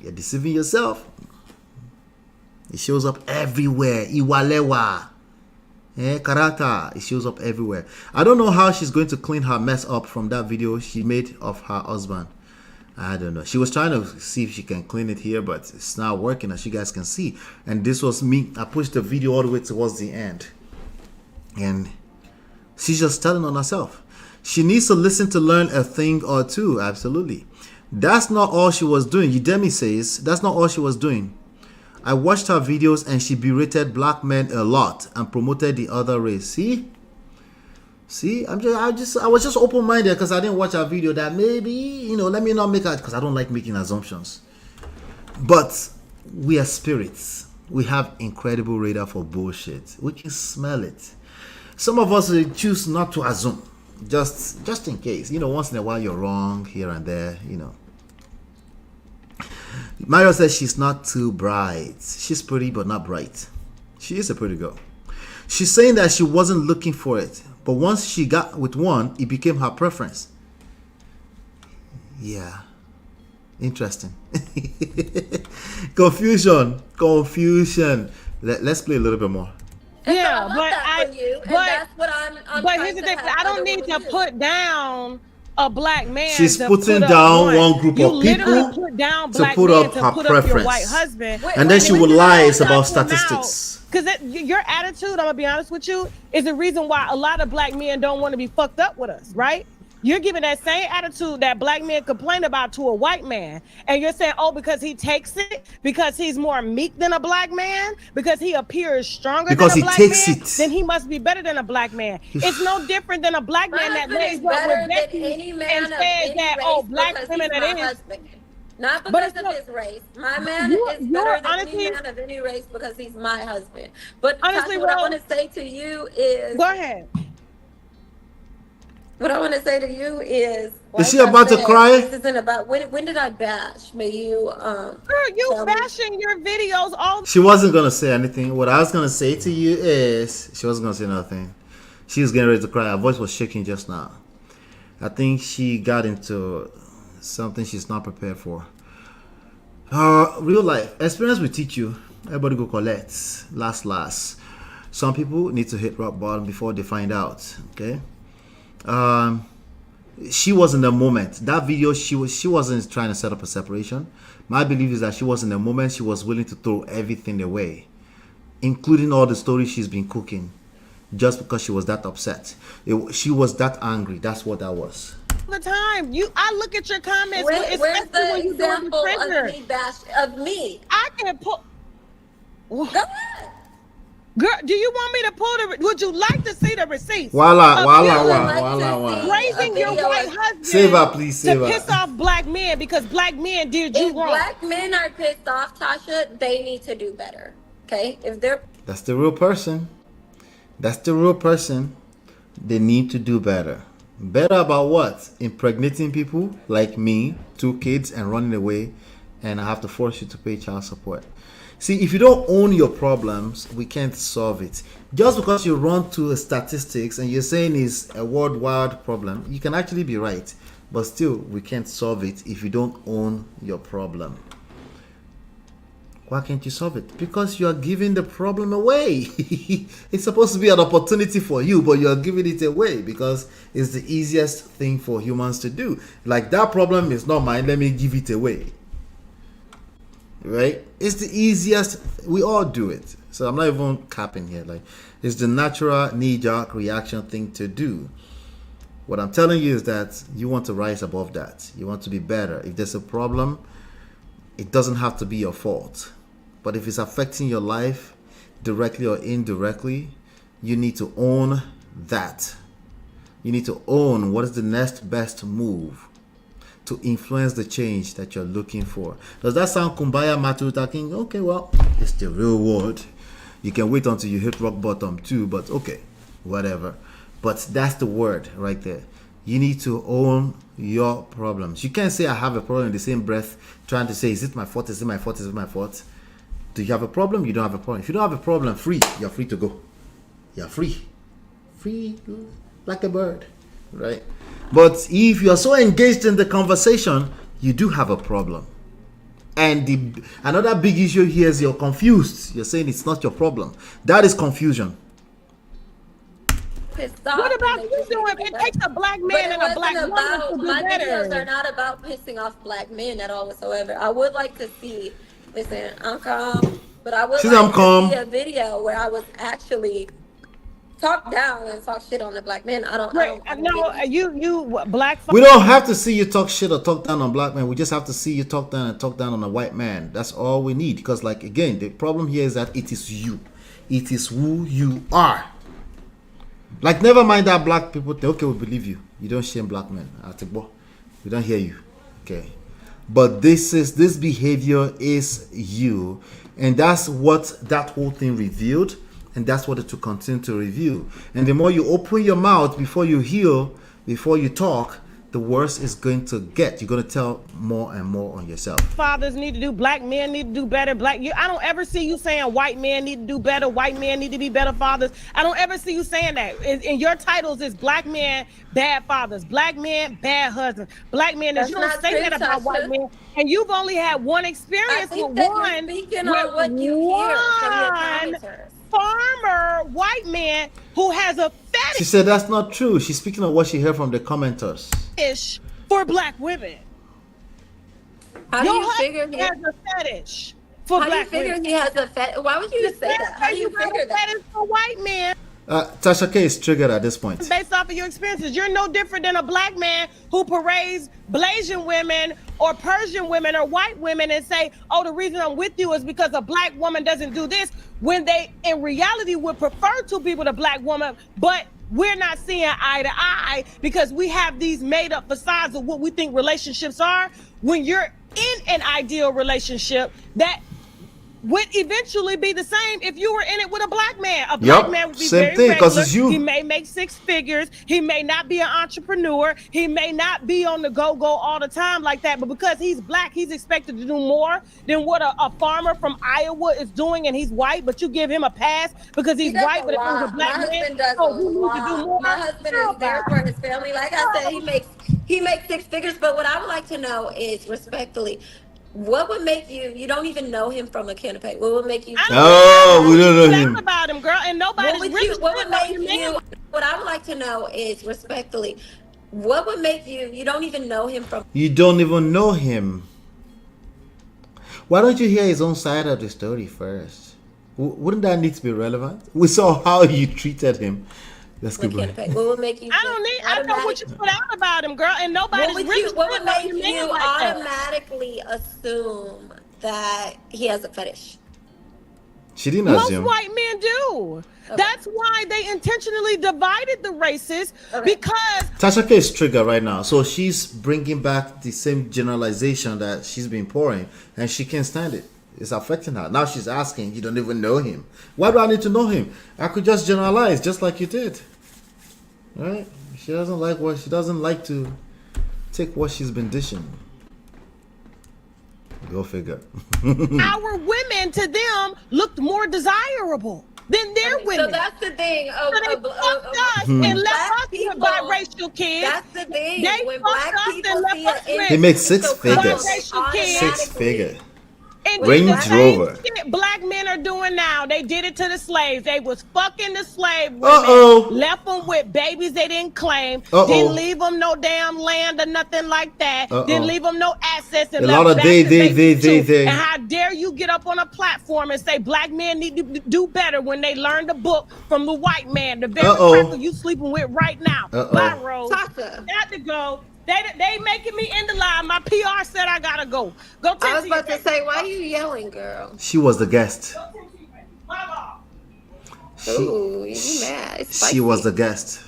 [SPEAKER 8] you're deceiving yourself. It shows up everywhere. Iwalewa. Character. It shows up everywhere. I don't know how she's going to clean her mess up from that video she made of her husband. I don't know. She was trying to see if she can clean it here, but it's not working, as you guys can see. And this was me. I pushed the video all the way towards the end. And she's just telling on herself. She needs to listen to learn a thing or two. Absolutely. That's not all she was doing. Udemy says that's not all she was doing. I watched her videos and she berated black men a lot and promoted the other race. See? I was just open-minded because I didn't watch her video that maybe, let me not make her, because I don't like making assumptions. But we are spirits. We have incredible radar for bullshit. We can smell it. Some of us choose not to assume. Just in case. Once in a while you're wrong here and there, Mario says she's not too bright. She's pretty but not bright. She is a pretty girl. She's saying that she wasn't looking for it, but once she got with one, it became her preference. Yeah. Interesting. Confusion. Let's play a little bit more.
[SPEAKER 18] Yeah,
[SPEAKER 17] That's what I'm
[SPEAKER 18] but here's the thing. I don't need to put down a black man.
[SPEAKER 8] She's putting down one group of people
[SPEAKER 18] put down
[SPEAKER 8] to
[SPEAKER 18] black
[SPEAKER 8] put
[SPEAKER 18] men
[SPEAKER 8] up
[SPEAKER 18] to
[SPEAKER 8] her
[SPEAKER 18] put
[SPEAKER 8] preference.
[SPEAKER 18] up your white husband.
[SPEAKER 8] And then she would lie about statistics.
[SPEAKER 18] Because your attitude, I'm gonna be honest with you, is the reason why a lot of black men don't want to be fucked up with us, right? You're giving that same attitude that black men complain about to a white man. And you're saying, oh, because he takes it, because he's more meek than a black man, because he appears stronger
[SPEAKER 8] because
[SPEAKER 18] than a black man, then he must be better than a black man. It's no different than a black man that lays up with Becky and says that, oh, black women that is.
[SPEAKER 17] Not because of his race. My man is better than any man of any race because he's my husband. But honestly, what I want to say to you is...
[SPEAKER 18] Go ahead.
[SPEAKER 17] What I want to say to you is
[SPEAKER 8] she about to cry?
[SPEAKER 17] This isn't about when did I bash? May you
[SPEAKER 18] girl, you bashing your videos all.
[SPEAKER 8] She wasn't gonna say anything. What I was gonna say to you is she wasn't gonna say nothing. She was getting ready to cry. Her voice was shaking just now. I think she got into something she's not prepared for. Real life experience will teach you. Everybody go collect. Last. Some people need to hit rock bottom before they find out. Okay. She was in the moment. That video, she wasn't trying to set up a separation. My belief is that she was in the moment. She was willing to throw everything away, including all the stories she's been cooking, just because she was that upset. She was that angry. That's what that was.
[SPEAKER 18] The time I look at your comments.
[SPEAKER 17] Where's the example of me?
[SPEAKER 18] I can pull.
[SPEAKER 17] Go ahead.
[SPEAKER 18] Girl, do you want me to pull the? Would you like to see the receipts?
[SPEAKER 8] Voila.
[SPEAKER 18] Raising your white husband.
[SPEAKER 8] Save her, please. Save her.
[SPEAKER 18] To piss off black men because black men did you wrong.
[SPEAKER 17] If black men are pissed off, Tasha, they need to do better. Okay, if they're.
[SPEAKER 8] That's the real person. They need to do better. Better about what? Impregnating people like me, 2 kids, and running away, and I have to force you to pay child support. See, if you don't own your problems, we can't solve it. Just because you run to statistics and you're saying it's a worldwide problem, you can actually be right. But still, we can't solve it if you don't own your problem. Why can't you solve it? Because you are giving the problem away. It's supposed to be an opportunity for you, but you are giving it away because it's the easiest thing for humans to do. Like, that problem is not mine, let me give it away. Right? It's the easiest. We all do it. So I'm not even capping here. Like, it's the natural knee-jerk reaction thing to do. What I'm telling you is that you want to rise above that. You want to be better. If there's a problem, it doesn't have to be your fault. But if it's affecting your life directly or indirectly, you need to own that. You need to own what is the next best move to influence the change that you're looking for. Does that sound kumbaya Martin Luther King? Okay, well, it's the real world. You can wait until you hit rock bottom too, but okay, whatever. But that's the word right there. You need to own your problems. You can't say I have a problem in the same breath trying to say, is it my fault? Is it my fault? Is it my fault? Do you have a problem? You don't have a problem. If you don't have a problem, free. You're free to go. You're free. Free like a bird, right? But if you're so engaged in the conversation, you do have a problem. And another big issue here is you're confused. You're saying it's not your problem. That is confusion.
[SPEAKER 18] What about you doing? It takes a black man and a black woman to do
[SPEAKER 17] my
[SPEAKER 18] better.
[SPEAKER 17] videos are not about pissing off black men at all whatsoever. I would like to see, listen, I'm calm, but I would like to see a video where I was actually talk down and talk shit on the black men.
[SPEAKER 18] You black.
[SPEAKER 8] We don't have to see you talk shit or talk down on black men. We just have to see you talk down and talk down on a white man. That's all we need. Because, like, again, the problem here is that it is you. It is who you are. Like, never mind that black people think, okay, we believe you. You don't shame black men. I think, well, we don't hear you. Okay. But this behavior is you. And that's what that whole thing revealed. And that's what it will continue to reveal. And the more you open your mouth before you heal, before you talk, the worse it's going to get. You're going to tell more and more on yourself.
[SPEAKER 18] Fathers need to do, black men need to do better. I don't ever see you saying white men need to do better. White men need to be better fathers. I don't ever see you saying that. In your titles, it's black men, bad fathers. Black men, bad husbands. Black men, you don't say that about white men. And you've only had one experience with one. Farmer white man who has a fetish.
[SPEAKER 8] She said that's not true. She's speaking of what she heard from the commenters.
[SPEAKER 18] For black women.
[SPEAKER 17] How do you figure
[SPEAKER 18] he has a fetish for black women?
[SPEAKER 17] He has a fetish? Why would you say that? How do you figure that?
[SPEAKER 18] Fetish for white men.
[SPEAKER 8] Tasha K is triggered at this point.
[SPEAKER 18] Based off of your experiences, you're no different than a black man who parades Blasian women or Persian women or white women and say, oh, the reason I'm with you is because a black woman doesn't do this, when they in reality would prefer to be with a black woman, but we're not seeing eye to eye because we have these made up facades of what we think relationships are. When you're in an ideal relationship, that would eventually be the same if you were in it with a black man. A black man would be
[SPEAKER 8] same
[SPEAKER 18] very
[SPEAKER 8] thing,
[SPEAKER 18] regular.
[SPEAKER 8] it's you.
[SPEAKER 18] He may make 6 figures. He may not be an entrepreneur. He may not be on the go all the time like that. But because he's black, he's expected to do more than what a farmer from Iowa is doing, and he's white. But you give him a pass because he's white. But if he was a black man,
[SPEAKER 17] My husband is there for his family. Like I said, he makes 6 figures. But what I would like to know is, respectfully, what would make you don't even know him from a can of paint? What would make you?
[SPEAKER 8] We don't know him.
[SPEAKER 18] About him, girl, and nobody's
[SPEAKER 17] what would make you? What I would like to know is, respectfully, what would make you don't even know him from?
[SPEAKER 8] You don't even know him. Why don't you hear his own side of the story first? Wouldn't that need to be relevant? We saw how you treated him. That's good.
[SPEAKER 17] What would make you?
[SPEAKER 18] I know what you put out about him, girl, and nobody's
[SPEAKER 17] what would make you automatically assume that he has a fetish?
[SPEAKER 8] She didn't assume.
[SPEAKER 18] Most white men do. Okay. That's why they intentionally divided the races, because
[SPEAKER 8] Tasha K is triggered right now, so she's bringing back the same generalization that she's been pouring, and she can't stand it. It's affecting her. Now she's asking, you don't even know him. Why do I need to know him? I could just generalize, just like you did. Right? She doesn't like to take what she's been dishing. Go figure.
[SPEAKER 18] Our women to them looked more desirable than their women.
[SPEAKER 17] So that's the thing.
[SPEAKER 18] So they fucked us and left us with biracial kids.
[SPEAKER 17] That's the thing.
[SPEAKER 18] They
[SPEAKER 17] when
[SPEAKER 18] fucked
[SPEAKER 17] black
[SPEAKER 18] us
[SPEAKER 17] people
[SPEAKER 18] and left us with
[SPEAKER 8] He makes 6 figures.
[SPEAKER 18] biracial kids.
[SPEAKER 8] 6 figures.
[SPEAKER 18] And
[SPEAKER 8] Range
[SPEAKER 18] the same
[SPEAKER 8] Rover.
[SPEAKER 18] shit black men are doing now. They did it to the slaves. They was fucking the slave women. Left them with babies they didn't claim. Didn't leave them no damn land or nothing like that. Didn't leave them no assets. And
[SPEAKER 8] a lot of they.
[SPEAKER 18] And how dare you get up on a platform and say black men need to do better when they learned the book from the white man, the very cracker you sleeping with right now. Bye, Rose.
[SPEAKER 17] Tasha.
[SPEAKER 18] Got to go. They making me end the line. My PR said I gotta go.
[SPEAKER 17] I was about to say, why are you yelling, girl?
[SPEAKER 8] She was the guest.
[SPEAKER 17] Ooh, you mad? It's spicy.
[SPEAKER 8] She was the guest.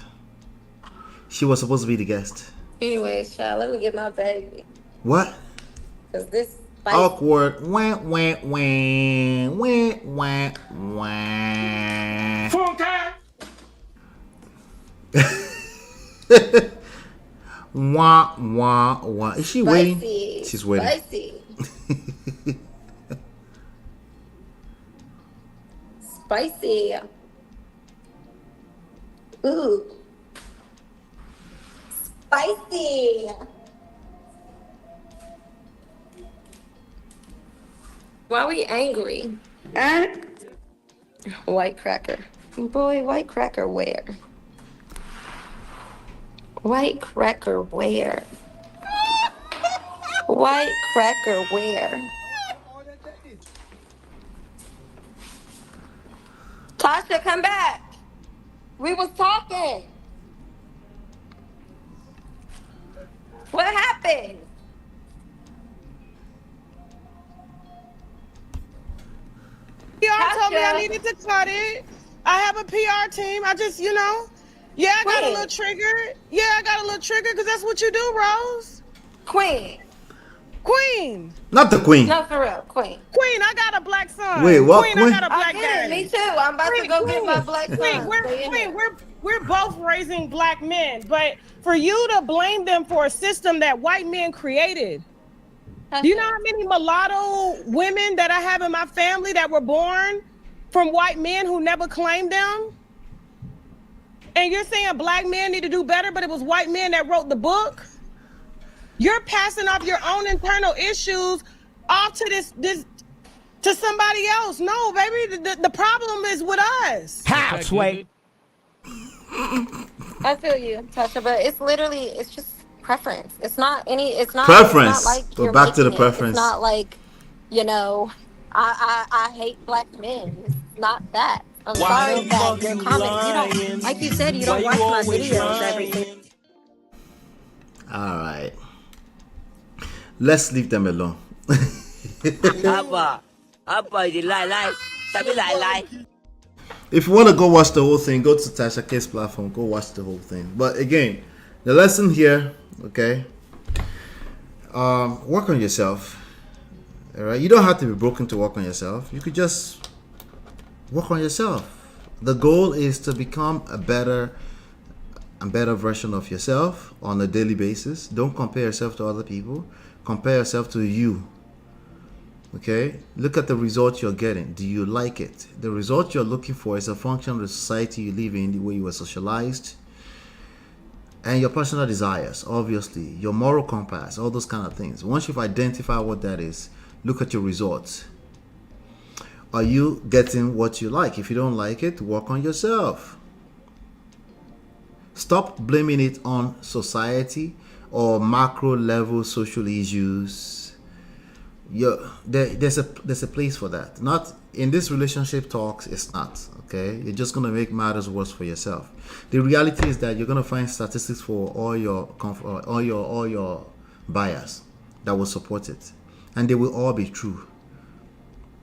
[SPEAKER 8] She was supposed to be the guest.
[SPEAKER 17] Anyways, child, let me get my baby.
[SPEAKER 8] What?
[SPEAKER 17] Cause this spicy.
[SPEAKER 8] Awkward. Wah, wah, wah, wah, wah, wah. Wah, wah, wah. Is she waiting? She's waiting.
[SPEAKER 17] Spicy. Spicy. Ooh. Spicy. Why are we angry? White cracker. Boy, white cracker where? White cracker where? White cracker where? Tasha, come back. We was talking. What happened?
[SPEAKER 18] PR told me I needed to cut it. I have a PR team. I just, yeah, I got a little trigger. Yeah, I got a little trigger because that's what you do, Rose.
[SPEAKER 17] Queen.
[SPEAKER 8] Not the queen.
[SPEAKER 17] No, for real, Queen.
[SPEAKER 18] Queen, I got a black son.
[SPEAKER 8] Wait, what?
[SPEAKER 18] Queen, I got a black daddy.
[SPEAKER 17] Me too. I'm about to go get my black son.
[SPEAKER 18] We're both raising black men, but for you to blame them for a system that white men created. Do you know how many mulatto women that I have in my family that were born from white men who never claimed them? And you're saying black men need to do better, but it was white men that wrote the book? You're passing off your own internal issues off to this to somebody else. No, baby, the problem is with us.
[SPEAKER 1] How, Sway?
[SPEAKER 17] I feel you, Tasha, but it's just preference. It's not
[SPEAKER 8] preference.
[SPEAKER 17] It's not like
[SPEAKER 8] Go back to the preference.
[SPEAKER 17] It's not like, I hate black men. It's not that. I'm sorry that your comments, you don't, like you said, you don't watch my videos every day.
[SPEAKER 8] All right. Let's leave them alone. If you want to go watch the whole thing, go to Tasha K's platform, go watch the whole thing. But again, the lesson here, okay, work on yourself. All right, you don't have to be broken to work on yourself. You could just work on yourself. The goal is to become a better version of yourself on a daily basis. Don't compare yourself to other people. Compare yourself to you. Okay, look at the result you're getting. Do you like it? The result you're looking for is a function of the society you live in, the way you were socialized, and your personal desires, obviously, your moral compass, all those kind of things. Once you've identified what that is, look at your results. Are you getting what you like? If you don't like it, work on yourself. Stop blaming it on society or macro level social issues. There's a place for that. Not in this relationship talks. It's not okay. You're just gonna make matters worse for yourself. The reality is that you're gonna find statistics for all your bias that will support it, and they will all be true.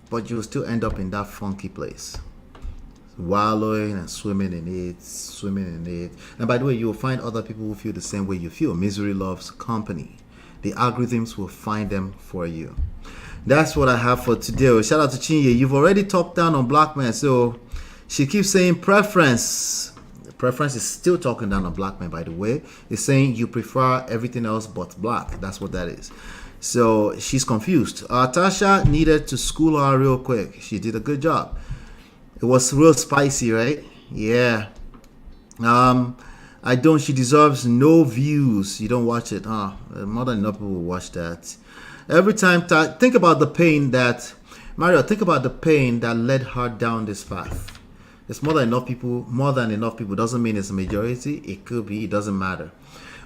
[SPEAKER 8] But you'll still end up in that funky place, wallowing and swimming in it. And by the way, you'll find other people who feel the same way you feel. Misery loves company. The algorithms will find them for you. That's what I have for today. Shout out to Chinye. You've already talked down on black men, so she keeps saying preference. Preference is still talking down on black men, by the way. It's saying you prefer everything else but black. That's what that is. So she's confused. Tasha needed to school her real quick. She did a good job. It was real spicy, right? Yeah. She deserves no views. You don't watch it, huh? More than enough people will watch that. Every time, think about the pain that, Mario, think about the pain that led her down this path. There's more than enough people. Doesn't mean it's a majority. It could be. It doesn't matter.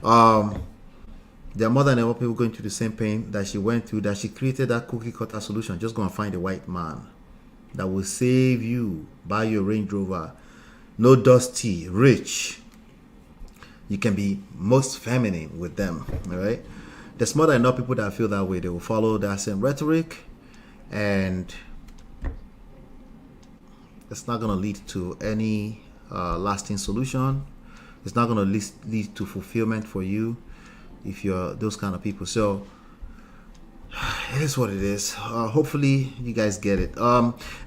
[SPEAKER 8] There are more than enough people going through the same pain that she went through, that she created that cookie cutter solution. Just go and find a white man that will save you. Buy your Range Rover. No dusty, rich. You can be most feminine with them. All right. There's more than enough people that feel that way. They will follow that same rhetoric, and It's not going to lead to any lasting solution. It's not going to lead to fulfillment for you if you're those kind of people. So it is what it is. Hopefully you guys get it.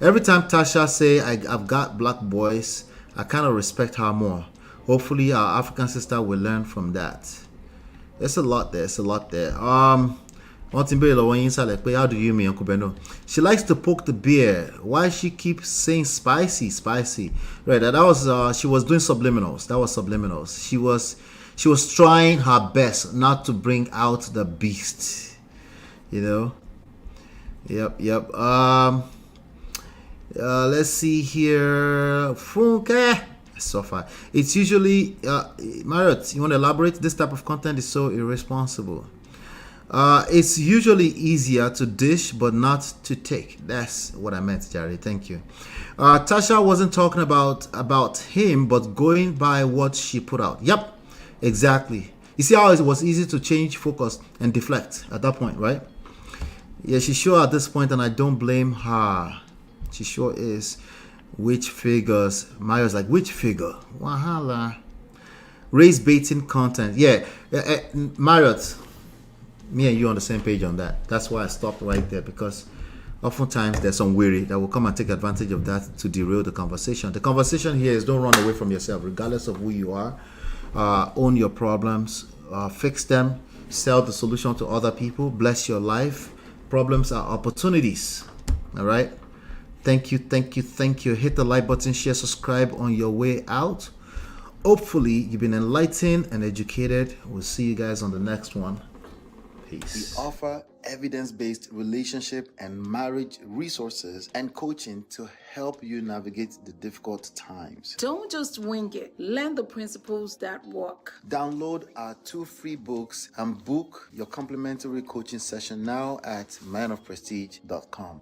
[SPEAKER 8] Every time Tasha say I've got black boys, I kind of respect her more. Hopefully our African sister will learn from that. There's a lot there. It's a lot there. How do you mean, Uncle Beno? She likes to poke the bear. Why she keeps saying spicy? Right, that was she was doing subliminals. That was subliminals. She was trying her best not to bring out the beast. You know? Yep. Let's see here. Funke. So far. It's usually Marriott, you want to elaborate? This type of content is so irresponsible. It's usually easier to dish but not to take. That's what I meant, Jerry. Thank you. Tasha wasn't talking about him, but going by what she put out. Yep, exactly. You see how it was easy to change focus and deflect at that point, right? Yeah, she's sure at this point, and I don't blame her. She sure is. Which figures? Mario's like, which figure? Wahala. Race baiting content. Yeah, Marriott. Me and you on the same page on that. That's why I stopped right there, because oftentimes there's some weary that will come and take advantage of that to derail the conversation. The conversation here is don't run away from yourself, regardless of who you are. Own your problems, fix them, sell the solution to other people, bless your life. Problems are opportunities. All right. Thank you. Hit the like button, share, subscribe on your way out. Hopefully you've been enlightened and educated. We'll see you guys on the next one. Peace. We offer evidence-based relationship and marriage resources and coaching to help you navigate the difficult times.
[SPEAKER 9] Don't just wing it. Learn the principles that work.
[SPEAKER 8] Download our 2 free books and book your complimentary coaching session now at manofprestige.com.